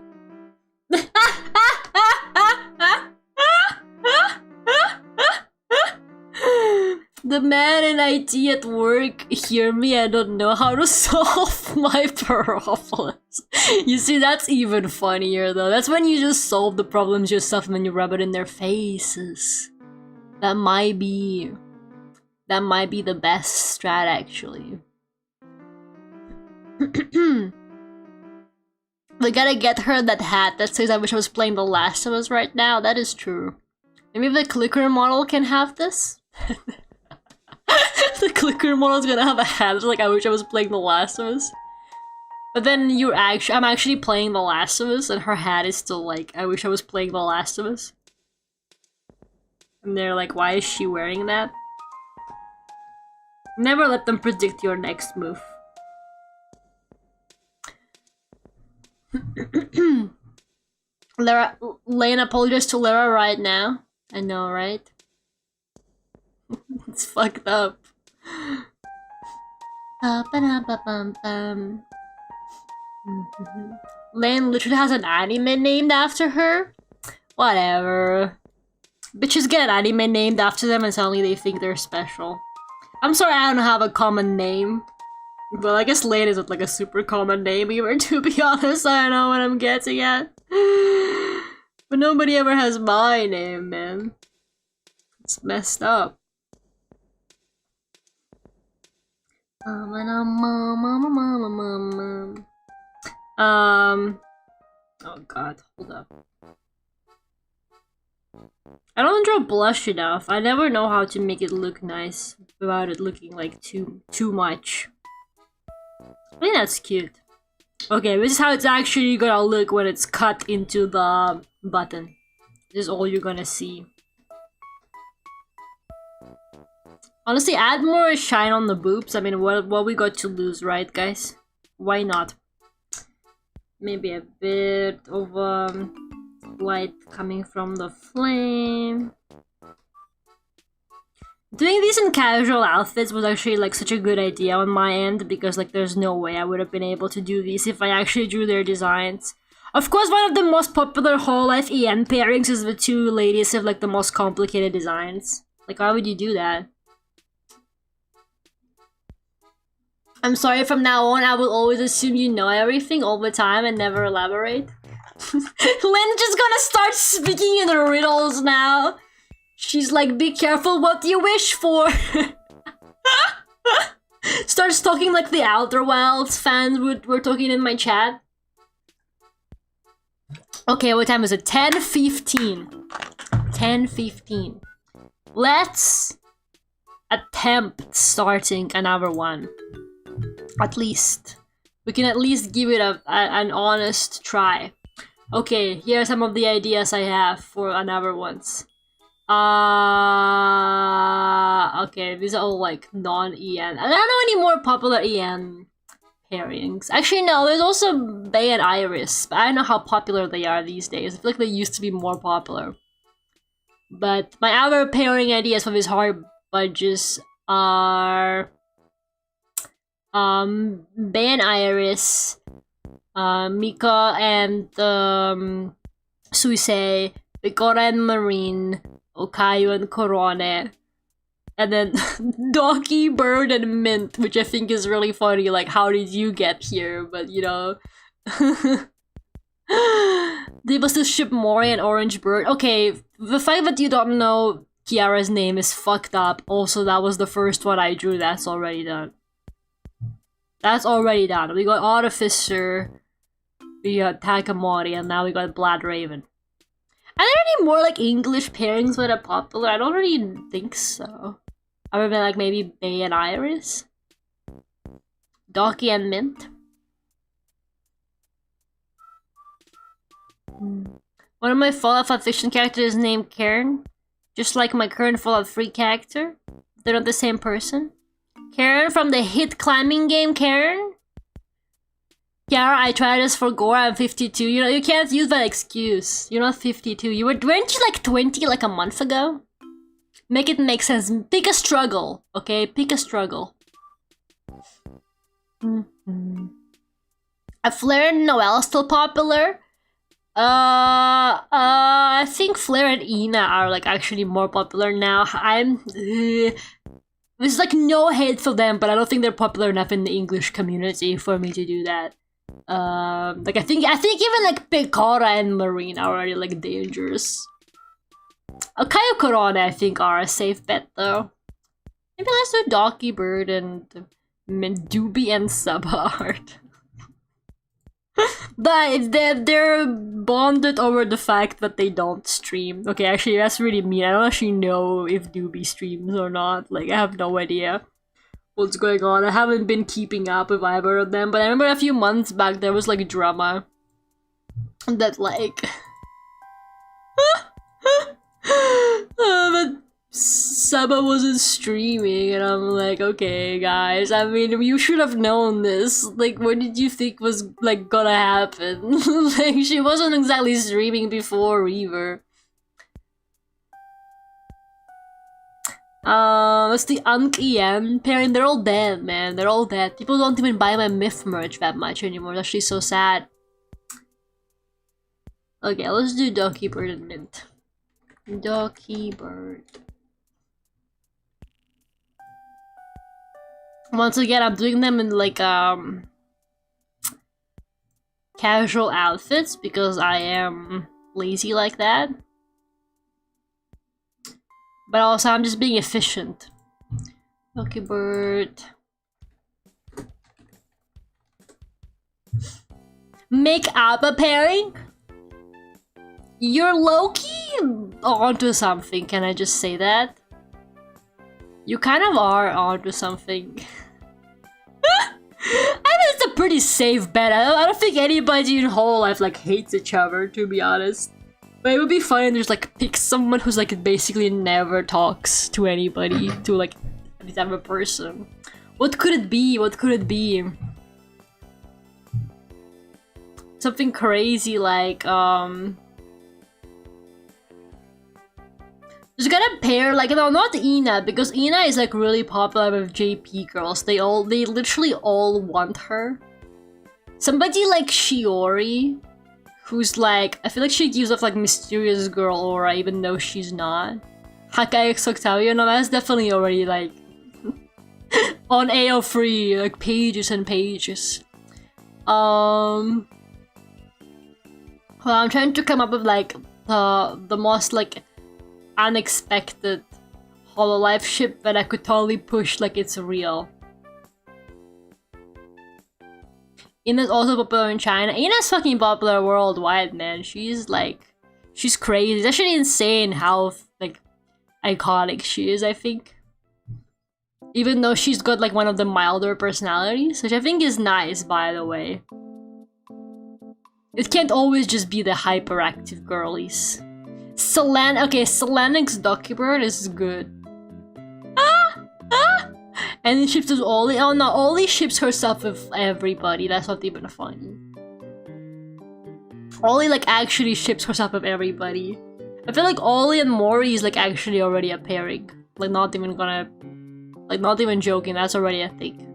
The man in IT at work hear me, I don't know how to solve my problems. You see, that's even funnier though. That's when you just solve the problems yourself and then you rub it in their faces. That might be the best strat actually. We gotta get her that hat that says I wish I was playing The Last of Us right now. That is true. Maybe the clicker model can have this? The clicker model is gonna have a hat like I wish I was playing The Last of Us. But then I'm actually playing The Last of Us and her hat is still like I wish I was playing The Last of Us. And they're like, why is she wearing that? Never let them predict your next move. Lane apologizes to Lara right now. I know, right? It's fucked up. Lane literally has an anime named after her? Whatever. Bitches get an anime named after them and suddenly they think they're special. I'm sorry I don't have a common name. Well, I guess Lane isn't like a super common name either, to be honest. I don't know what I'm getting at. But nobody ever has my name, man. It's messed up. Oh god, hold up. I don't draw blush enough. I never know how to make it look nice without it looking like too much. I think that's cute. Okay, this is how it's actually gonna look when it's cut into the button. This is all you're gonna see. Honestly, add more shine on the boobs. I mean, what we got to lose, right, guys? Why not? Maybe a bit of light coming from the flame. Doing these in casual outfits was actually like such a good idea on my end because like there's no way I would have been able to do these if I actually drew their designs. Of course, one of the most popular Hololive EN pairings is the two ladies have like the most complicated designs. Like, why would you do that? I'm sorry, from now on I will always assume you know everything all the time and never elaborate. Lynn just gonna start speaking in riddles now. She's like, be careful what you wish for. Starts talking like the Outer Wilds fans were talking in my chat. Okay, what time is it? 10:15. 10:15. Let's attempt starting another one. At least. We can at least give it an honest try. Okay, here are some of the ideas I have for another ones. Okay, these are all like non-EN. I don't know any more popular EN pairings. Actually, no, there's also Bay and Iris, but I don't know how popular they are these days. I feel like they used to be more popular. But my other pairing ideas for these hard budgets are Bay and Iris, Mika and Suisei, Picora and Marine, Okayo and Korone, and then Donkey, Bird, and Mint, which I think is really funny, like, how did you get here? But, you know... They must have shipped Mori and Orange Bird. Okay, the fact that you don't know Kiara's name is fucked up. Also, that was the first one I drew, that's already done. That's already done. We got Artificer, We got Takamori, and now we got Blood Raven. Are there any more like English pairings that are popular? I don't really think so. Other than like maybe May and Iris? Doki and Mint? One of my Fallout 5 fiction characters is named Karen. Just like my current Fallout 3 character. They're not the same person. Karen from the hit climbing game, Karen? Kiara, I tried this for Gore, I'm 52. You know, you can't use that excuse. You're not 52. Weren't you like 20 like a month ago? Make it make sense. Pick a struggle, okay? Pick a struggle. A Flare and Noelle still popular? I think Flare and Ina are like actually more popular now. There's like no hate for them, but I don't think they're popular enough in the English community for me to do that. Like I think even like Picora and Marine are already like dangerous. Kaio Korone I think are a safe bet though. Maybe let's do Docky Bird and Mendubi and Subheart. But they're bonded over the fact that they don't stream. Okay, actually that's really mean. I don't actually know if Doobie streams or not. Like I have no idea what's going on. I haven't been keeping up with either of them, but I remember a few months back there was like drama that like that Saba wasn't streaming, and I'm like, okay guys, I mean you should have known this. Like what did you think was like gonna happen? Like she wasn't exactly streaming before either. It's the Ankh-En pairing. They're all dead, man. They're all dead. People don't even buy my Myth merch that much anymore. It's actually so sad. Okay, let's do Docky Bird and Mint. Docky Bird. Once again, I'm doing them in like casual outfits because I am lazy like that. But also, I'm just being efficient. Docky Bird. Make up a pairing? You're low-key onto something, can I just say that? You kind of are onto something. I think it's a pretty safe bet. I don't think anybody in whole life like hates each other, to be honest. But it would be funny to just like pick someone who's like basically never talks to anybody, to like any type of person. What could it be? What could it be? Something crazy like just gotta pair like, no, not Ina, because Ina is like really popular with JP girls. They literally all want her. Somebody like Shiori, who's like, I feel like she gives off like mysterious girl aura even though she's not. Hakai X Octavio, no, that's definitely already like on AO3, like pages and pages. Well, I'm trying to come up with like the most like unexpected Hololive ship that I could totally push like it's real. Ina's also popular in China. Ina's fucking popular worldwide, man. She's crazy. It's actually insane how like iconic she is, I think. Even though she's got like one of the milder personalities, which I think is nice, by the way. It can't always just be the hyperactive girlies. Selenic's Docky Bird is good. And it ships with Oli. Oh no, Oli ships herself with everybody. That's not even funny. Oli like actually ships herself with everybody. I feel like Oli and Mori is like actually already a pairing. Like not even gonna, like not even joking. That's already a thing.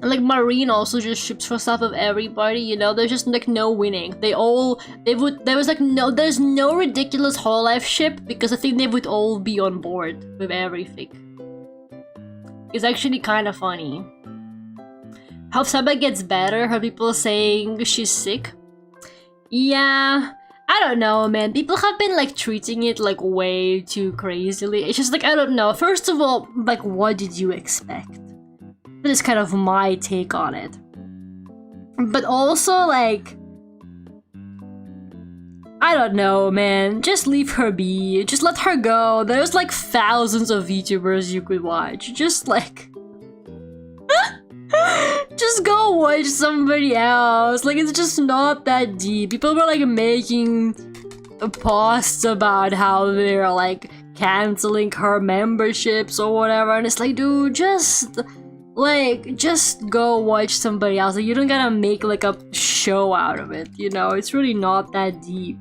And like Marine also just ships herself with everybody, you know, there's just like no winning. There's no ridiculous Hololive ship because I think they would all be on board with everything. It's actually kind of funny. How Saba gets better, her people saying she's sick. Yeah, I don't know, man. People have been like treating it like way too crazily. It's just like, I don't know. First of all, like, what did you expect? That is kind of my take on it. But also, like, I don't know, man. Just leave her be. Just let her go. There's like thousands of VTubers you could watch. Just like... just go watch somebody else. Like, it's just not that deep. People were like making posts about how they're like canceling her memberships or whatever, and it's like, dude, just go watch somebody else. Like, you don't gotta make like a show out of it, you know? It's really not that deep.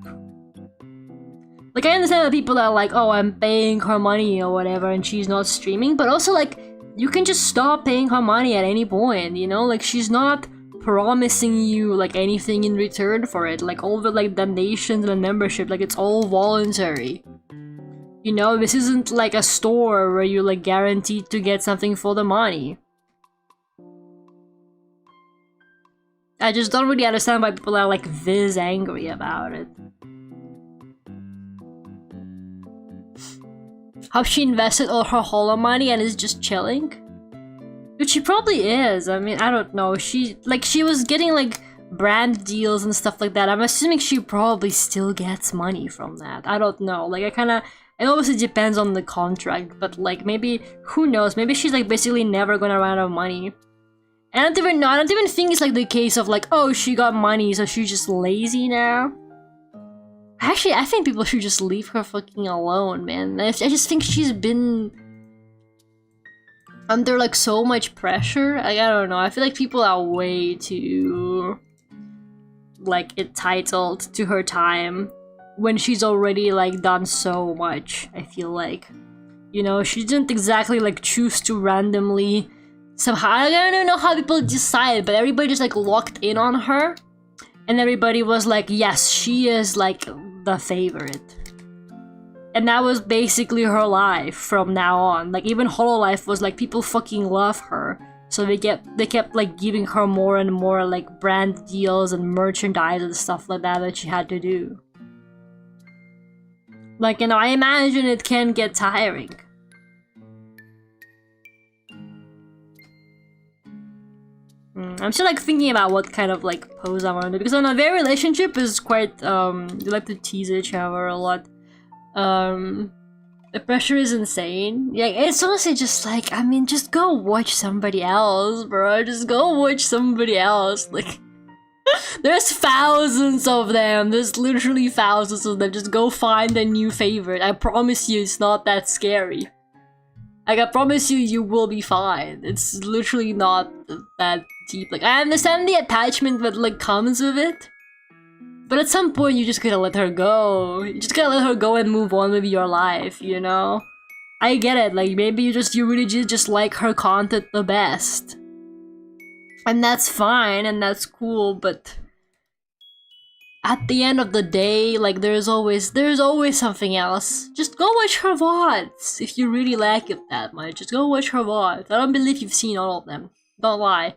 Like, I understand that people are like, oh, I'm paying her money or whatever and she's not streaming, but also like, you can just stop paying her money at any point, you know? Like, she's not promising you like anything in return for it. Like, all the like donations and membership, like, it's all voluntary. You know, this isn't like a store where you're like guaranteed to get something for the money. I just don't really understand why people are like this angry about it. How she invested all her holo money and is just chilling? Which she probably is. I mean, I don't know. She was getting like brand deals and stuff like that. I'm assuming she probably still gets money from that. I don't know. Like, it obviously depends on the contract, but like, maybe, who knows? Maybe she's like basically never gonna run out of money. And I don't even think it's like the case of like, oh, she got money, so she's just lazy now. Actually, I think people should just leave her fucking alone, man. I just think she's been under like so much pressure. Like, I don't know. I feel like people are way too like entitled to her time when she's already like done so much. I feel like, you know, she didn't exactly like choose to randomly somehow. I don't even know how people decide, but everybody just like locked in on her. And everybody was like, yes, she is like the favorite. And that was basically her life from now on. Like, even Hololive was like, people fucking love her. So they kept like giving her more and more like brand deals and merchandise and stuff like that she had to do. Like, you know, I imagine it can get tiring. I'm still like thinking about what kind of like pose I want to do, because I know their relationship is quite they like to tease each other a lot. The pressure is insane. Yeah, it's honestly just like, I mean, just go watch somebody else, bro. Just go watch somebody else. Like, there's thousands of them. There's literally thousands of them. Just go find a new favorite. I promise you, it's not that scary. Like, I promise you, you will be fine. It's literally not that deep. Like, I understand the attachment that like comes with it, but at some point you just gotta let her go. You just gotta let her go and move on with your life, you know? I get it, like, maybe you really just like her content the best. And that's fine, and that's cool, but at the end of the day, like, there's always something else. Just go watch her VODs if you really like it that much. Just go watch her VODs. I don't believe you've seen all of them. Don't lie.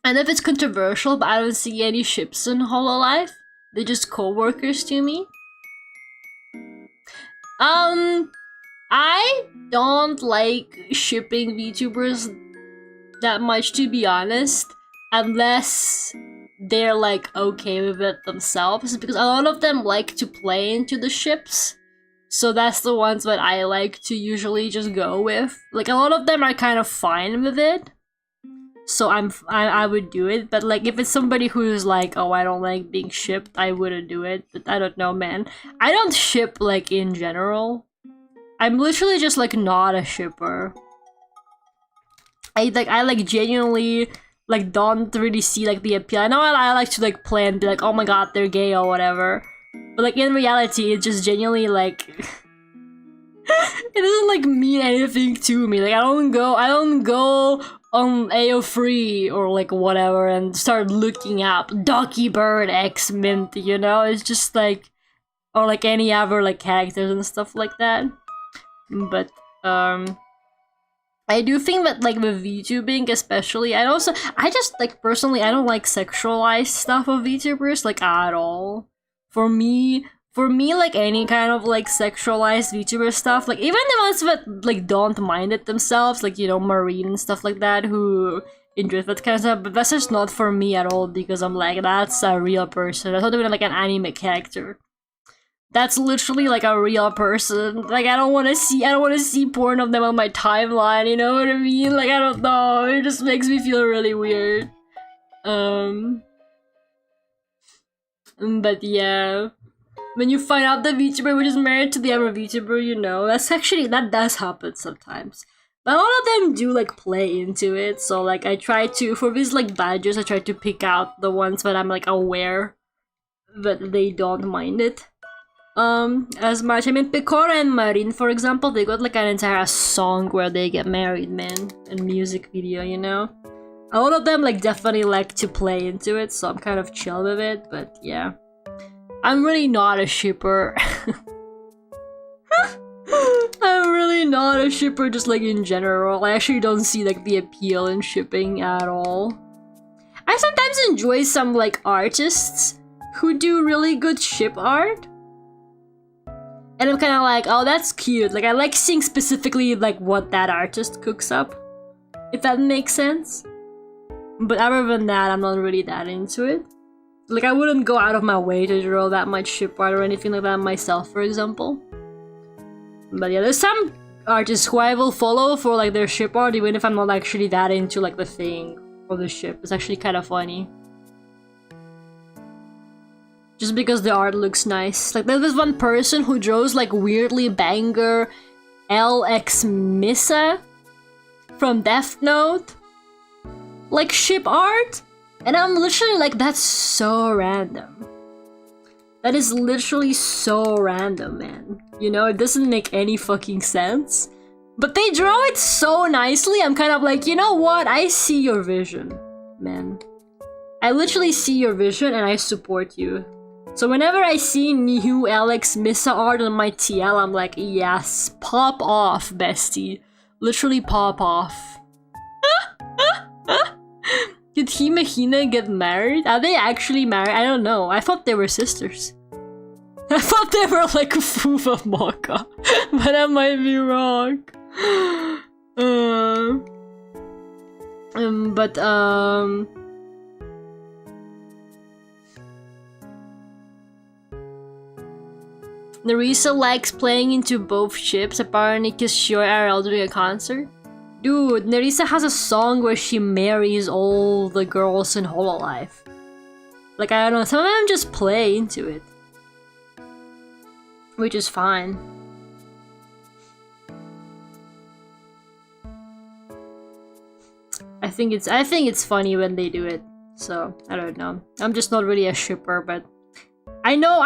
And if it's controversial, but I don't see any ships in Hololive, they're just co-workers to me. I don't like shipping VTubers that much, to be honest, unless they're like okay with it themselves, because a lot of them like to play into the ships. So that's the ones that I like to usually just go with. Like, a lot of them are kind of fine with it, so I would do it. But like, if it's somebody who's like, oh, I don't like being shipped, I wouldn't do it. But I don't know, man. I don't ship like in general. I'm literally just like not a shipper. I genuinely like don't really see like the appeal. I know I like to like play and be like, oh my god, they're gay or whatever. But like, in reality, it just genuinely like it doesn't like mean anything to me. Like, I don't go on AO3 or like whatever and start looking up Ducky Bird X Mint, you know? It's just like, or like any other like characters and stuff like that. But I do think that like with VTubing especially, and also I just like personally I don't like sexualized stuff of VTubers like at all. For me like any kind of like sexualized VTuber stuff, like even the ones that like don't mind it themselves, like you know Marine and stuff like that who enjoy that kind of stuff, but that's just not for me at all because I'm like that's a real person. That's not even like an anime character. That's literally like a real person. Like I don't want to see porn of them on my timeline, you know what I mean? Like I don't know, it just makes me feel really weird. But yeah. When you find out the VTuber which is married to the other VTuber, you know, that does happen sometimes. But a lot of them do like play into it, so like I try to, for these like badges, I try to pick out the ones that I'm like aware that they don't mind it. As much. I mean, Pecora and Marin, for example, they got like an entire song where they get married, man, and music video, you know? A lot of them like definitely like to play into it, so I'm kind of chill with it, but yeah. I'm really not a shipper. I'm really not a shipper just like in general. I actually don't see like the appeal in shipping at all. I sometimes enjoy some like artists who do really good ship art. And I'm kind of like, oh, that's cute. Like, I like seeing specifically, like, what that artist cooks up. If that makes sense. But other than that, I'm not really that into it. Like, I wouldn't go out of my way to draw that much ship art or anything like that myself, for example. But yeah, there's some artists who I will follow for, like, their ship art, even if I'm not actually that into, like, the thing or the ship. It's actually kind of funny. Just because the art looks nice. Like, there's one person who draws, like, weirdly banger LX Missa from Death Note. Like, ship art. And I'm literally like, that's so random. That is literally so random, man. You know, it doesn't make any fucking sense. But they draw it so nicely, I'm kind of like, you know what? I see your vision, man. I literally see your vision and I support you. So whenever I see new Alex Missa art on my TL, I'm like, yes, pop off, bestie. Literally pop off. Did Hime Hina get married? Are they actually married? I don't know. I thought they were sisters. I thought they were like Fufa Maka. But I might be wrong. Nerissa likes playing into both ships, apparently because she or RL doing a concert. Dude, Nerissa has a song where she marries all the girls in Hololive. Like, I don't know, some of them just play into it. Which is fine. I think it's funny when they do it. So, I don't know. I'm just not really a shipper, but I know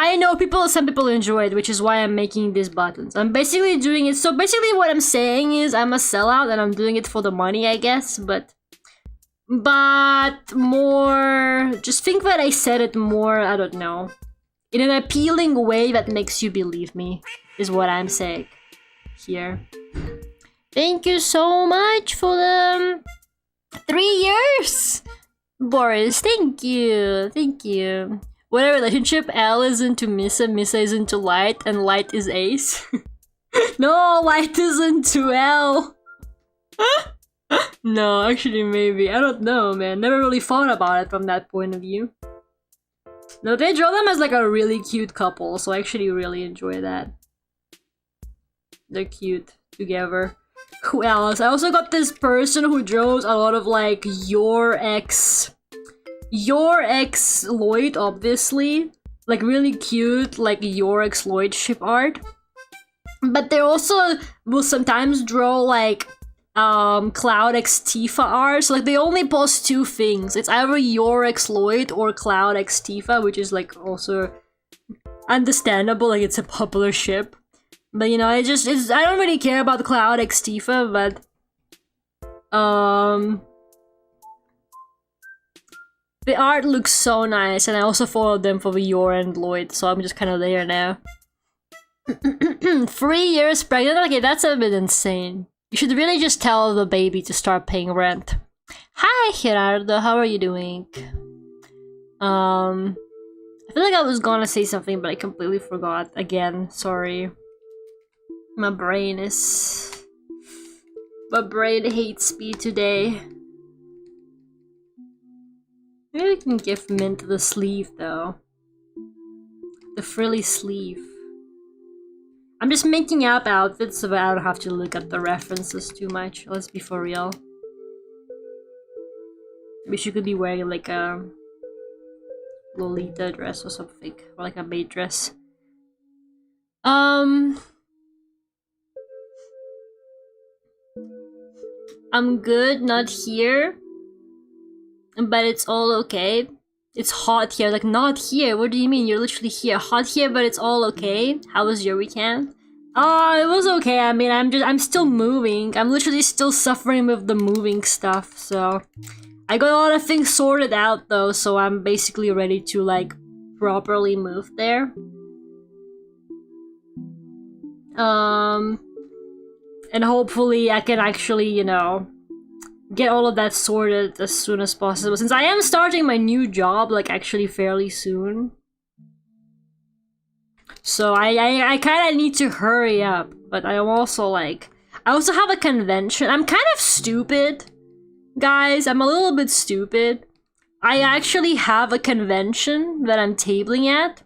some people enjoy it, which is why I'm making these buttons. I'm basically doing it, so basically what I'm saying is I'm a sellout and I'm doing it for the money, I guess, but more, just think that I said it more, I don't know, in an appealing way that makes you believe me, is what I'm saying here. Thank you so much for the 3 years! Boris, thank you. What a relationship, L is into Missa, Missa is into Light, and Light is Ace. No, Light is into L. No, actually maybe. I don't know, man. Never really thought about it from that point of view. No, they draw them as like a really cute couple, so I actually really enjoy that. They're cute together. Who else? I also got this person who draws a lot of like your ex Lloyd, obviously, like really cute, like your ex Lloyd ship art. But they also will sometimes draw like Cloud X Tifa art. So like they only post 2 things. It's either your ex Lloyd or Cloud X Tifa, which is like also understandable. Like it's a popular ship. But you know, I don't really care about Cloud X Tifa, but the art looks so nice, and I also followed them for the Yor and Lloyd, so I'm just kind of there now. 3 years pregnant? Okay, that's a bit insane. You should really just tell the baby to start paying rent. Hi, Gerardo. How are you doing? I feel like I was gonna say something, but I completely forgot. Again, sorry. My brain hates me today. Maybe we can give Mint the sleeve, though. The frilly sleeve. I'm just making up outfits so that I don't have to look at the references too much. Let's be for real. Maybe she could be wearing like a Lolita dress or something. Or like a maid dress. I'm good, not here. But it's all okay. It's hot here, like not here. What do you mean? You're literally here. Hot here, but it's all okay. How was your weekend? It was okay. I mean, I'm still moving. I'm literally still suffering with the moving stuff, so I got a lot of things sorted out though, so I'm basically ready to like properly move there. And hopefully I can actually, you know, get all of that sorted as soon as possible, since I am starting my new job like actually fairly soon. So I kind of need to hurry up, but I am also like, I also have a convention. I'm kind of stupid, guys. I'm a little bit stupid. I actually have a convention that I'm tabling at.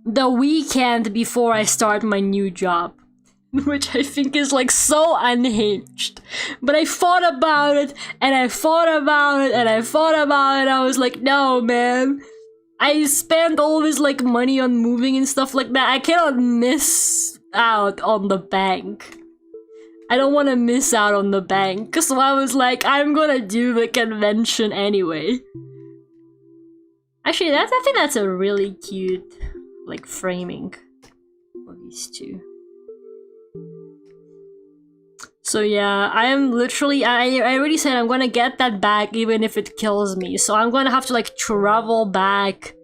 The weekend before I start my new job. Which I think is like so unhinged. But I thought about it, and I thought about it, and I thought about it. I was like, no, man. I spent all this like money on moving and stuff like that. I cannot miss out on the bank. I don't want to miss out on the bank. So I was like, I'm gonna do the convention anyway. Actually, I think that's a really cute like framing for these two. So yeah, I am literally, I already said I'm gonna get that back even if it kills me. So I'm gonna have to like travel back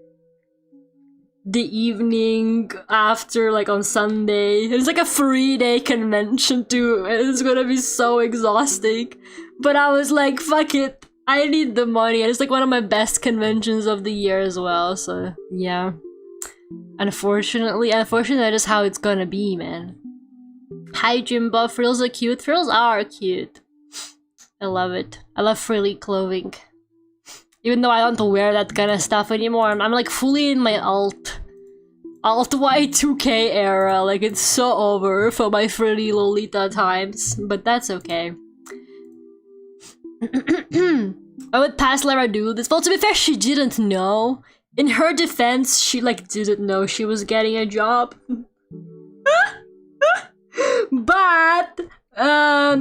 the evening after, like on Sunday. It's like a 3-day convention too. It's gonna be so exhausting. But I was like, fuck it. I need the money. And it's like one of my best conventions of the year as well. So yeah. Unfortunately, that is how it's gonna be, man. Hi Jimbo, frills are cute. Frills are cute. I love it. I love frilly clothing. Even though I don't wear that kind of stuff anymore. I'm like fully in my alt Y2K era. Like it's so over for my frilly Lolita times. But that's okay. I would pass Lara do this. Well, to be fair, she didn't know. In her defense, she like didn't know she was getting a job. But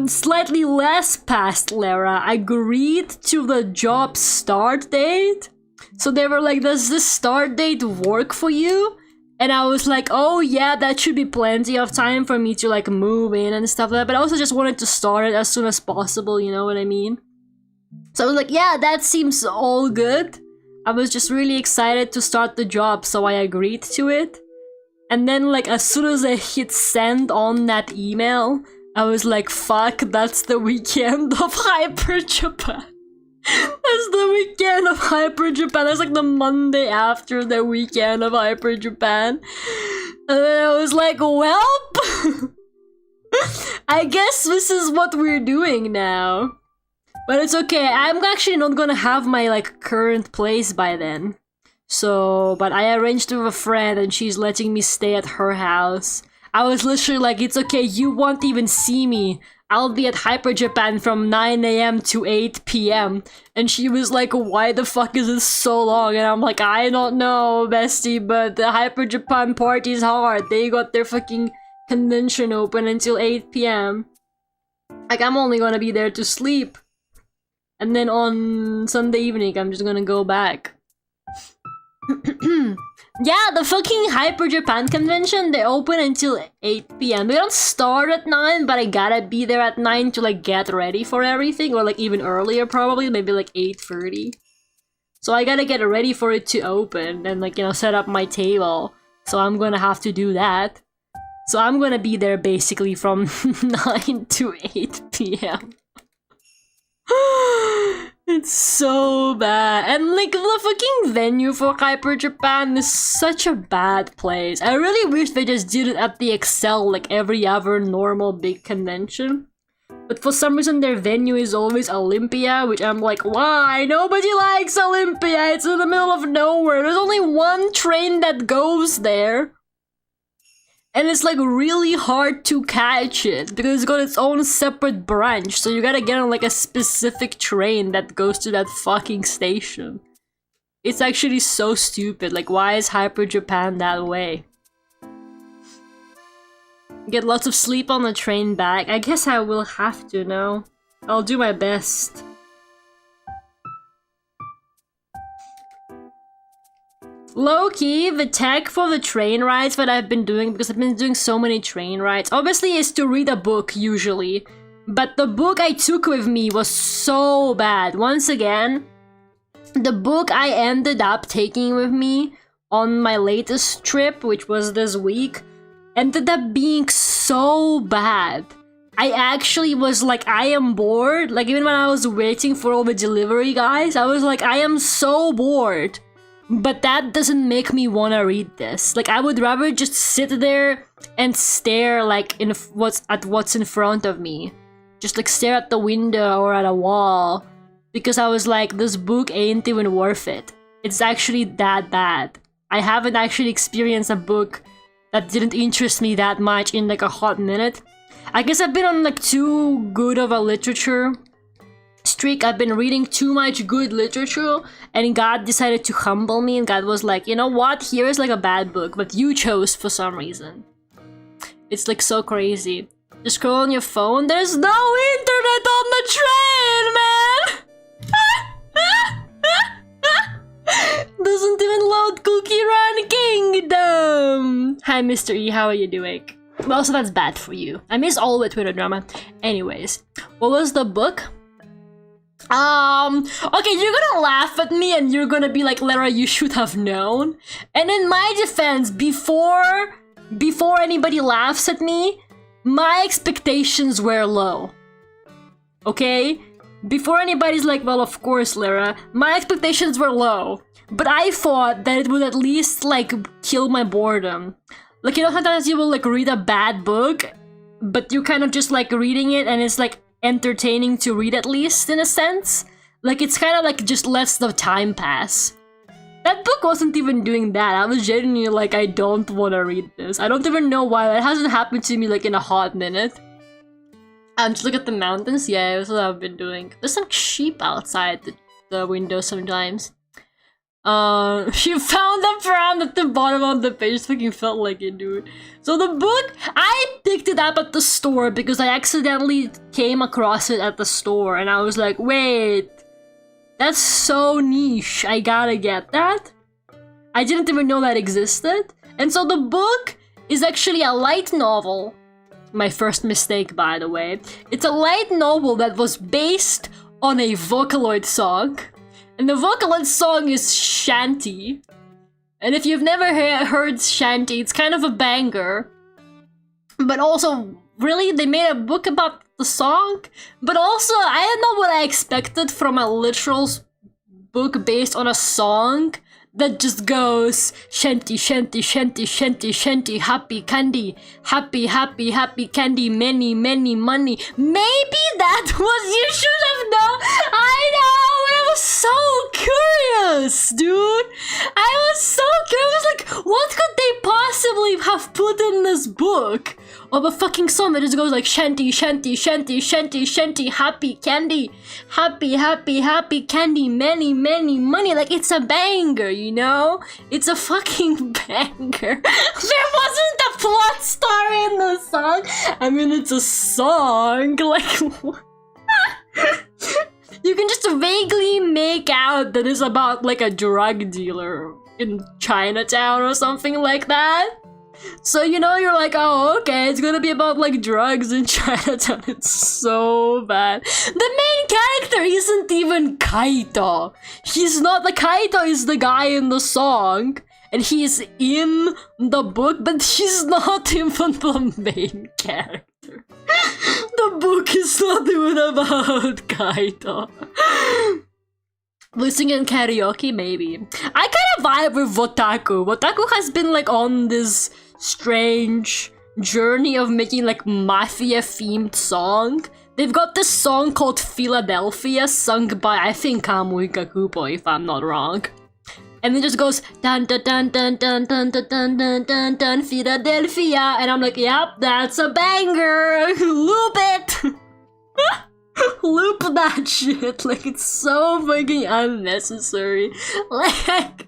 slightly less past Lara agreed to the job start date. So they were like, does this start date work for you? And I was like, oh yeah, that should be plenty of time for me to like move in and stuff like that. But I also just wanted to start it as soon as possible, you know what I mean? So I was like, yeah, that seems all good. I was just really excited to start the job, so I agreed to it. And then, like, as soon as I hit send on that email, I was like, fuck, that's the weekend of Hyper Japan. That's the weekend of Hyper Japan. That's like the Monday after the weekend of Hyper Japan. And then I was like, welp! I guess this is what we're doing now. But it's okay, I'm actually not gonna have my, like, current place by then. So, but I arranged with a friend and she's letting me stay at her house. I was literally like, it's okay, you won't even see me. I'll be at Hyper Japan from 9 AM to 8 PM. And she was like, why the fuck is this so long? And I'm like, I don't know, bestie, but the Hyper Japan party's hard. They got their fucking convention open until 8 PM. Like, I'm only gonna be there to sleep. And then on Sunday evening, I'm just gonna go back. Yeah, the fucking Hyper Japan convention, they open until 8 PM. They don't start at 9, but I gotta be there at 9 to like get ready for everything, or like even earlier probably, maybe like 8:30. So I gotta get ready for it to open and like, you know, set up my table. So I'm gonna have to do that. So I'm gonna be there basically from 9 to 8 p.m. It's so bad. And like the fucking venue for Hyper Japan is such a bad place. I really wish they just did it at the Excel like every other normal big convention. But for some reason their venue is always Olympia, which I'm like, why? Nobody likes Olympia. It's in the middle of nowhere. There's only one train that goes there. And it's like really hard to catch it because it's got its own separate branch. So you gotta get on like a specific train that goes to that fucking station. It's actually so stupid. Like, why is Hyper Japan that way? Get lots of sleep on the train back. I guess I will have to now. I'll do my best. Low-key, the tech for the train rides that I've been doing, because I've been doing so many train rides, obviously is to read a book, usually. But the book I took with me was so bad. Once again, the book I ended up taking with me on my latest trip, which was this week, ended up being so bad. I actually was like, I am bored. Like, even when I was waiting for all the delivery guys, I was like, I am so bored. But that doesn't make me want to read this. Like, I would rather just sit there and stare like what's in front of me. Just like stare at the window or at a wall. Because I was like, this book ain't even worth it. It's actually that bad. I haven't actually experienced a book that didn't interest me that much in like a hot minute. I guess I've been on like too good of a literature streak. I've been reading too much good literature, and God decided to humble me, and God was like, you know what, here's like a bad book, but you chose for some reason. It's like so crazy. Just scroll on your phone, there's no internet on the train, man! Doesn't even load Cookie Run Kingdom! Hi Mr. E, how are you doing? Well, so that's bad for you. I miss all the Twitter drama. Anyways, what was the book? Okay, you're gonna laugh at me and you're gonna be like, Lara, you should have known. And in my defense, before anybody laughs at me, my expectations were low. Okay? Before anybody's like, well, of course, Lara, my expectations were low. But I thought that it would at least, like, kill my boredom. Like, you know, sometimes you will, like, read a bad book, but you're kind of just, like, reading it and it's, like, entertaining to read at least, in a sense. Like, it's kind of like just lets the time pass. That book wasn't even doing that. I was genuinely like, I don't want to read this. I don't even know why. That hasn't happened to me like in a hot minute. Just look at the mountains. Yeah, that's what I've been doing. There's some sheep outside the window sometimes. She found the brand at the bottom of the page. Fucking felt like it, dude. So the book, I picked it up at the store because I accidentally came across it at the store, and I was like, wait, that's so niche. I gotta get that. I didn't even know that existed. And so the book is actually a light novel. My first mistake, by the way. It's a light novel that was based on a Vocaloid song. And the Vocaloid song is Shanty. And if you've never heard Shanty, it's kind of a banger. But also, really, they made a book about the song? But also, I don't know what I expected from a literal book based on a song that just goes Shanty, Shanty, Shanty, Shanty, Shanty, happy candy, happy, happy, happy candy, many, many money. Maybe that was, you should have known. I know, but I was so curious, dude. I was so curious. I was like, what could they possibly have put in this book of a fucking song that just goes like Shanty, Shanty, Shanty, Shanty, Shanty, happy candy, happy, happy, happy candy, many, many money. Like, it's a banger, you know? It's a fucking banger. There wasn't a plot story in the song. I mean, it's a song. Like, you can just vaguely make out that it's about like a drug dealer in Chinatown or something like that. So, you know, you're like, oh, okay, it's gonna be about, like, drugs in Chinatown. It's so bad. The main character isn't even Kaito. He's not, the Kaito is the guy in the song. and he's in the book, but he's not even the main character. The book is not even about Kaito. Listening in karaoke, maybe. I kind of vibe with Vtaku. Vtaku has been like on this strange journey of making like mafia-themed song. They've got this song called Philadelphia, sung by I think Kamui Kakupo, if I'm not wrong. And it just goes dun dun dun dun dun dun dun dun dun dun dun Philadelphia, and I'm like, yep, that's a banger. Loop it. Loop that shit. Like, it's so fucking unnecessary. Like,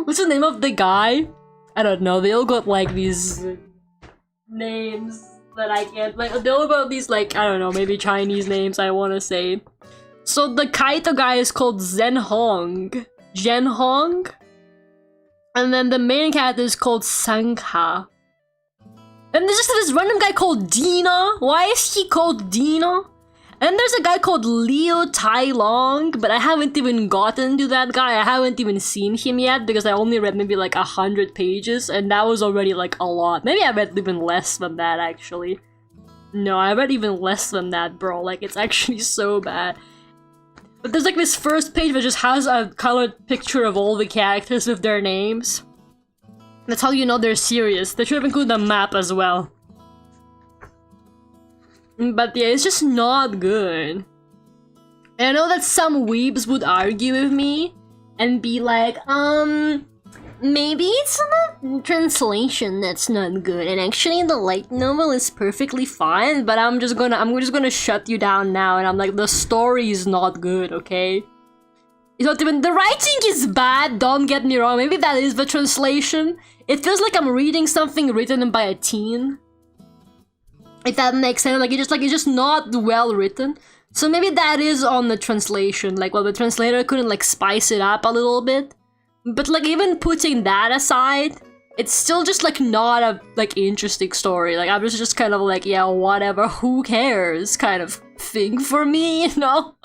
what's the name of the guy? I don't know. They all got like these names that I can't, like, they all got these, like, I don't know, maybe Chinese names I want to say. So the Kaito guy is called Zhenhong. And then the main character is called Sangha. And there's just this random guy called Dina. Why is he called Dina? And there's a guy called Liu Tai Long, but I haven't even gotten to that guy. I haven't even seen him yet because I only read maybe like 100 pages, and that was already like a lot. Maybe I read even less than that, actually. No, I read even less than that, bro. Like, it's actually so bad. But there's like this first page that just has a colored picture of all the characters with their names. That's how you know they're serious. They should have included a map as well. But yeah, it's just not good. And I know that some weebs would argue with me and be like, maybe it's the translation that's not good, and actually the light novel is perfectly fine, but I'm just gonna shut you down now, and I'm like, the story is not good, okay? It's not even, the writing is bad, don't get me wrong, maybe that is the translation. It feels like I'm reading something written by a teen. If that makes sense, like it's just not well written. So maybe that is on the translation, like, well, the translator couldn't like spice it up a little bit. But like, even putting that aside, it's still just like not a like interesting story. Like, I was just kind of like, yeah, whatever, who cares kind of thing for me, you know?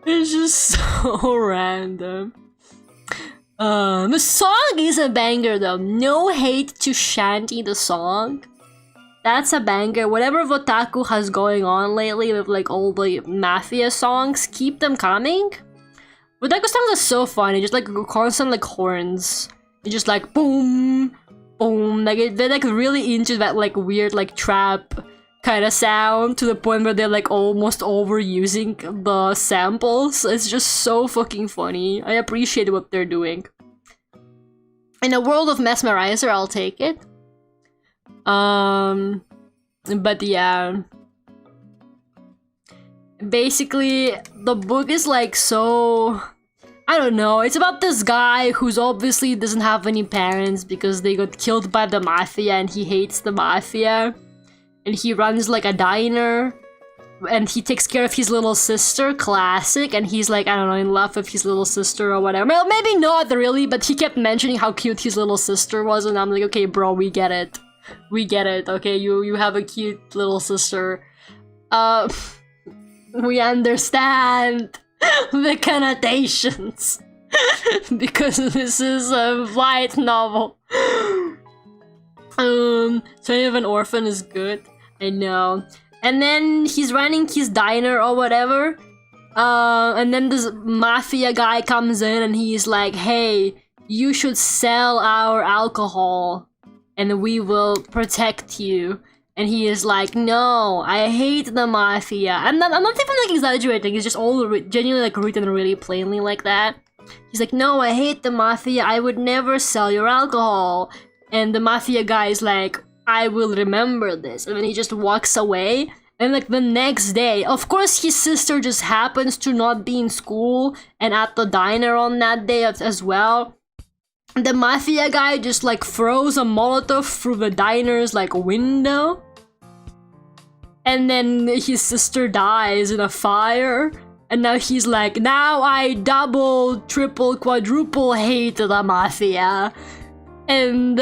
It's just so random. The song is a banger though. No hate to Shanty the song. That's a banger. Whatever Vtaku has going on lately with like all the mafia songs, keep them coming. Vtaku songs are so funny, just like constant like horns. It's just like boom, boom. Like they're like really into that like weird like trap kind of sound to the point where they're like almost overusing the samples. It's just so fucking funny. I appreciate what they're doing. In a world of Mesmerizer, I'll take it. But yeah. Basically, the book is like so... I don't know, it's about this guy who's obviously doesn't have any parents because they got killed by the mafia and he hates the mafia. And he runs like a diner. And he takes care of his little sister, classic, and he's like, I don't know, in love with his little sister or whatever. Well, maybe not really, but he kept mentioning how cute his little sister was, and I'm like, okay, bro, we get it. We get it, okay? You have a cute little sister. We understand the connotations. Because this is a light novel. Story of an Orphan is good. I know. And then he's running his diner or whatever. And then this mafia guy comes in and he's like, hey, you should sell our alcohol and we will protect you. And he is like, no, I hate the mafia. I'm not even like exaggerating, it's just all genuinely like written really plainly like that. He's like, no, I hate the mafia, I would never sell your alcohol. And the mafia guy is like, I will remember this. And then he just walks away. And like the next day, of course his sister just happens to not be in school and at the diner on that day as well. The mafia guy just like throws a Molotov through the diner's like window. And then his sister dies in a fire. And now he's like, now I double, triple, quadruple hate the mafia. And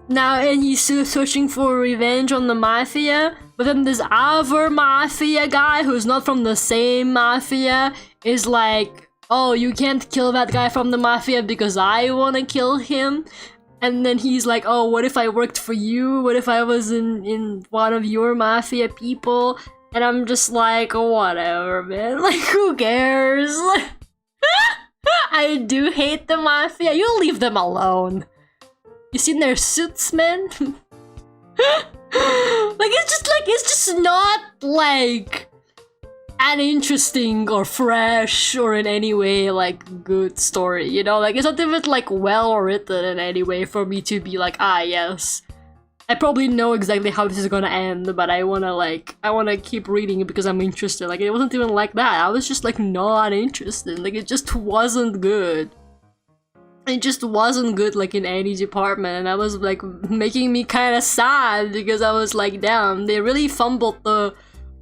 now he's searching for revenge on the mafia, but then this other mafia guy who's not from the same mafia is like, oh, you can't kill that guy from the mafia because I wanna kill him. And then he's like, oh, what if I worked for you? What if I was in one of your mafia people? And I'm just like, whatever, man. Like, who cares? I do hate the mafia. You leave them alone. You seen their suits, man? It's just not like an interesting or fresh or in any way like good story, you know? Like, it's not even like well written in any way for me to be like, ah, yes, I probably know exactly how this is gonna end, but I wanna keep reading it because I'm interested. Like, it wasn't even like that. I was just like not interested. Like, it just wasn't good. It just wasn't good, like, in any department, and that was like making me kind of sad because I was like, damn, they really fumbled the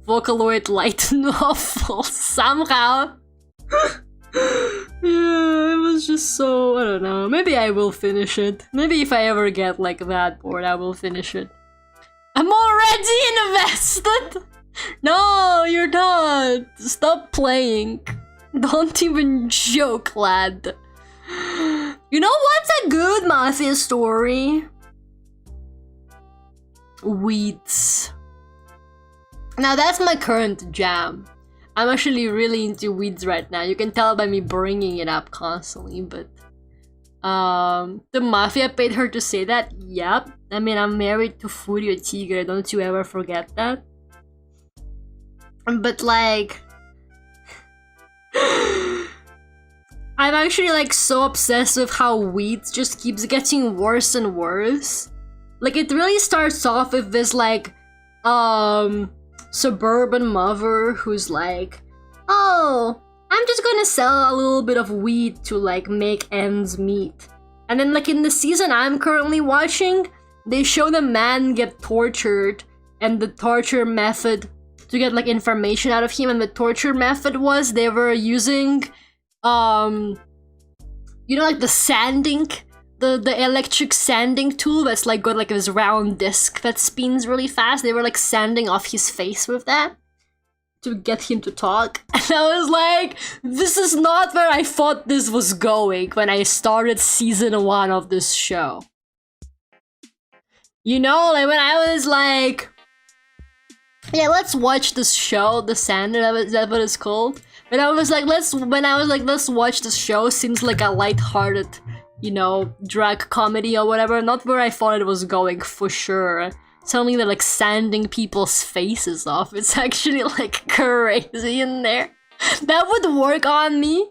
Vocaloid light novel somehow. Yeah, it was just so, I don't know. Maybe I will finish it. Maybe if I ever get like that bored, I will finish it. I'm already invested! No, you're not! Stop playing. Don't even joke, lad. You know what's a good mafia story? Weeds. Now that's my current jam. I'm actually really into Weeds right now. You can tell by me bringing it up constantly, but the mafia paid her to say that. Yep. I mean, I'm married to Furio Tigre. Don't you ever forget that? But like, I'm actually like so obsessed with how Weeds just keeps getting worse and worse. Like, it really starts off with this like suburban mother who's like, oh, I'm just gonna sell a little bit of weed to like make ends meet. And then like in the season I'm currently watching, they show the man get tortured and the torture method to get like information out of him, and the torture method was they were using you know, like the sanding, the electric sanding tool that's like got like this round disc that spins really fast. They were like sanding off his face with that to get him to talk. And I was like, this is not where I thought this was going when I started season 1 of this show. You know, like when I was like, yeah, let's watch this show, The Sander, is that what it's called? When I was like, let's watch this show, seems like a lighthearted, you know, drag comedy or whatever. Not where I thought it was going for sure. Suddenly they're like sanding people's faces off. It's actually like crazy in there. That would work on me.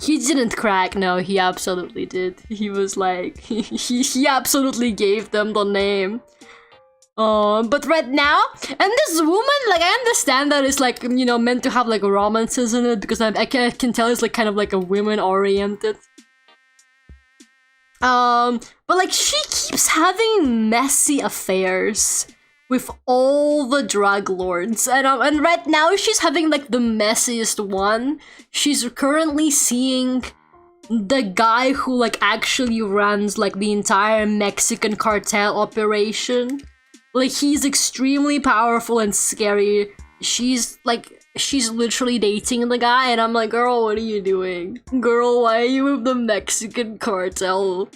He didn't crack, no, he absolutely did. He was like, he absolutely gave them the name. But right now, and this woman, like, I understand that it's like, you know, meant to have like romances in it because I can tell it's like kind of like a women oriented. But like she keeps having messy affairs with all the drug lords, and right now she's having like the messiest one. She's currently seeing the guy who like actually runs like the entire Mexican cartel operation. Like, he's extremely powerful and scary. She's literally dating the guy, and I'm like, girl, what are you doing? Girl, why are you with the Mexican cartel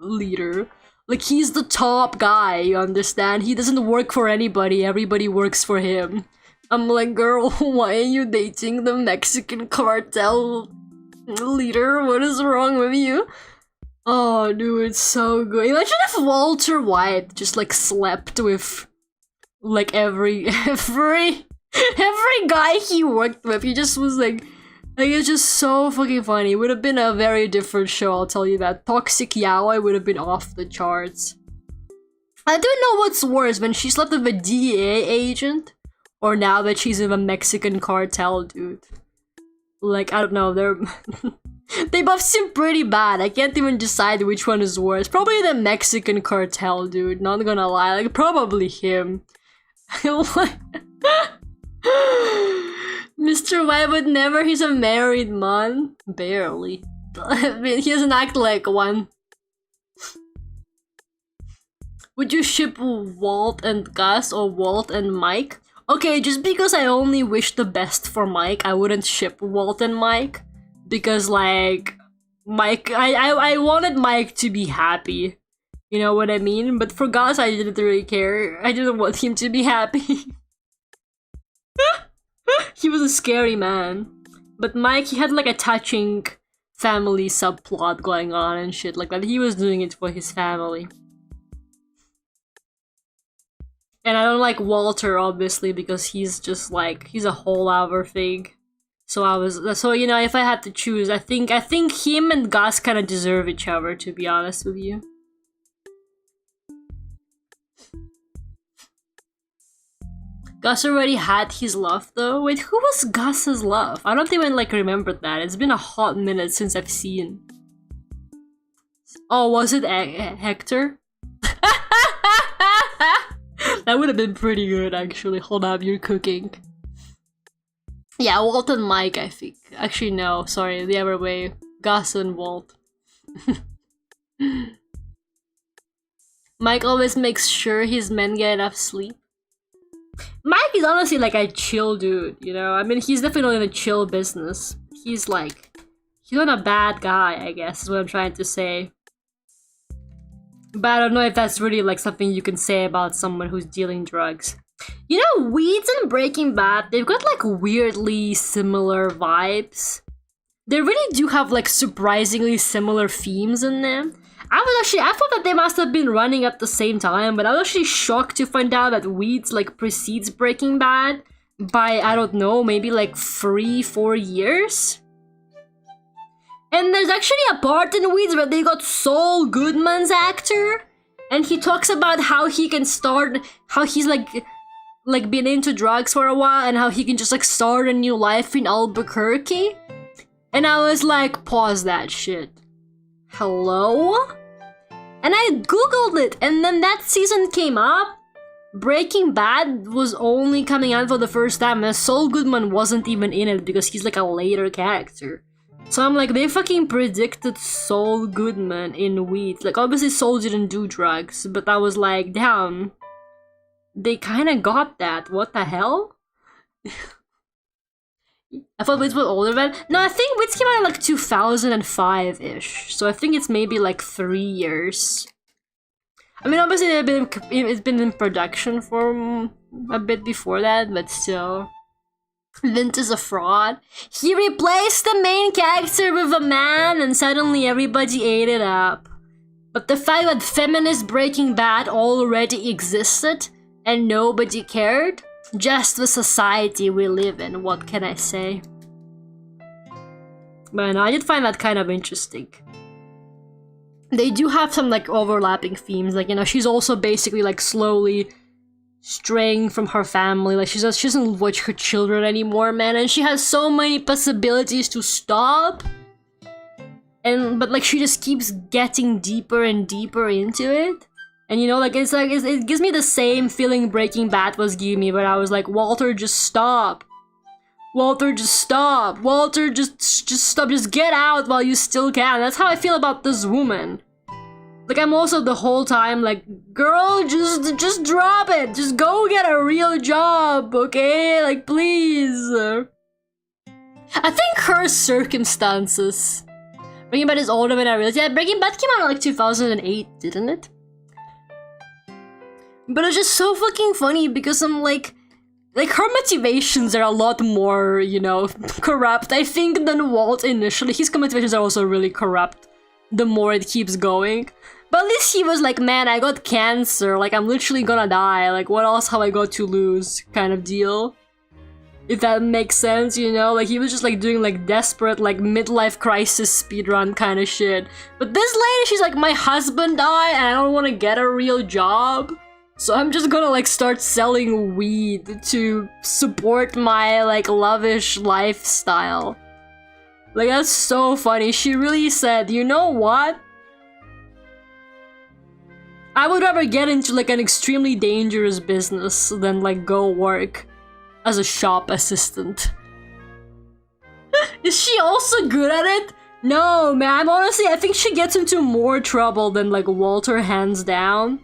leader? Like, he's the top guy, you understand? He doesn't work for anybody, everybody works for him. I'm like, girl, why are you dating the Mexican cartel leader? What is wrong with you? Oh, dude, it's so good. Imagine if Walter White just like slept with like every guy he worked with. He just was like it's just so fucking funny. It would have been a very different show, I'll tell you that. Toxic Yaoi would have been off the charts. I don't know what's worse, when she slept with a DEA agent, or now that she's with a Mexican cartel dude. Like, I don't know, they both seem pretty bad. I can't even decide which one is worse. Probably the Mexican cartel dude, not gonna lie. Like, probably him. Mr. White would never, he's a married man. Barely. I mean, he doesn't act like one. Would you ship Walt and Gus or Walt and Mike? Okay, just because I only wish the best for Mike, I wouldn't ship Walt and Mike. Because, like, Mike, I wanted Mike to be happy. You know what I mean? But for Gus, I didn't really care. I didn't want him to be happy. He was a scary man. But Mike, he had like a touching family subplot going on and shit like that. He was doing it for his family. And I don't like Walter, obviously, because he's just like, he's a whole other thing. So you know, if I had to choose, I think him and Gus kind of deserve each other, to be honest with you. Gus already had his love, though. Wait, who was Gus's love? I don't even like remember that. It's been a hot minute since I've seen. Oh, was it Hector? That would have been pretty good, actually. Hold up, you're cooking. Yeah, Walt and Mike, I think. Actually, no, sorry, the other way. Gus and Walt. Mike always makes sure his men get enough sleep. Mike is honestly like a chill dude, you know? I mean, he's definitely in a chill business. He's not a bad guy, I guess, is what I'm trying to say. But I don't know if that's really like something you can say about someone who's dealing drugs. You know, Weeds and Breaking Bad, they've got like weirdly similar vibes. They really do have like surprisingly similar themes in them. I thought that they must have been running at the same time, but I was actually shocked to find out that Weeds like precedes Breaking Bad by, I don't know, maybe like 3-4 years. And there's actually a part in Weeds where they got Saul Goodman's actor, and he talks about how he can start, how he's like been into drugs for a while, and how he can just like start a new life in Albuquerque. And I was like, pause that shit. Hello? And I googled it, and then that season came up. Breaking Bad was only coming out for the first time, and Saul Goodman wasn't even in it because he's like a later character. So I'm like, they fucking predicted Saul Goodman in Weeds. Like, obviously Saul didn't do drugs, but I was like, damn. They kinda got that. What the hell? I thought Weeds was older than... No, I think Weeds came out in like 2005-ish. So I think it's maybe like 3 years. I mean, obviously it's been in production for a bit before that, but still. Vint is a fraud. He replaced the main character with a man and suddenly everybody ate it up. But the fact that feminist Breaking Bad already existed and nobody cared? Just the society we live in, what can I say? But no, I did find that kind of interesting. They do have some like overlapping themes, like, you know, she's also basically like slowly straying from her family, like she doesn't watch her children anymore, man, and she has so many possibilities to stop. But like she just keeps getting deeper and deeper into it. And you know, like it gives me the same feeling Breaking Bad was giving me, but I was like, Walter, just stop. Walter, just stop. Walter, just stop. Just get out while you still can. That's how I feel about this woman. Like, I'm also the whole time like, girl, just drop it. Just go get a real job, okay? Like, please. I think her circumstances. Breaking Bad is older than I realized. Yeah, Breaking Bad came out in like 2008, didn't it? But it's just so fucking funny because I'm like her motivations are a lot more, you know, corrupt, I think, than Walt initially. His motivations are also really corrupt the more it keeps going. But at least he was like, man, I got cancer, like I'm literally gonna die, like what else have I got to lose kind of deal. If that makes sense, you know? Like he was just like doing like desperate like midlife crisis speedrun kind of shit. But this lady, she's like, my husband died and I don't want to get a real job. So I'm just gonna like start selling weed to support my like lavish lifestyle. Like that's so funny. She really said, you know what? I would rather get into like an extremely dangerous business than like go work as a shop assistant. Is she also good at it? No, man, honestly, I think she gets into more trouble than like Walter, hands down.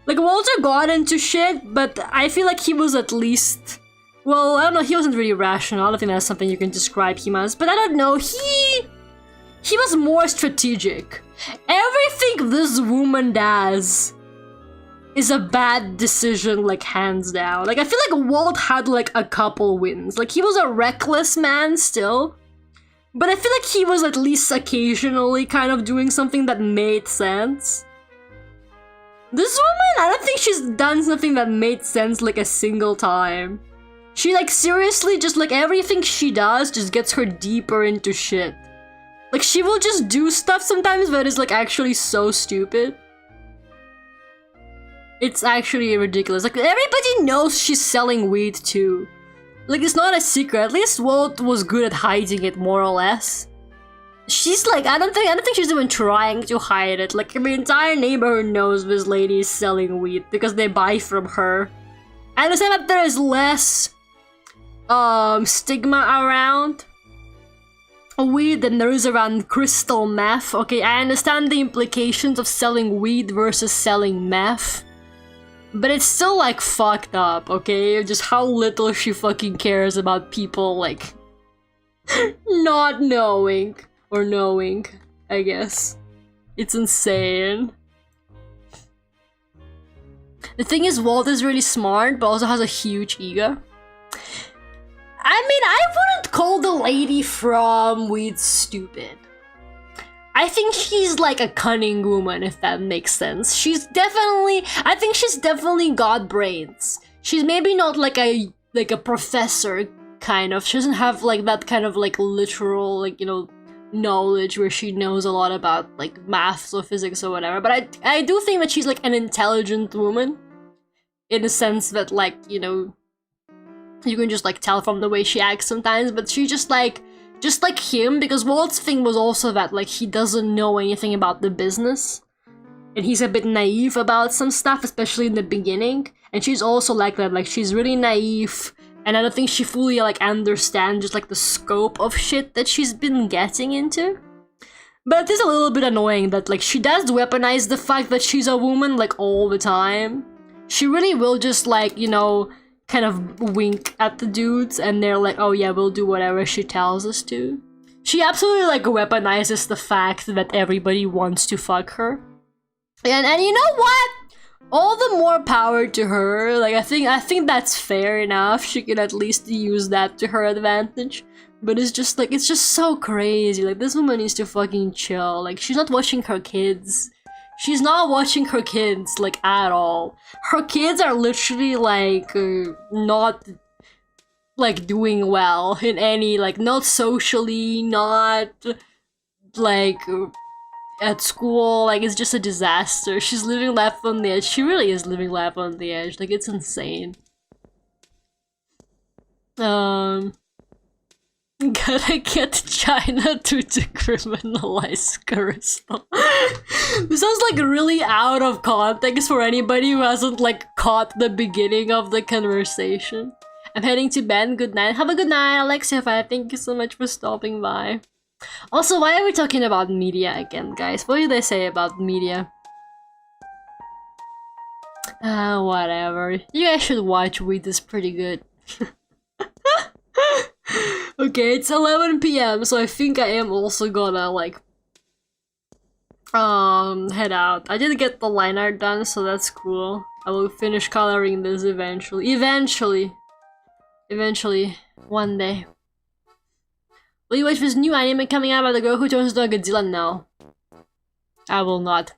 Like, Walter got into shit, but I feel like he was at least Well, I don't know, he wasn't really rational. I don't think that's something you can describe him as, but I don't know, he was more strategic. Everything this woman does is a bad decision, like, hands down. Like, I feel like Walt had, like, a couple wins. Like, he was a reckless man still, but I feel like he was at least occasionally kind of doing something that made sense. This woman, I don't think she's done something that made sense, like, a single time. She, like, seriously, just, like, everything she does just gets her deeper into shit. Like, she will just do stuff sometimes that is, like, actually so stupid. It's actually ridiculous. Like, everybody knows she's selling weed, too. Like, it's not a secret. At least Walt was good at hiding it, more or less. She's, like, I don't think she's even trying to hide it. Like, the entire neighborhood knows this lady is selling weed because they buy from her. I understand that there is less, stigma around weed than there is around crystal meth. Okay, I understand the implications of selling weed versus selling meth, but it's still, like, fucked up, okay? Just how little she fucking cares about people, like, not knowing. Or knowing, I guess. It's insane. The thing is, Walt is really smart, but also has a huge ego. I mean, I wouldn't call the lady from Weed stupid. I think she's like a cunning woman, if that makes sense. I think she's definitely got brains. She's maybe not like a professor, kind of. She doesn't have like that kind of like literal, like, you know, knowledge where she knows a lot about like maths or physics or whatever, but I do think that she's like an intelligent woman in a sense that, like, you know, you can just like tell from the way she acts sometimes, but she just like him, because Walt's thing was also that like he doesn't know anything about the business and he's a bit naive about some stuff, especially in the beginning, and she's also like that, like she's really naive. And I don't think she fully, like, understands just, like, the scope of shit that she's been getting into. But it is a little bit annoying that, like, she does weaponize the fact that she's a woman, like, all the time. She really will just, like, you know, kind of wink at the dudes, and they're like, oh yeah, we'll do whatever she tells us to. She absolutely, like, weaponizes the fact that everybody wants to fuck her. And you know what? All the more power to her. Like, I think that's fair enough. She can at least use that to her advantage. But it's just like, it's just so crazy. Like, this woman needs to fucking chill. Like, she's not watching her kids. She's not watching her kids, like, at all. Her kids are literally, like, not, like, doing well in any, like, not socially, not, like, at school. Like, it's just a disaster. She's living life on the edge. She really is living life on the edge. Like, it's insane. Gotta get China to decriminalize crystal. This sounds like really out of context for anybody who hasn't like caught the beginning of the conversation. I'm heading to bed. Good night. Have a good night, Alexia. Thank you so much for stopping by. Also, why are we talking about media again, guys? What did they say about media? Whatever. You guys should watch Weed, is pretty good. Okay, it's 11 PM, so I think I am also gonna, like, head out. I did get the line art done, so that's cool. I will finish coloring this eventually. Eventually. One day. Will you watch this new anime coming out about the girl who turns into a Godzilla? No. I will not.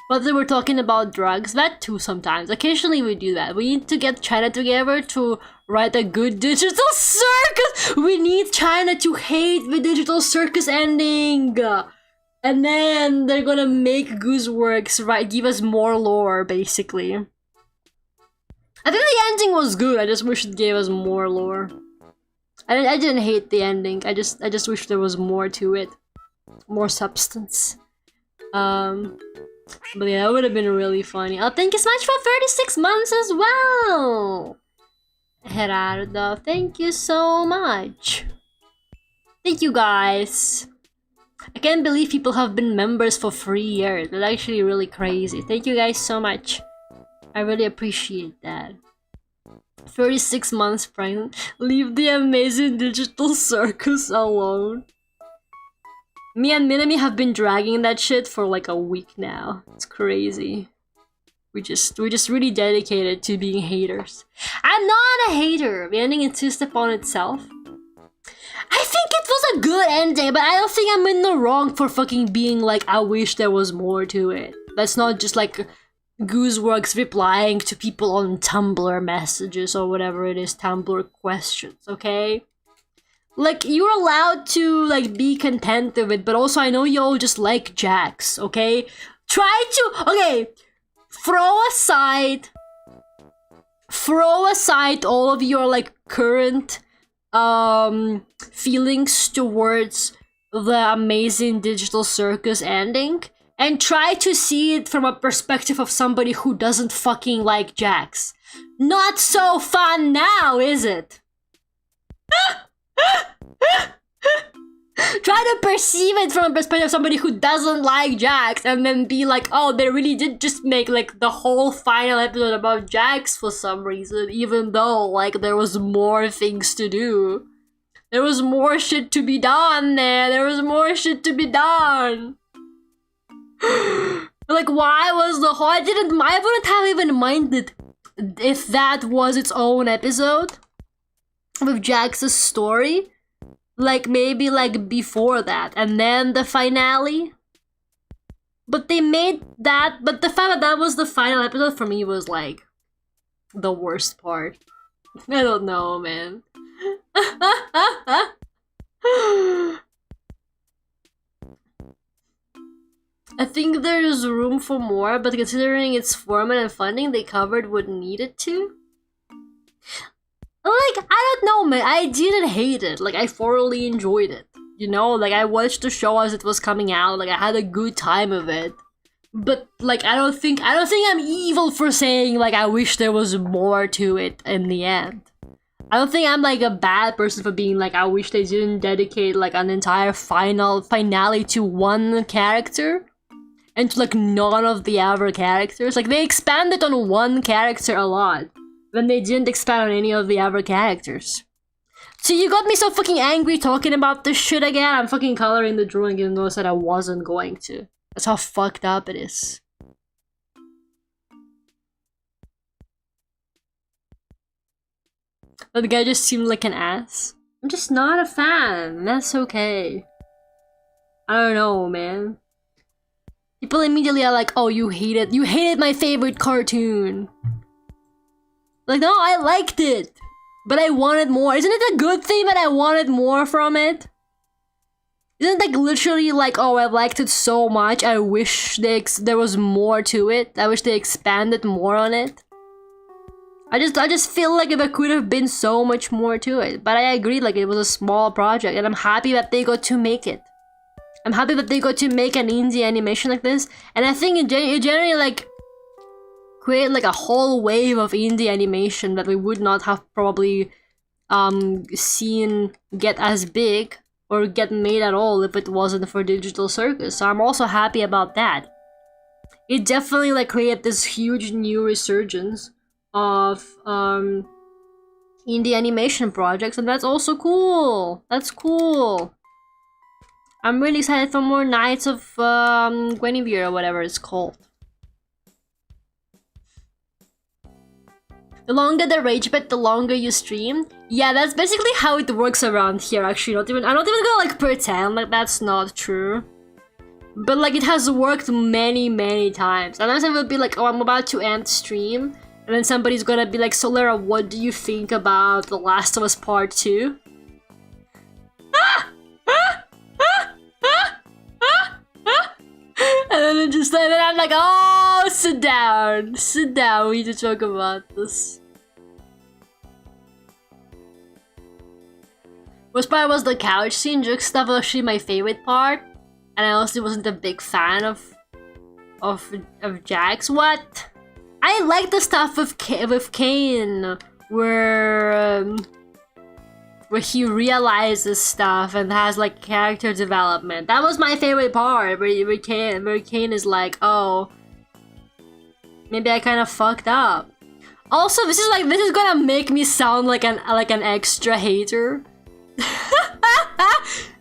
But they were talking about drugs. That too sometimes. Occasionally we do that. We need to get China together to write a good digital circus! We need China to hate the digital circus ending! And then they're gonna make Gooseworks, right, give us more lore, basically. I think the ending was good, I just wish it gave us more lore. I didn't hate the ending, I just wish there was more to it. More substance. But yeah, that would have been really funny. Oh, thank you so much for 36 months as well! Gerardo, thank you so much. Thank you guys. I can't believe people have been members for 3 years. That's actually really crazy. Thank you guys so much. I really appreciate that. 36 months pregnant. Leave the amazing digital circus alone. Me and Minami have been dragging that shit for like a week now. It's crazy. We're just really dedicated to being haters. I'm not a hater. The ending insists upon itself. I think it was a good ending, but I don't think I'm in the wrong for fucking being like, I wish there was more to it. That's not just like Gooseworks replying to people on Tumblr messages or whatever it is, Tumblr questions, okay? Like, you're allowed to, like, be content with it, but also I know you all just like Jax, okay? Try to, okay, throw aside all of your, like, current, feelings towards the amazing digital circus ending, and try to see it from a perspective of somebody who doesn't fucking like Jax. Not so fun now, is it? Try to perceive it from a perspective of somebody who doesn't like Jax, and then be like, oh, they really did just make like the whole final episode about Jax for some reason, even though like there was more things to do. There was more shit to be done there. There was more shit to be done. Like, why was the whole... I wouldn't have even minded if that was its own episode with Jax's story. Like, maybe, like, before that. And then the finale. But they made that... But the fact that that was the final episode for me was, like, the worst part. I don't know, man. I think there's room for more, but considering its format and funding, they covered what needed to. Like, I don't know, man. I didn't hate it. Like, I thoroughly enjoyed it. You know, like, I watched the show as it was coming out. Like, I had a good time of it. But, like, I don't think I'm evil for saying, like, I wish there was more to it in the end. I don't think I'm, like, a bad person for being, like, I wish they didn't dedicate, like, an entire finale to one character. And to, like, none of the other characters. Like, they expanded on one character a lot. When they didn't expand on any of the other characters. So you got me so fucking angry talking about this shit again. I'm fucking coloring the drawing even though I said I wasn't going to. That's how fucked up it is. That guy just seemed like an ass. I'm just not a fan. That's okay. I don't know, man. People immediately are like, oh, you hated my favorite cartoon. Like, no, I liked it. But I wanted more. Isn't it a good thing that I wanted more from it? Isn't it like literally like, oh, I liked it so much, I wish there was more to it. I wish they expanded more on it. I just feel like there could have been so much more to it. But I agree, like, it was a small project, and I'm happy that they got to make it. I'm happy that they got to make an indie animation like this, and I think it generally, like, create, like, a whole wave of indie animation that we would not have probably, seen get as big, or get made at all if it wasn't for Digital Circus, so I'm also happy about that. It definitely, like, created this huge new resurgence of, indie animation projects, and that's also cool! That's cool! I'm really excited for more Nights of Guinevere or whatever it's called. The longer the rage bit, the longer you stream. Yeah, that's basically how it works around here, actually. I'm not even gonna, like, pretend like that's not true. But, like, it has worked many, many times. And I will be like, oh, I'm about to end stream. And then somebody's gonna be like, so Lara, what do you think about The Last of Us Part 2? And then I'm like, oh, sit down, we need to talk about this. Worst part was the couch scene. Joke stuff was actually my favorite part, and I also wasn't a big fan of Jax. What? I like the stuff with Kane, where he realizes stuff and has, like, character development. That was my favorite part, where Kane is like, oh, maybe I kind of fucked up. Also, this is gonna make me sound like an extra hater.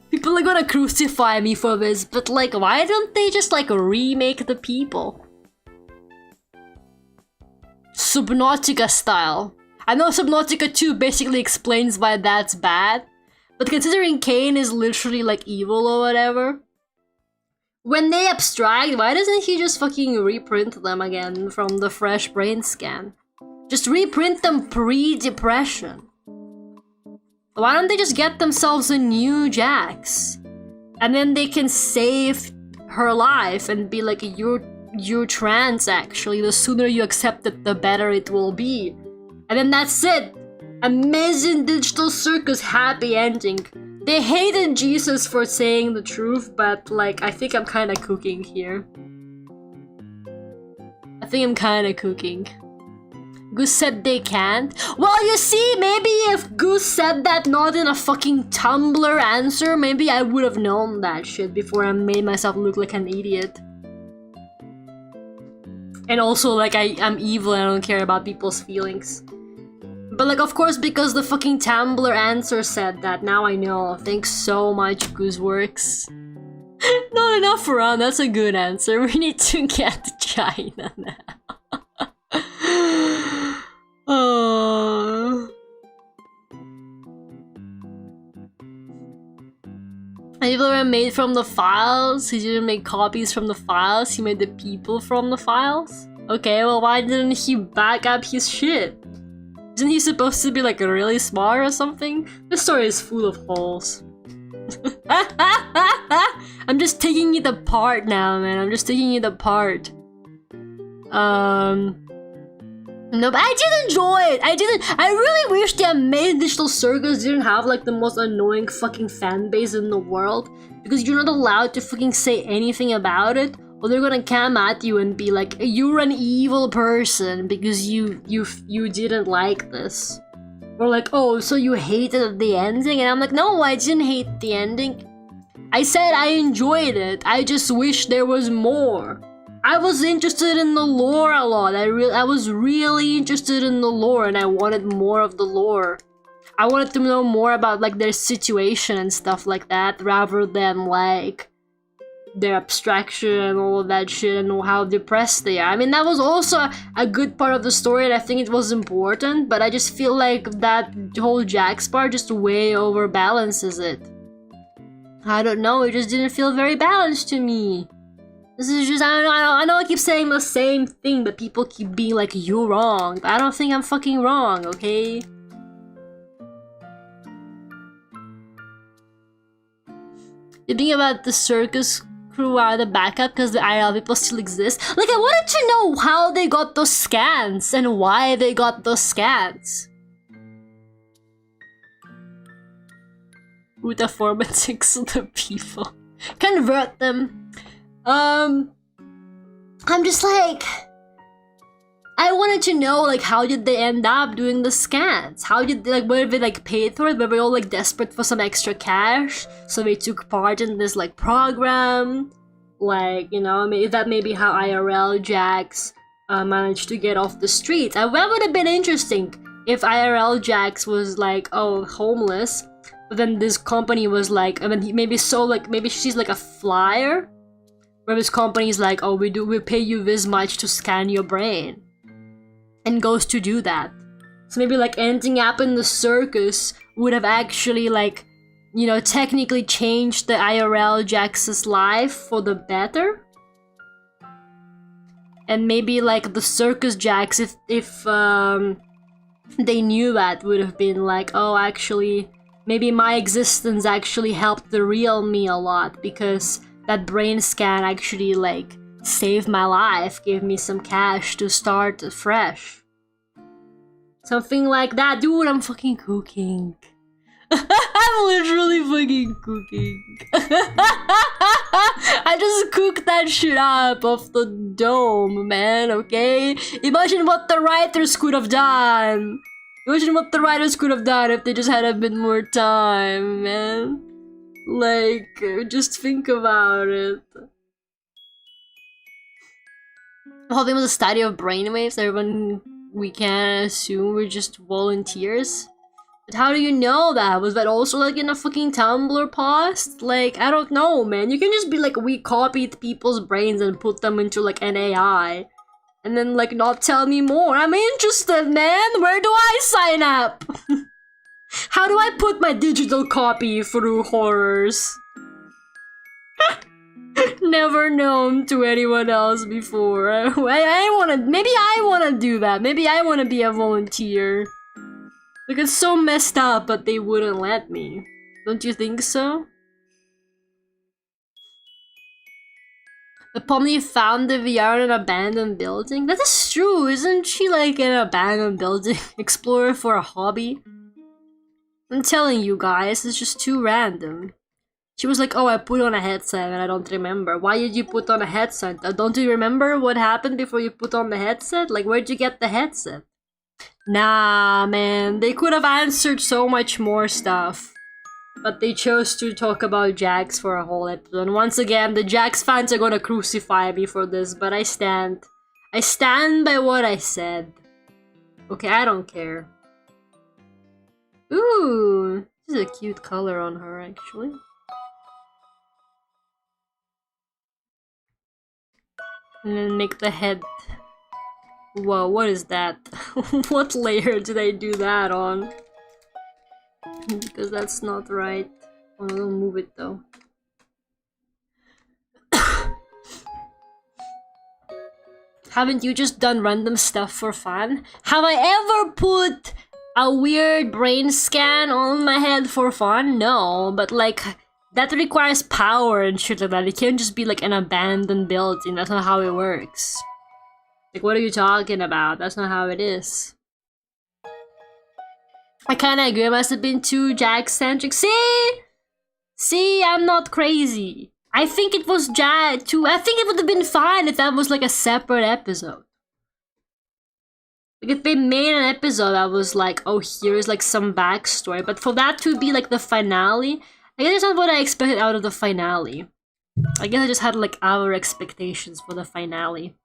People are gonna crucify me for this, but like, why don't they just like remake the people? Subnautica style. I know Subnautica 2 basically explains why that's bad, but considering Kane is literally like evil or whatever, when they abstract, why doesn't he just fucking reprint them again from the fresh brain scan? Just reprint them pre-depression. Why don't they just get themselves a new Jax? And then they can save her life and be like, you're trans actually. The sooner you accept it, the better it will be. And then that's it. Amazing Digital Circus happy ending. They hated Jesus for saying the truth, but like, I think I'm kinda cooking here. I think I'm kinda cooking. Goose said they can't. Well, you see, maybe if Goose said that not in a fucking Tumblr answer, maybe I would have known that shit before I made myself look like an idiot. And also, like, I'm evil and I don't care about people's feelings. But like, of course, because the fucking Tumblr answer said that, now I know. Thanks so much, Gooseworks. Not enough for on, that's a good answer. We need to get to China now. People were made from the files. He didn't make copies from the files. He made the people from the files. Okay, well, why didn't he back up his shit? Isn't he supposed to be like really smart or something? This story is full of holes. I'm just taking it apart now, man. I'm just taking it apart. No, but I did enjoy it. I really wish the Amazing Digital Circus didn't have like the most annoying fucking fan base in the world, because you're not allowed to fucking say anything about it, or they're gonna come at you and be like, you're an evil person because you didn't like this. Or like, oh, so you hated the ending? And I'm like, no, I didn't hate the ending. I said I enjoyed it. I just wish there was more. I was interested in the lore a lot. I was really interested in the lore, and I wanted more of the lore. I wanted to know more about like their situation and stuff like that, rather than like their abstraction and all of that shit and how depressed they are. I mean, that was also a good part of the story, and I think it was important, but I just feel like that whole Jax part just way overbalances it. I don't know, it just didn't feel very balanced to me. This is just, I know I keep saying the same thing, but people keep being like, you're wrong. But I don't think I'm fucking wrong, okay? You think about the circus crew are the backup because the IRL people still exist? Like, I wanted to know how they got those scans and why they got those scans. With the 4/6 of the people. Convert them. I'm just like, I wanted to know, like, how did they end up doing the scans? How did they, like, were they, like, paid for it? Were they all, like, desperate for some extra cash? So they took part in this, like, program? Like, you know, I mean, that may be how IRL Jax managed to get off the streets. That would have been interesting if IRL Jax was, like, oh, homeless. But then this company was, like, I mean, maybe she's, like, a flyer? Where this company's like, oh, we pay you this much to scan your brain. And goes to do that. So maybe like ending up in the circus would have actually like, you know, technically changed the IRL Jax's life for the better. And maybe like the circus Jax, if they knew that, would have been like, oh, actually, maybe my existence actually helped the real me a lot, because that brain scan actually, like, saved my life, gave me some cash to start fresh. Something like that. Dude, I'm fucking cooking. I'm literally fucking cooking. I just cooked that shit up off the dome, man, okay? Imagine what the writers could have done. Imagine what the writers could have done if they just had a bit more time, man. Like, just think about it. The whole thing was a study of brainwaves. Everyone We can't assume we're just volunteers. But how do you know that? Was that also like in a fucking Tumblr post? Like, I don't know, man. You can just be like, we copied people's brains and put them into like an AI. And then like not tell me more. I'm interested, man. Where do I sign up? How do I put my digital copy through horrors? Never known to anyone else before. Maybe I wanna do that. Maybe I wanna be a volunteer. Like, it's so messed up, but they wouldn't let me. Don't you think so? The Pomni found the VR in an abandoned building? That is true, isn't she like an abandoned building explorer for a hobby? I'm telling you guys, it's just too random. She was like, oh, I put on a headset and I don't remember. Why did you put on a headset? Don't you remember what happened before you put on the headset? Like, where'd you get the headset? Nah, man, they could have answered so much more stuff. But they chose to talk about Jax for a whole episode. And once again, the Jax fans are gonna crucify me for this, but I stand. I stand by what I said. Okay, I don't care. Ooh, this is a cute color on her, actually. And then make the head... Whoa, what is that? What layer did I do that on? Because that's not right. Oh, don't move it though. Haven't you just done random stuff for fun? Have I ever put a weird brain scan on my head for fun? No, but like... that requires power and shit like that. It can't just be like an abandoned building. That's not how it works. Like, what are you talking about? That's not how it is. I kinda agree. I must have been too Jack-centric. See, I'm not crazy. I think it was Jack too. I think it would have been fine if that was like a separate episode. Like if they made an episode that was like, oh, here's like some backstory. But for that to be like the finale, I guess that's not what I expected out of the finale. I guess I just had like our expectations for the finale.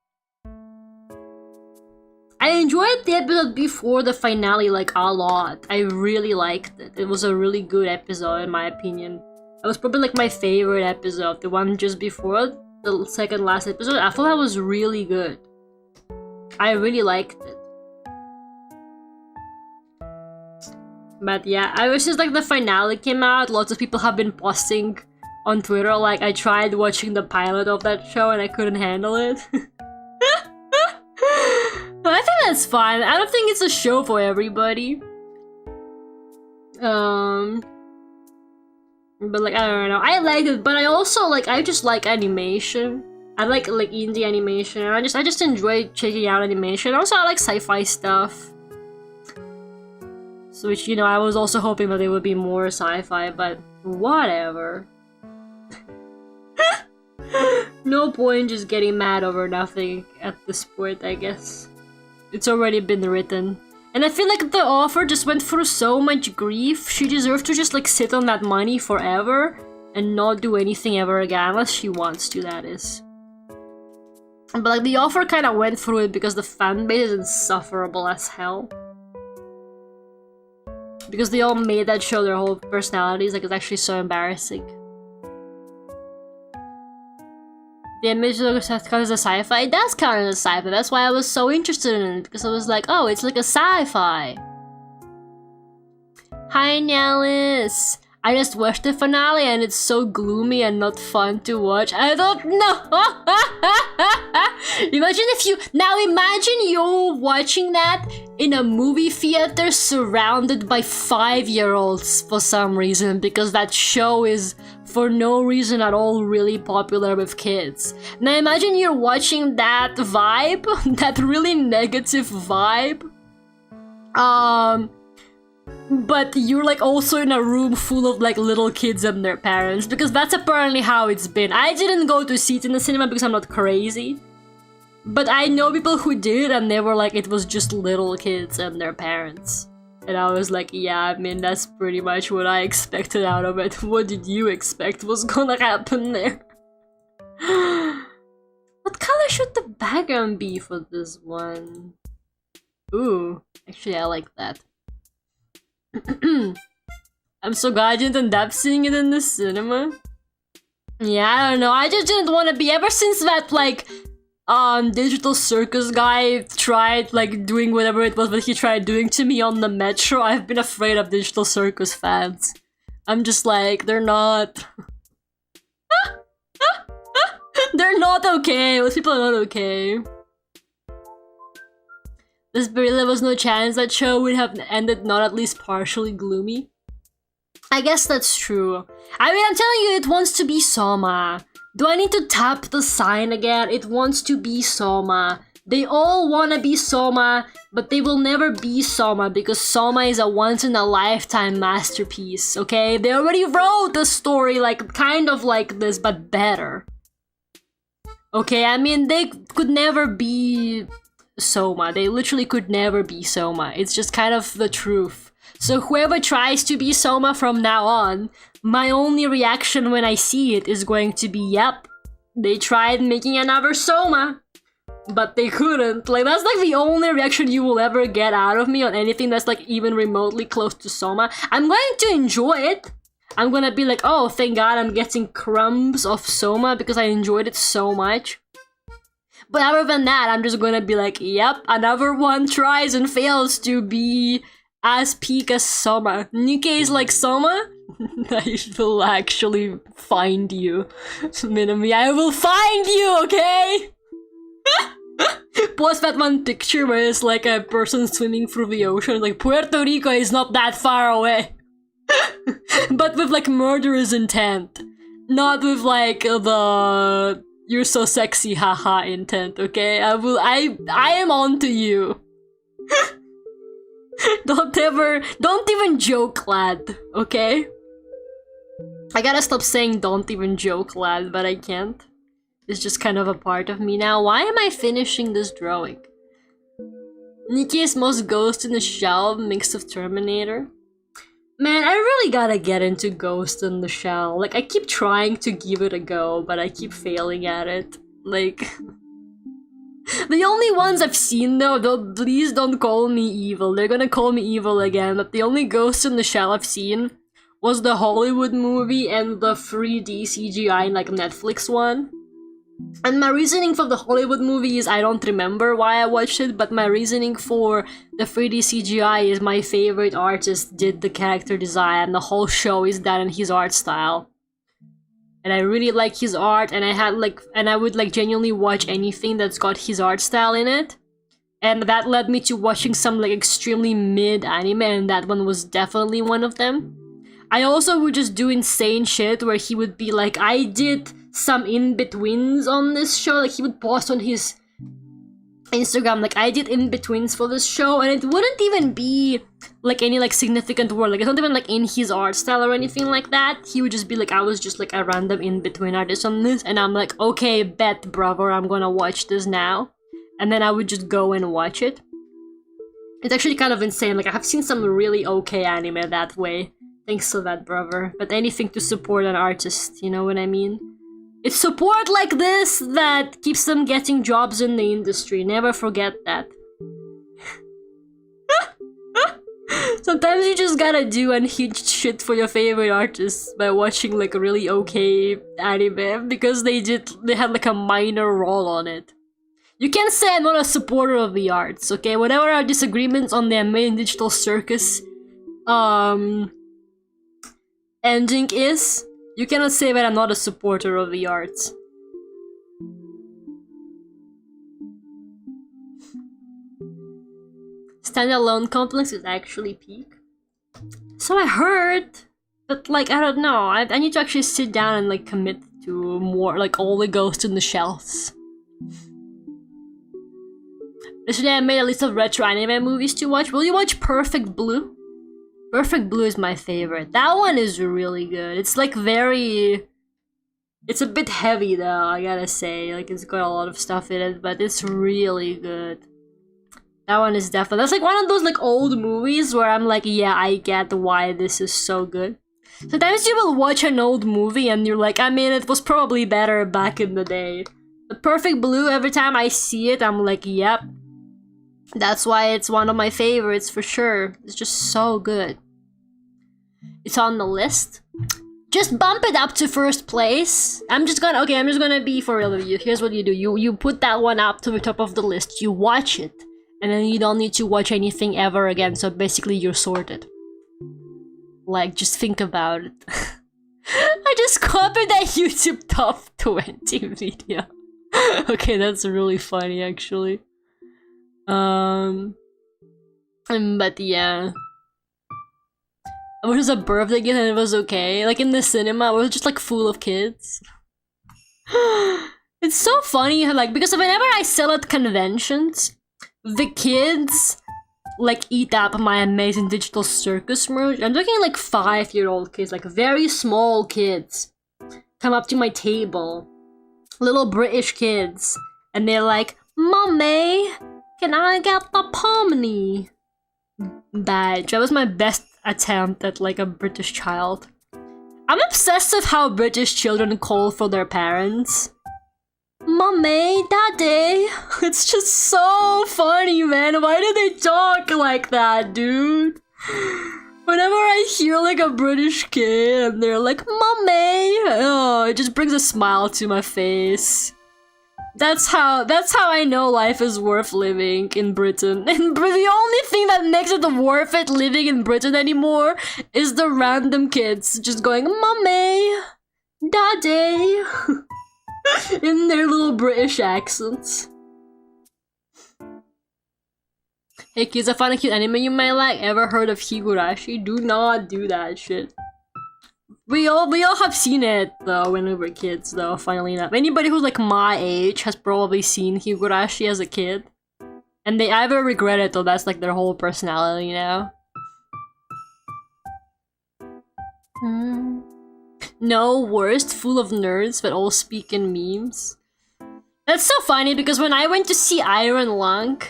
I enjoyed the episode before the finale like a lot. I really liked it. It was a really good episode in my opinion. It was probably like my favorite episode. The one just before, the second last episode. I thought that was really good. I really liked it. But yeah, I was just like the finale came out. Lots of people have been posting on Twitter like I tried watching the pilot of that show and I couldn't handle it. I think that's fine. I don't think it's a show for everybody. But like I don't know. I like it, but I also like I just like animation. I like indie animation. I just enjoy checking out animation. Also, I like sci-fi stuff. So which, you know, I was also hoping that there would be more sci-fi, but whatever. No point just getting mad over nothing at this point, I guess. It's already been written. And I feel like the author just went through so much grief. She deserves to just like sit on that money forever and not do anything ever again, unless she wants to, that is. But like the author kind of went through it because the fan base is insufferable as hell. Because they all made that show their whole personalities, like it's actually so embarrassing. The image looks kind of a sci-fi. It does count as a sci-fi. That's why I was so interested in it, because I was like, oh, it's like a sci-fi. Hi, Nellis. I just watched the finale and it's so gloomy and not fun to watch. I don't know. Imagine you're watching that in a movie theater surrounded by 5-year-olds for some reason, because that show is for no reason at all really popular with kids. Now imagine you're watching that vibe, that really negative vibe. But you're like also in a room full of like little kids and their parents, because that's apparently how it's been. I didn't go to see it in the cinema because I'm not crazy. But I know people who did and they were like, it was just little kids and their parents. And I was like, yeah, I mean, that's pretty much what I expected out of it. What did you expect was gonna happen there? What color should the background be for this one? Ooh, actually I like that. I'm so glad you didn't end up seeing it in the cinema. Yeah, I don't know. I just didn't want to be. Ever since that, like, digital circus guy tried, like, doing whatever it was that he tried doing to me on the metro, I've been afraid of digital circus fans. I'm just like, they're not... they're not okay. Those people are not okay. There was no chance that show would have ended not at least partially gloomy. I guess that's true. I mean, I'm telling you, it wants to be Soma. Do I need to tap the sign again? It wants to be Soma. They all wanna be Soma, but they will never be Soma because Soma is a once-in-a-lifetime masterpiece, okay? They already wrote the story like kind of like this, but better. Okay, I mean, they could never be Soma. They literally could never be Soma. It's just kind of the truth. So whoever tries to be Soma from now on, my only reaction when I see it is going to be, yep, they tried making another Soma, but they couldn't. Like, that's like the only reaction you will ever get out of me on anything that's like even remotely close to Soma. I'm going to enjoy it. I'm gonna be like, oh, thank God I'm getting crumbs of Soma because I enjoyed it so much. But other than that, I'm just gonna be like, yep, another one tries and fails to be as peak as Soma. Nikkei is like Soma? I will actually find you. Minami, I will find you, okay? Post that one picture where it's like a person swimming through the ocean. Like, Puerto Rico is not that far away. But with like murderous intent. Not with like the you're so sexy haha intent, okay? I am on to you. Don't even joke, lad, okay? I gotta stop saying don't even joke, lad, but I can't. It's just kind of a part of me now. Why am I finishing this drawing? Nikkei's most Ghost in the Shell mix of Terminator. Man, I really gotta get into Ghost in the Shell. Like, I keep trying to give it a go, but I keep failing at it. Like... The only ones I've seen though, please don't call me evil. They're gonna call me evil again, but the only Ghost in the Shell I've seen was the Hollywood movie and the 3D CGI, like, Netflix one. And my reasoning for the Hollywood movie is I don't remember why I watched it, but my reasoning for the 3D CGI is my favorite artist did the character design, and the whole show is done in his art style. And I really like his art, and I would like genuinely watch anything that's got his art style in it. And that led me to watching some like extremely mid anime, and that one was definitely one of them. I also would just do insane shit where he would be like, I did some in-betweens on this show, like he would post on his Instagram, like, I did in-betweens for this show, and it wouldn't even be like any like significant work, like it's not even like in his art style or anything like that. He would just be like, I was just like a random in-between artist on this, and I'm like, okay, bet brother, I'm gonna watch this now. And then I would just go and watch it. It's actually kind of insane, like I have seen some really okay anime that way. Thanks to that, brother. But anything to support an artist, you know what I mean? It's support like this that keeps them getting jobs in the industry. Never forget that. Sometimes you just gotta do unhinged shit for your favorite artists by watching like a really okay anime because they had like a minor role on it. You can't say I'm not a supporter of the arts, okay? Whatever our disagreements on their main digital circus ending is, you cannot say that I'm not a supporter of the arts. Standalone complex is actually peak. So I heard, but like, I don't know. I need to actually sit down and like commit to more, like all the Ghost in the Shells. Recently I made a list of retro anime movies to watch. Will you watch Perfect Blue? Perfect Blue is my favorite. That one is really good. It's like very... It's a bit heavy though, I gotta say. Like it's got a lot of stuff in it, but it's really good. That one is definitely... That's like one of those like old movies where I'm like, yeah, I get why this is so good. Sometimes you will watch an old movie and you're like, I mean, it was probably better back in the day. But Perfect Blue, every time I see it, I'm like, yep. That's why it's one of my favorites for sure. It's just so good. It's on the list. Just bump it up to first place. I'm just gonna be for real with you. Here's what you do. You put that one up to the top of the list. You watch it. And then you don't need to watch anything ever again. So basically you're sorted. Like, just think about it. I just copied that YouTube top 20 video. Okay, that's really funny actually. But yeah. It was a birthday gift and it was okay. Like in the cinema, it was just like full of kids. It's so funny, like, because whenever I sell at conventions, the kids like eat up my amazing digital circus merch. I'm talking like 5-year-old kids, like very small kids, come up to my table, little British kids, and they're like, "Mommy, can I get the Pomni badge?" That was my best attempt at like a British child. I'm obsessed with how British children call for their parents. "Mommy, Daddy." It's just so funny, man. Why do they talk like that, dude? Whenever I hear like a British kid and they're like, "Mommy," oh, it just brings a smile to my face. That's how I know life is worth living in Britain. And the only thing that makes it worth it living in Britain anymore is the random kids just going, "Mommy, Daddy," in their little British accents. Hey kids, I found a cute anime you might like. Ever heard of Higurashi? Do not do that shit. We all have seen it though when we were kids though, funnily enough. Anybody who's like my age has probably seen Higurashi as a kid. And they either regret it or that's like their whole personality now. No, worst, full of nerds that all speak in memes. That's so funny because when I went to see Iron Lung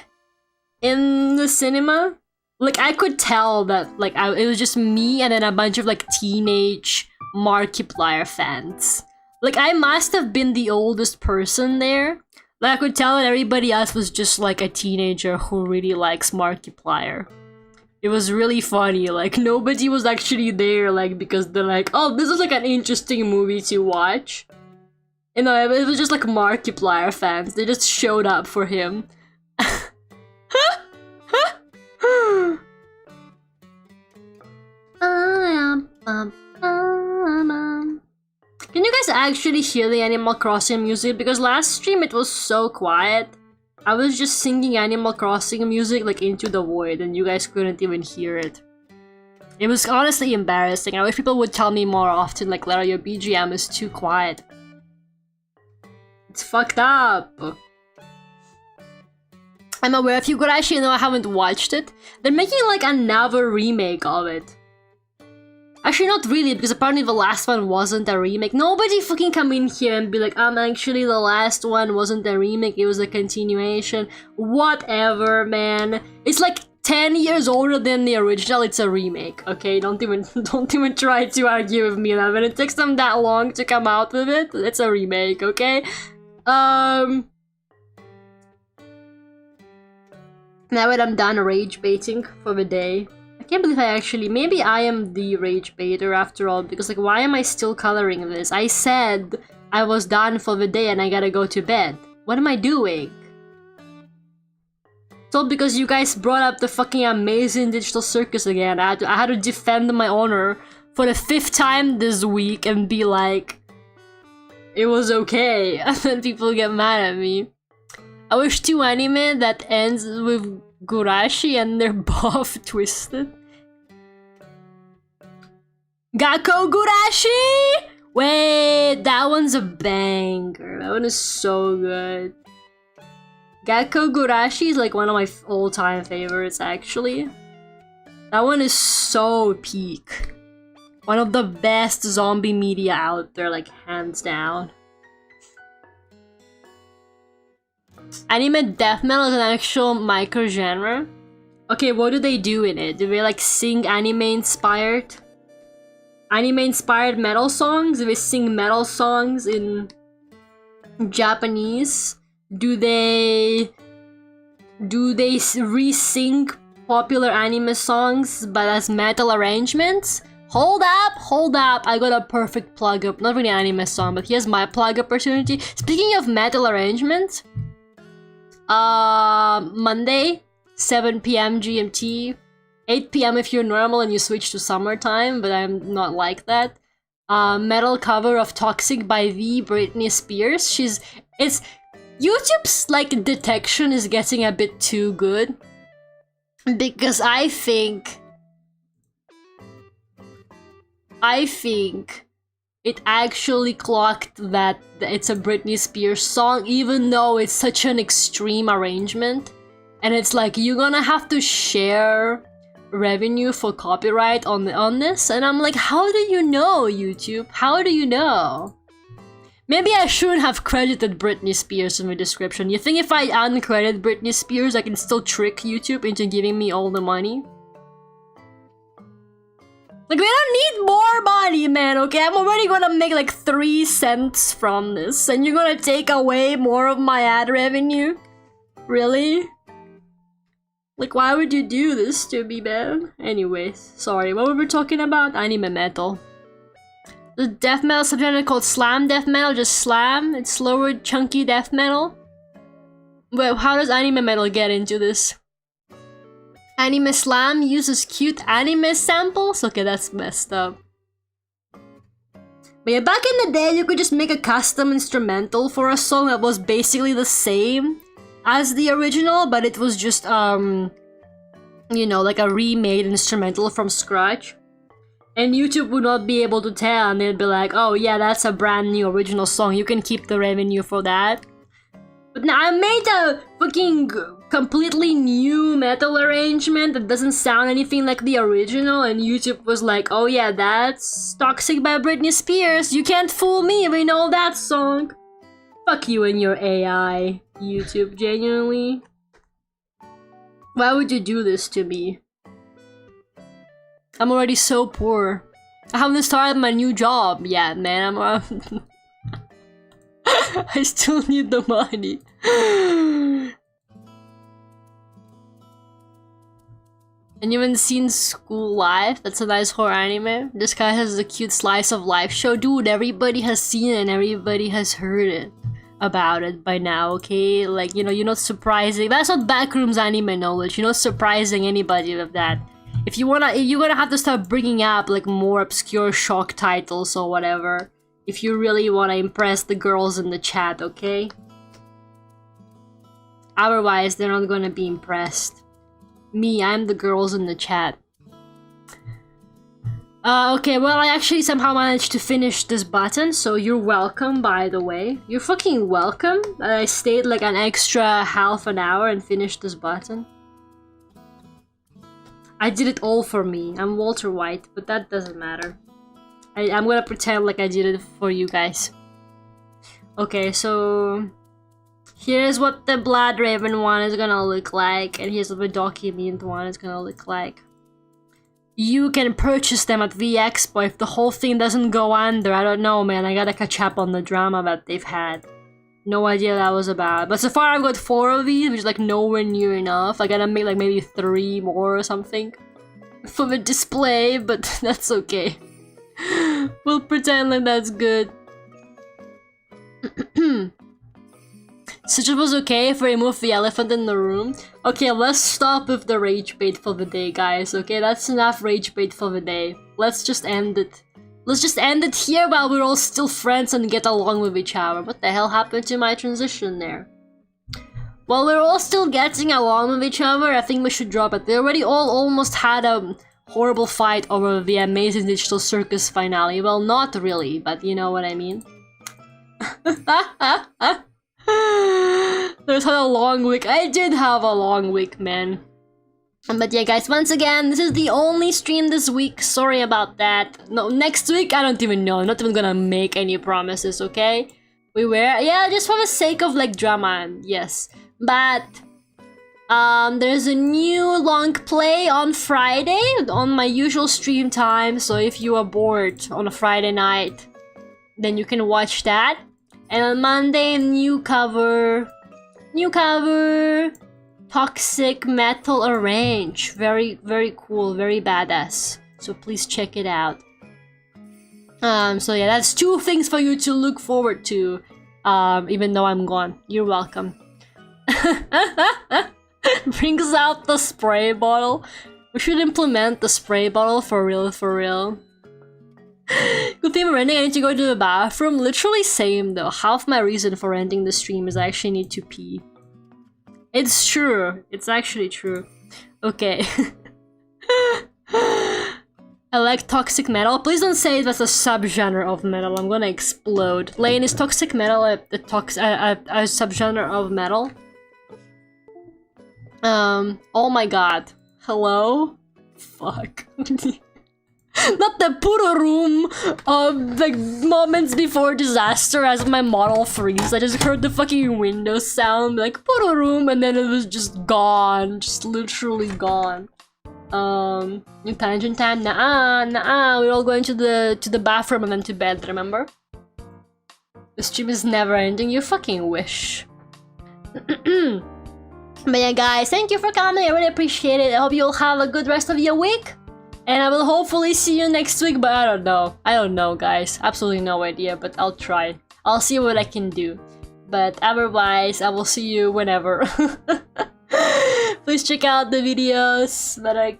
in the cinema, like I could tell that like it was just me and then a bunch of like teenage Markiplier fans. Like I must have been the oldest person there. Like I could tell that everybody else was just like a teenager who really likes Markiplier. It was really funny, like nobody was actually there like because they're like, "Oh, this is like an interesting movie to watch." You know, it was just like Markiplier fans. They just showed up for him. Can you guys actually hear the Animal Crossing music? Because last stream it was so quiet. I was just singing Animal Crossing music like into the void and you guys couldn't even hear it. It was honestly embarrassing. I wish people would tell me more often like, "Lara, your BGM is too quiet." It's fucked up. I'm aware if you could actually know I haven't watched it. They're making like another remake of it. Actually, not really, because apparently the last one wasn't a remake. Nobody fucking come in here and be like, actually the last one wasn't a remake, it was a continuation. Whatever, man. It's like 10 years older than the original, it's a remake, okay? Don't even try to argue with me that when it takes them that long to come out with it, it's a remake, okay? Now that I'm done rage baiting for the day. I can't believe maybe I am the rage baiter after all, because like why am I still coloring this? I said I was done for the day and I gotta go to bed. What am I doing? It's all because you guys brought up the fucking amazing digital circus again. I had to defend my honor for the 5th time this week and be like, it was okay, and then people get mad at me. I wish 2 anime that ends with Gurashi and they're both twisted. Gakko Gurashi! Wait, that one's a banger. That one is so good. Gakko Gurashi is like one of my all-time favorites, actually. That one is so peak. One of the best zombie media out there, like hands down. Anime death metal is an actual micro-genre. Okay, what do they do in it? Do they like sing anime-inspired metal songs? Do they sing metal songs in Japanese? Do they Do they re-sing popular anime songs but as metal arrangements? Hold up, I got a perfect plug up. Not really an anime song, but here's my plug opportunity. Speaking of metal arrangements, Monday, 7 p.m. GMT, 8 p.m. if you're normal and you switch to summertime, but I'm not like that. Metal cover of Toxic by the Britney Spears. YouTube's like detection is getting a bit too good, because I think it actually clocked that it's a Britney Spears song, even though it's such an extreme arrangement. And it's like, you're gonna have to share revenue for copyright on this. And I'm like, how do you know, YouTube? How do you know? Maybe I shouldn't have credited Britney Spears in the description. You think if I uncredit Britney Spears, I can still trick YouTube into giving me all the money? Like, we don't need more money, man, okay? I'm already gonna make like 3 cents from this, and you're gonna take away more of my ad revenue? Really? Like, why would you do this to me, man? Anyways, sorry, what were we talking about? Anime metal. The death metal subgenre called slam death metal, just slam. It's slower, chunky death metal. Well, how does anime metal get into this? Anime slam uses cute anime samples? Okay, that's messed up. But yeah, back in the day, you could just make a custom instrumental for a song that was basically the same as the original, but it was just, you know, like a remade instrumental from scratch. And YouTube would not be able to tell, and they'd be like, oh yeah, that's a brand new original song, you can keep the revenue for that. But now I made a fucking completely new metal arrangement that doesn't sound anything like the original, and YouTube was like, oh yeah, that's Toxic by Britney Spears, you can't fool me, we know that song. Fuck you and your AI, YouTube, genuinely. Why would you do this to me? I'm already so poor. I haven't started my new job yet, man. I still need the money. Anyone seen School Life? That's a nice horror anime. This guy has a cute slice of life show. Dude, everybody has seen it and everybody has heard it about it by now, okay? Like, you know, you're not surprising. That's not Backrooms anime knowledge. You're not surprising anybody with that. If you wanna, you're gonna have to start bringing up like more obscure shock titles or whatever. If you really wanna impress the girls in the chat, okay? Otherwise, they're not gonna be impressed. Me, I'm the girls in the chat. Okay, well, I actually somehow managed to finish this button, so you're welcome, by the way. You're fucking welcome that I stayed like an extra half an hour and finished this button. I did it all for me. I'm Walter White, but that doesn't matter. I'm gonna pretend like I did it for you guys. Okay, so here's what the Blood Raven one is gonna look like, and here's what the Document one is gonna look like. You can purchase them at the Expo if the whole thing doesn't go under. I don't know, man. I gotta catch up on the drama that they've had. No idea what that was about. But so far I've got 4 of these, which is like nowhere near enough. I gotta make like maybe 3 more or something for the display, but that's okay. We'll pretend like that's good. Such it was okay if we remove the elephant in the room. Okay, let's stop with the rage bait for the day, guys. Okay, that's enough rage bait for the day. Let's just end it. Let's just end it here while we're all still friends and get along with each other. What the hell happened to my transition there? While we're all still getting along with each other, I think we should drop it. We already all almost had a horrible fight over the Amazing Digital Circus finale. Well, not really, but you know what I mean. There's had a long week. I did have a long week, man. But yeah, guys, once again, this is the only stream this week. Sorry about that. No, next week, I don't even know. I'm not even gonna make any promises, okay? We were, yeah, just for the sake of, like, drama, yes. But, there's a new long play on Friday on my usual stream time. So if you are bored on a Friday night, then you can watch that. And on Monday, new cover, Toxic Metal Arrange. Very, very cool, very badass. So please check it out. So yeah, that's 2 things for you to look forward to. Even though I'm gone. You're welcome. Brings out the spray bottle. We should implement the spray bottle for real, for real. Good thing I'm renting, I need to go to the bathroom. Literally same though. Half my reason for renting the stream is I actually need to pee. It's true. It's actually true. Okay. I like toxic metal. Please don't say that's a subgenre of metal. I'm gonna explode. Lane, is toxic metal a subgenre of metal? Oh my god. Hello? Fuck. Not the puro room of like moments before disaster as my model freeze. I just heard the fucking window sound like puro room and then it was just gone. Just literally gone. New tangent time? Nah, we're all going to the bathroom and then to bed, remember? The stream is never ending, you fucking wish. But yeah guys, thank you for coming, I really appreciate it. I hope you'll have a good rest of your week. And I will hopefully see you next week, but I don't know. I don't know guys, absolutely no idea, but I'll try. I'll see what I can do. But otherwise, I will see you whenever. Please check out the videos that are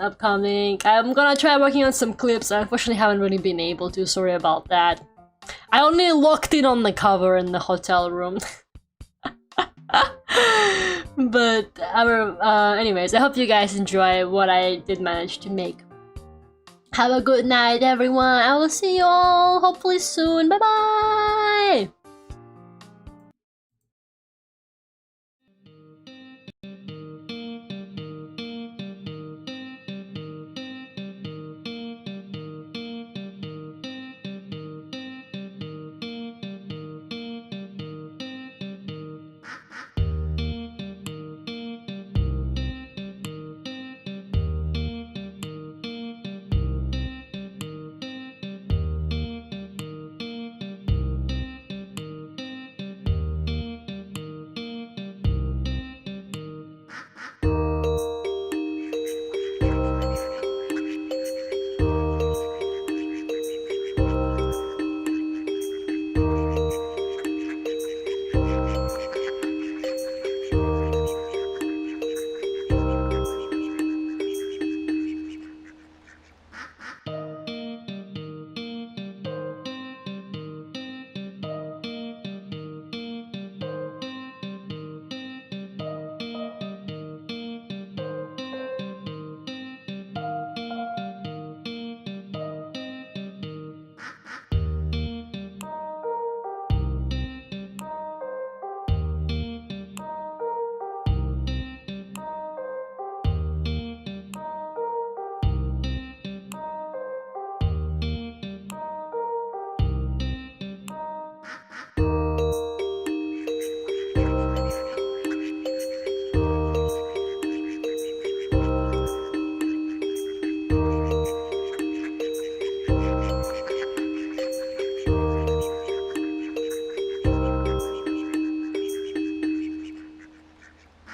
upcoming. I'm gonna try working on some clips. I unfortunately haven't really been able to, sorry about that. I only locked in on the cover in the hotel room. But anyways, I hope you guys enjoy what I did manage to make. Have a good night everyone. I will see you all hopefully soon. Bye bye.